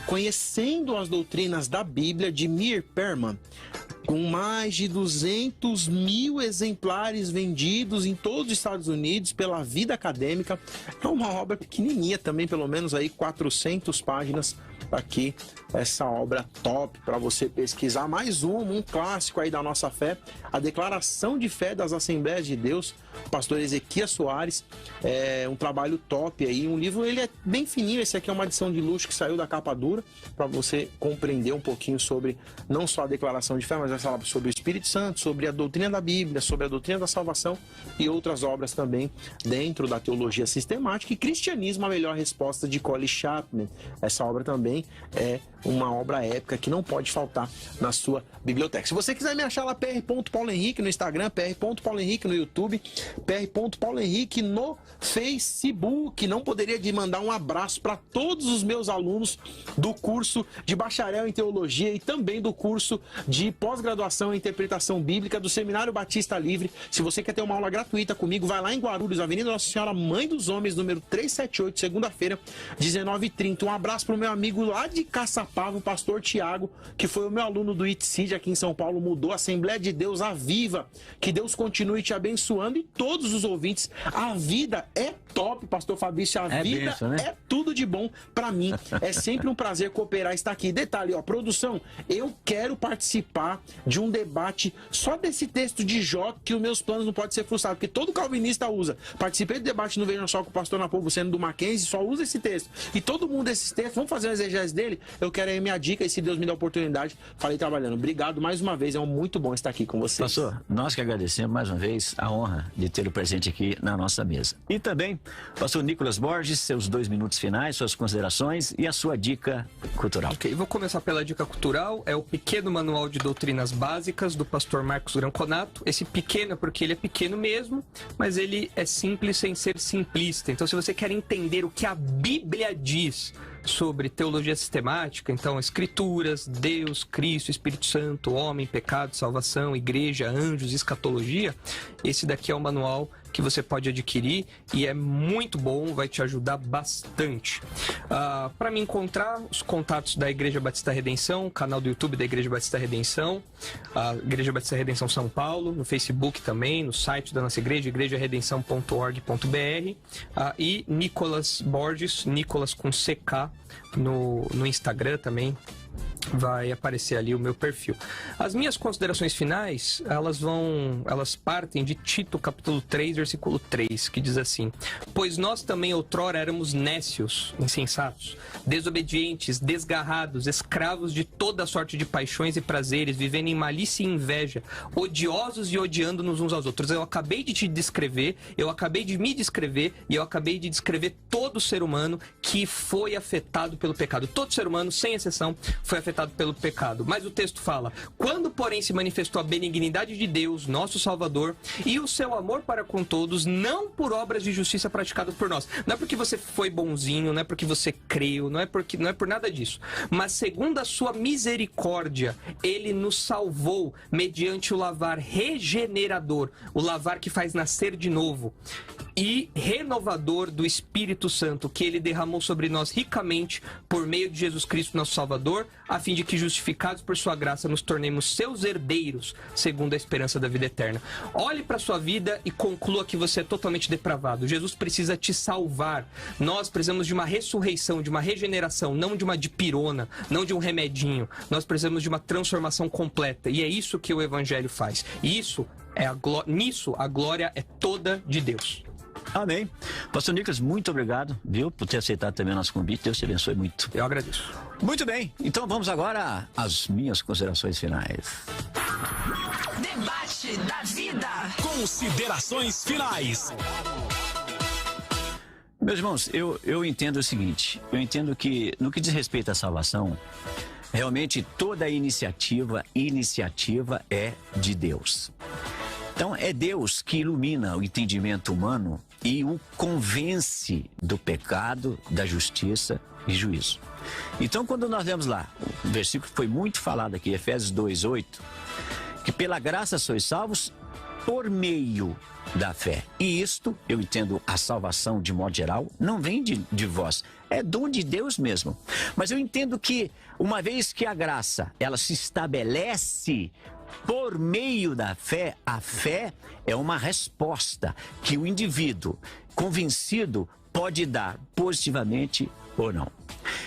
Conhecendo as Doutrinas da Bíblia, de Meir Perman, com mais de 200 mil exemplares vendidos em todos os Estados Unidos pela Vida Acadêmica. É uma obra pequenininha também, pelo menos aí 400 páginas aqui, essa obra top para você pesquisar. Mais um clássico aí da nossa fé, a Declaração de Fé das Assembleias de Deus, pastor Ezequias Soares. É um trabalho top aí, um livro, ele é bem fininho, esse aqui é uma edição de luxo que saiu da capa dura, para você compreender um pouquinho sobre não só a declaração de fé, mas vai falar sobre o Espírito Santo, sobre a doutrina da Bíblia, sobre a doutrina da salvação e outras obras também dentro da teologia sistemática e cristianismo, a melhor resposta, de Collie Chapman. Essa obra também também é uma obra épica que não pode faltar na sua biblioteca. Se você quiser me achar lá, pr.paulohenrique no Instagram, pr.paulohenrique no YouTube, pr.paulohenrique no Facebook. Não poderia de mandar um abraço para todos os meus alunos do curso de bacharel em teologia e também do curso de pós-graduação em interpretação bíblica do Seminário Batista Livre. Se você quer ter uma aula gratuita comigo, vai lá em Guarulhos, Avenida Nossa Senhora Mãe dos Homens, número 378, segunda-feira, 19h30. Um abraço para o meu amigo lá de Caçapava, o pastor Tiago, que foi o meu aluno do ITCID aqui em São Paulo, mudou a Assembleia de Deus Aviva. Que Deus continue te abençoando e todos os ouvintes. A vida é top, pastor Fabrício, a vida benção, né? é tudo de bom para mim. É sempre um prazer cooperar, estar aqui. Detalhe, ó, produção, eu quero participar de um debate só desse texto de Jó, que os meus planos não podem ser frustrados, porque todo calvinista usa. Participei do debate no Vejam Só com o pastor Napomuceno do Mackenzie, só usa esse texto. E todo mundo desses textos, vamos fazer uma exegese dele? Eu quero aí minha dica e se Deus me der a oportunidade, falei trabalhando. Obrigado mais uma vez, é muito bom estar aqui com vocês. Pastor, nós que agradecemos mais uma vez a honra de tê-lo presente aqui na nossa mesa. E também, pastor Nicolas Borges, seus 2 minutos finais, suas considerações e a sua dica cultural. Ok, vou começar pela dica cultural, é o pequeno manual de doutrinas básicas do pastor Marcos Granconato. Esse pequeno é porque ele é pequeno mesmo, mas ele é simples sem ser simplista. Então, se você quer entender o que a Bíblia diz sobre teologia sistemática, então escrituras, Deus, Cristo, Espírito Santo, homem, pecado, salvação, igreja, anjos, escatologia, esse daqui é o manual que você pode adquirir e é muito bom, vai te ajudar bastante. Para me encontrar, os contatos da Igreja Batista Redenção, canal do YouTube da Igreja Batista Redenção, a Igreja Batista Redenção São Paulo, no Facebook também, no site da nossa igreja, igrejaredenção.org.br, e Nicolas Borges, Nicolas com CK, no Instagram também. Vai aparecer ali o meu perfil. As minhas considerações finais, elas partem de Tito, capítulo 3, versículo 3, que diz assim: pois nós também outrora éramos nécios, insensatos, desobedientes, desgarrados, escravos de toda sorte de paixões e prazeres, vivendo em malícia e inveja, odiosos e odiando-nos uns aos outros. Eu acabei de te descrever, eu acabei de me descrever e eu acabei de descrever todo ser humano que foi afetado pelo pecado. Todo ser humano, sem exceção, foi afetado pelo pecado. Mas o texto fala: quando, porém, se manifestou a benignidade de Deus, nosso Salvador, e o seu amor para com todos, não por obras de justiça praticadas por nós. Não é porque você foi bonzinho, não é porque você creu, não é por nada disso. Mas segundo a sua misericórdia, ele nos salvou mediante o lavar regenerador, o lavar que faz nascer de novo, e renovador do Espírito Santo, que ele derramou sobre nós ricamente por meio de Jesus Cristo, nosso Salvador, a fim de que, justificados por sua graça, nos tornemos seus herdeiros, segundo a esperança da vida eterna. Olhe para a sua vida e conclua que você é totalmente depravado. Jesus precisa te salvar. Nós precisamos de uma ressurreição, de uma regeneração, não de uma dipirona, não de um remedinho. Nós precisamos de uma transformação completa. E é isso que o Evangelho faz. E nisso a glória é toda de Deus. Amém. Pastor Nicolas, muito obrigado, viu, por ter aceitado também o nosso convite. Deus te abençoe muito. Eu agradeço. Muito bem, então vamos agora às minhas considerações finais. Debate da vida. Considerações finais. Meus irmãos, eu entendo o seguinte, eu entendo que no que diz respeito à salvação, realmente toda iniciativa é de Deus. Então é Deus que ilumina o entendimento humano e o convence do pecado, da justiça e juízo. Então quando nós lemos lá, o versículo que foi muito falado aqui, Efésios 2:8, que pela graça sois salvos por meio da fé. E isto, eu entendo a salvação de modo geral, não vem de vós, é dom de Deus mesmo. Mas eu entendo que uma vez que a graça, ela se estabelece por meio da fé, a fé é uma resposta que o indivíduo convencido pode dar positivamente ou não.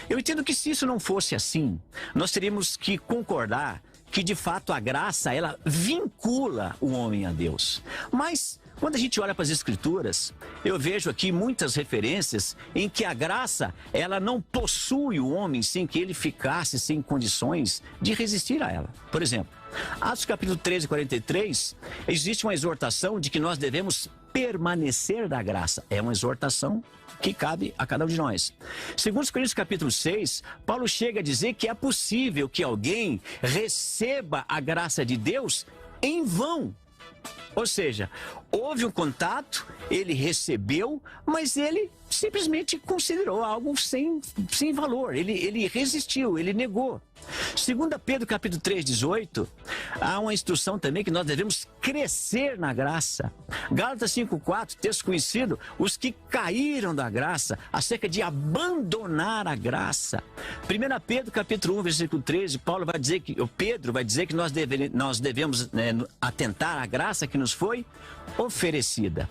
Eu entendo que se isso não fosse assim, nós teríamos que concordar que de fato a graça, ela vincula o homem a Deus. Mas quando a gente olha para as Escrituras, eu vejo aqui muitas referências em que a graça, ela não possui o homem sem que ele ficasse sem condições de resistir a ela. Por exemplo, Atos capítulo 13, 43, existe uma exortação de que nós devemos permanecer da graça. É uma exortação que cabe a cada um de nós. Segundo Coríntios capítulo 6, Paulo chega a dizer que é possível que alguém receba a graça de Deus em vão. Ou seja, houve um contato, ele recebeu, mas ele simplesmente considerou algo sem valor. Ele resistiu, ele negou. Segundo Pedro capítulo 3, 18, há uma instrução também que nós devemos crescer na graça. Gálatas 5:4, texto conhecido, os que caíram da graça, acerca de abandonar a graça. 1 Pedro capítulo 1, versículo 13, Pedro vai dizer que nós devemos atentar à graça que nos foi oferecida.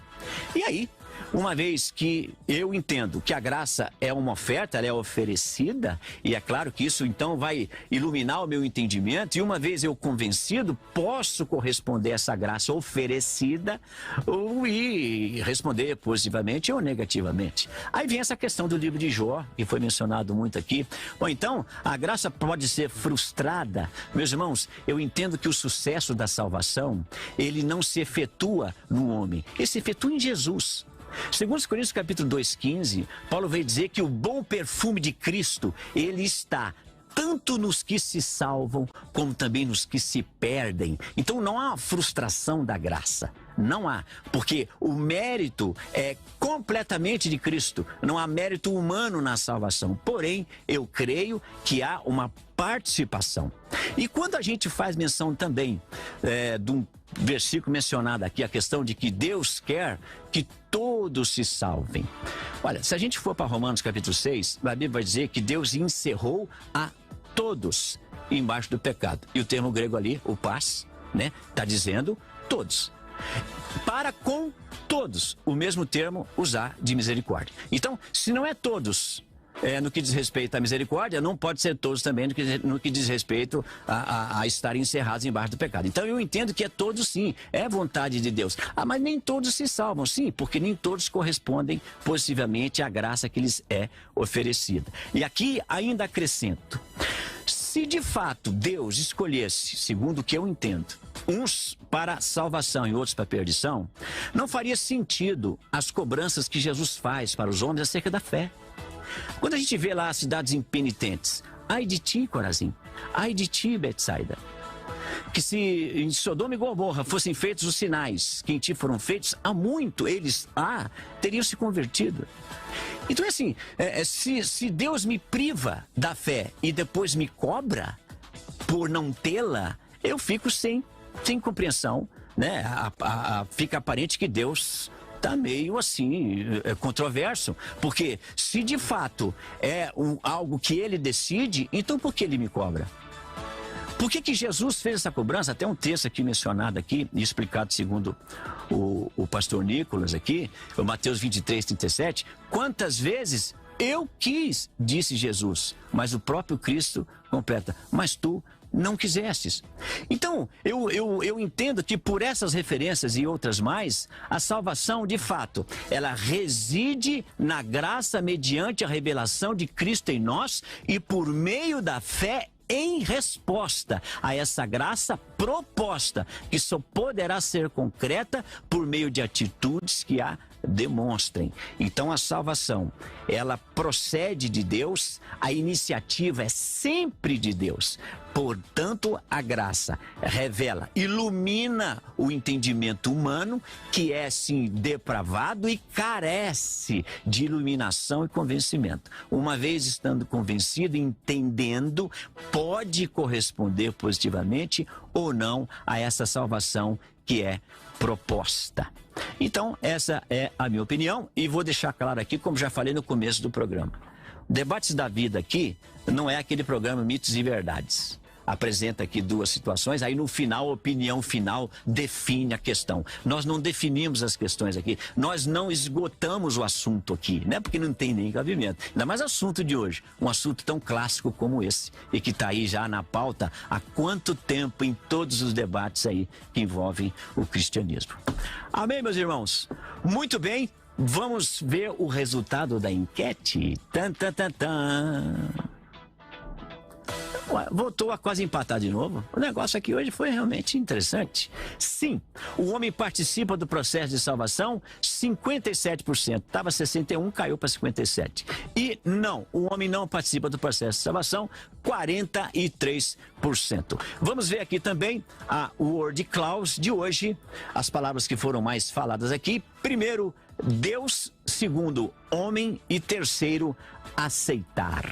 E aí, uma vez que eu entendo que a graça é uma oferta, ela é oferecida, e é claro que isso então vai iluminar o meu entendimento, e uma vez eu convencido, posso corresponder a essa graça oferecida e responder positivamente ou negativamente. Aí vem essa questão do livro de Jó, que foi mencionado muito aqui. Bom, então, a graça pode ser frustrada. Meus irmãos, eu entendo que o sucesso da salvação, ele não se efetua no homem, ele se efetua em Jesus. Segundo Coríntios capítulo 2:15, Paulo veio dizer que o bom perfume de Cristo, ele está tanto nos que se salvam, como também nos que se perdem. Então não há frustração da graça, não há, porque o mérito é completamente de Cristo, não há mérito humano na salvação. Porém, eu creio que há uma participação. E quando a gente faz menção também de um versículo mencionado aqui, a questão de que Deus quer que todos se salvem. Olha, se a gente for para Romanos capítulo 6, a Bíblia vai dizer que Deus encerrou a todos embaixo do pecado. E o termo grego ali, o pas, né, está dizendo todos. Para com todos, o mesmo termo usar de misericórdia. Então, se não é todos no que diz respeito à misericórdia, não pode ser todos também no que diz respeito a estarem encerrados embaixo do pecado. Então eu entendo que é todos sim, é vontade de Deus. Mas nem todos se salvam, sim, porque nem todos correspondem positivamente à graça que lhes é oferecida. E aqui ainda acrescento, se de fato Deus escolhesse, segundo o que eu entendo, uns para salvação e outros para perdição, não faria sentido as cobranças que Jesus faz para os homens acerca da fé. Quando a gente vê lá as cidades impenitentes, ai de ti, Corazim, ai de ti, Betsaida, que se em Sodoma e Gomorra fossem feitos os sinais que em ti foram feitos, há muito eles teriam se convertido. Então é assim, se Deus me priva da fé e depois me cobra por não tê-la, eu fico sem compreensão, né? Fica aparente que Deus está meio assim, controverso, porque se de fato é algo que ele decide, então por que ele me cobra? Por que Jesus fez essa cobrança? Até um texto aqui mencionado aqui, e explicado segundo o pastor Nicolas aqui, o Mateus 23, 37, quantas vezes eu quis, disse Jesus, mas o próprio Cristo completa, mas tu não quisestes. Então, eu entendo que por essas referências e outras mais, a salvação, de fato, ela reside na graça mediante a revelação de Cristo em nós e por meio da fé em resposta a essa graça proposta, que só poderá ser concreta por meio de atitudes que a demonstrem. Então a salvação, ela procede de Deus, a iniciativa é sempre de Deus. Portanto, a graça revela, ilumina o entendimento humano, que é, sim, depravado e carece de iluminação e convencimento. Uma vez estando convencido, entendendo, pode corresponder positivamente ou não a essa salvação que é proposta. Então, essa é a minha opinião e vou deixar claro aqui, como já falei no começo do programa. Debates da Vida aqui não é aquele programa Mitos e Verdades. Apresenta aqui duas situações, aí no final, a opinião final define a questão. Nós não definimos as questões aqui, nós não esgotamos o assunto aqui, né? Porque não tem nem cabimento. Ainda mais o assunto de hoje, um assunto tão clássico como esse, e que está aí já na pauta há quanto tempo em todos os debates aí que envolvem o cristianismo. Amém, meus irmãos? Muito bem, vamos ver o resultado da enquete. Ué, voltou a quase empatar de novo. O negócio aqui hoje foi realmente interessante. Sim, o homem participa do processo de salvação, 57%. Estava 61%, caiu para 57%. E não, o homem não participa do processo de salvação, 43%. Vamos ver aqui também a word clause de hoje, as palavras que foram mais faladas aqui. Primeiro, Deus. Segundo, homem. E terceiro, aceitar.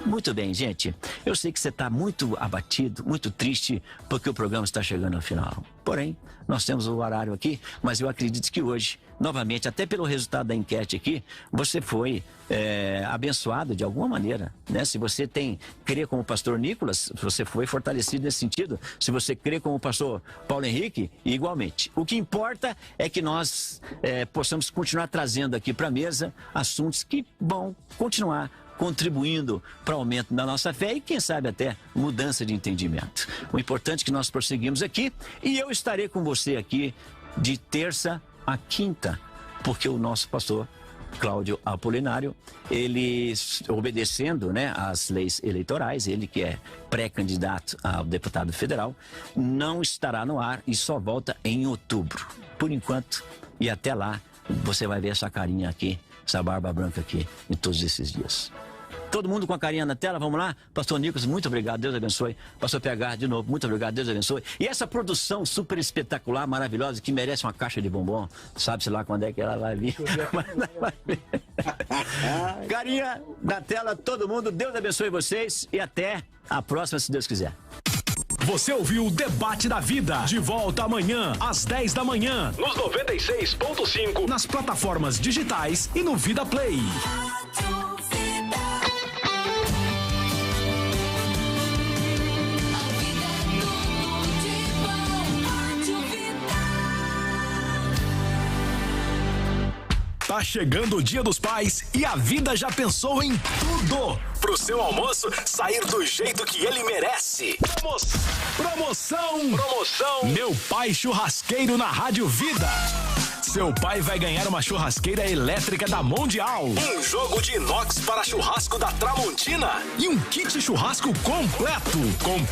Muito bem, gente. Eu sei que você está muito abatido, muito triste, porque o programa está chegando ao final. Porém, nós temos o horário aqui, mas eu acredito que hoje, novamente, até pelo resultado da enquete aqui, você foi abençoado de alguma maneira, né? Se você crê como o pastor Nicolas, você foi fortalecido nesse sentido. Se você crê como o pastor Paulo Henrique, igualmente. O que importa é que nós possamos continuar trazendo aqui para a mesa assuntos que vão continuar contribuindo para o aumento da nossa fé e, quem sabe, até mudança de entendimento. O importante é que nós prosseguimos aqui e eu estarei com você aqui de terça a quinta, porque o nosso pastor Cláudio Apolinário, ele, obedecendo, né, às leis eleitorais, ele que é pré-candidato ao deputado federal, não estará no ar e só volta em outubro. Por enquanto, e até lá, você vai ver essa carinha aqui, essa barba branca aqui, em todos esses dias. Todo mundo com a carinha na tela, vamos lá? Pastor Nicolas, muito obrigado, Deus abençoe. Pastor PH, de novo, muito obrigado, Deus abençoe. E essa produção super espetacular, maravilhosa, que merece uma caixa de bombom, sabe-se lá quando é que ela vai vir. Carinha na tela, todo mundo, Deus abençoe vocês e até a próxima, se Deus quiser. Você ouviu o Debate da Vida. De volta amanhã, às 10 da manhã, nos 96.5, nas plataformas digitais e no Vida Play. Tá chegando o Dia dos Pais e a Vida já pensou em tudo pro seu almoço sair do jeito que ele merece. Promoção! Meu Pai Churrasqueiro na Rádio Vida. Seu pai vai ganhar uma churrasqueira elétrica da Mundial, um jogo de inox para churrasco da Tramontina e um kit churrasco completo com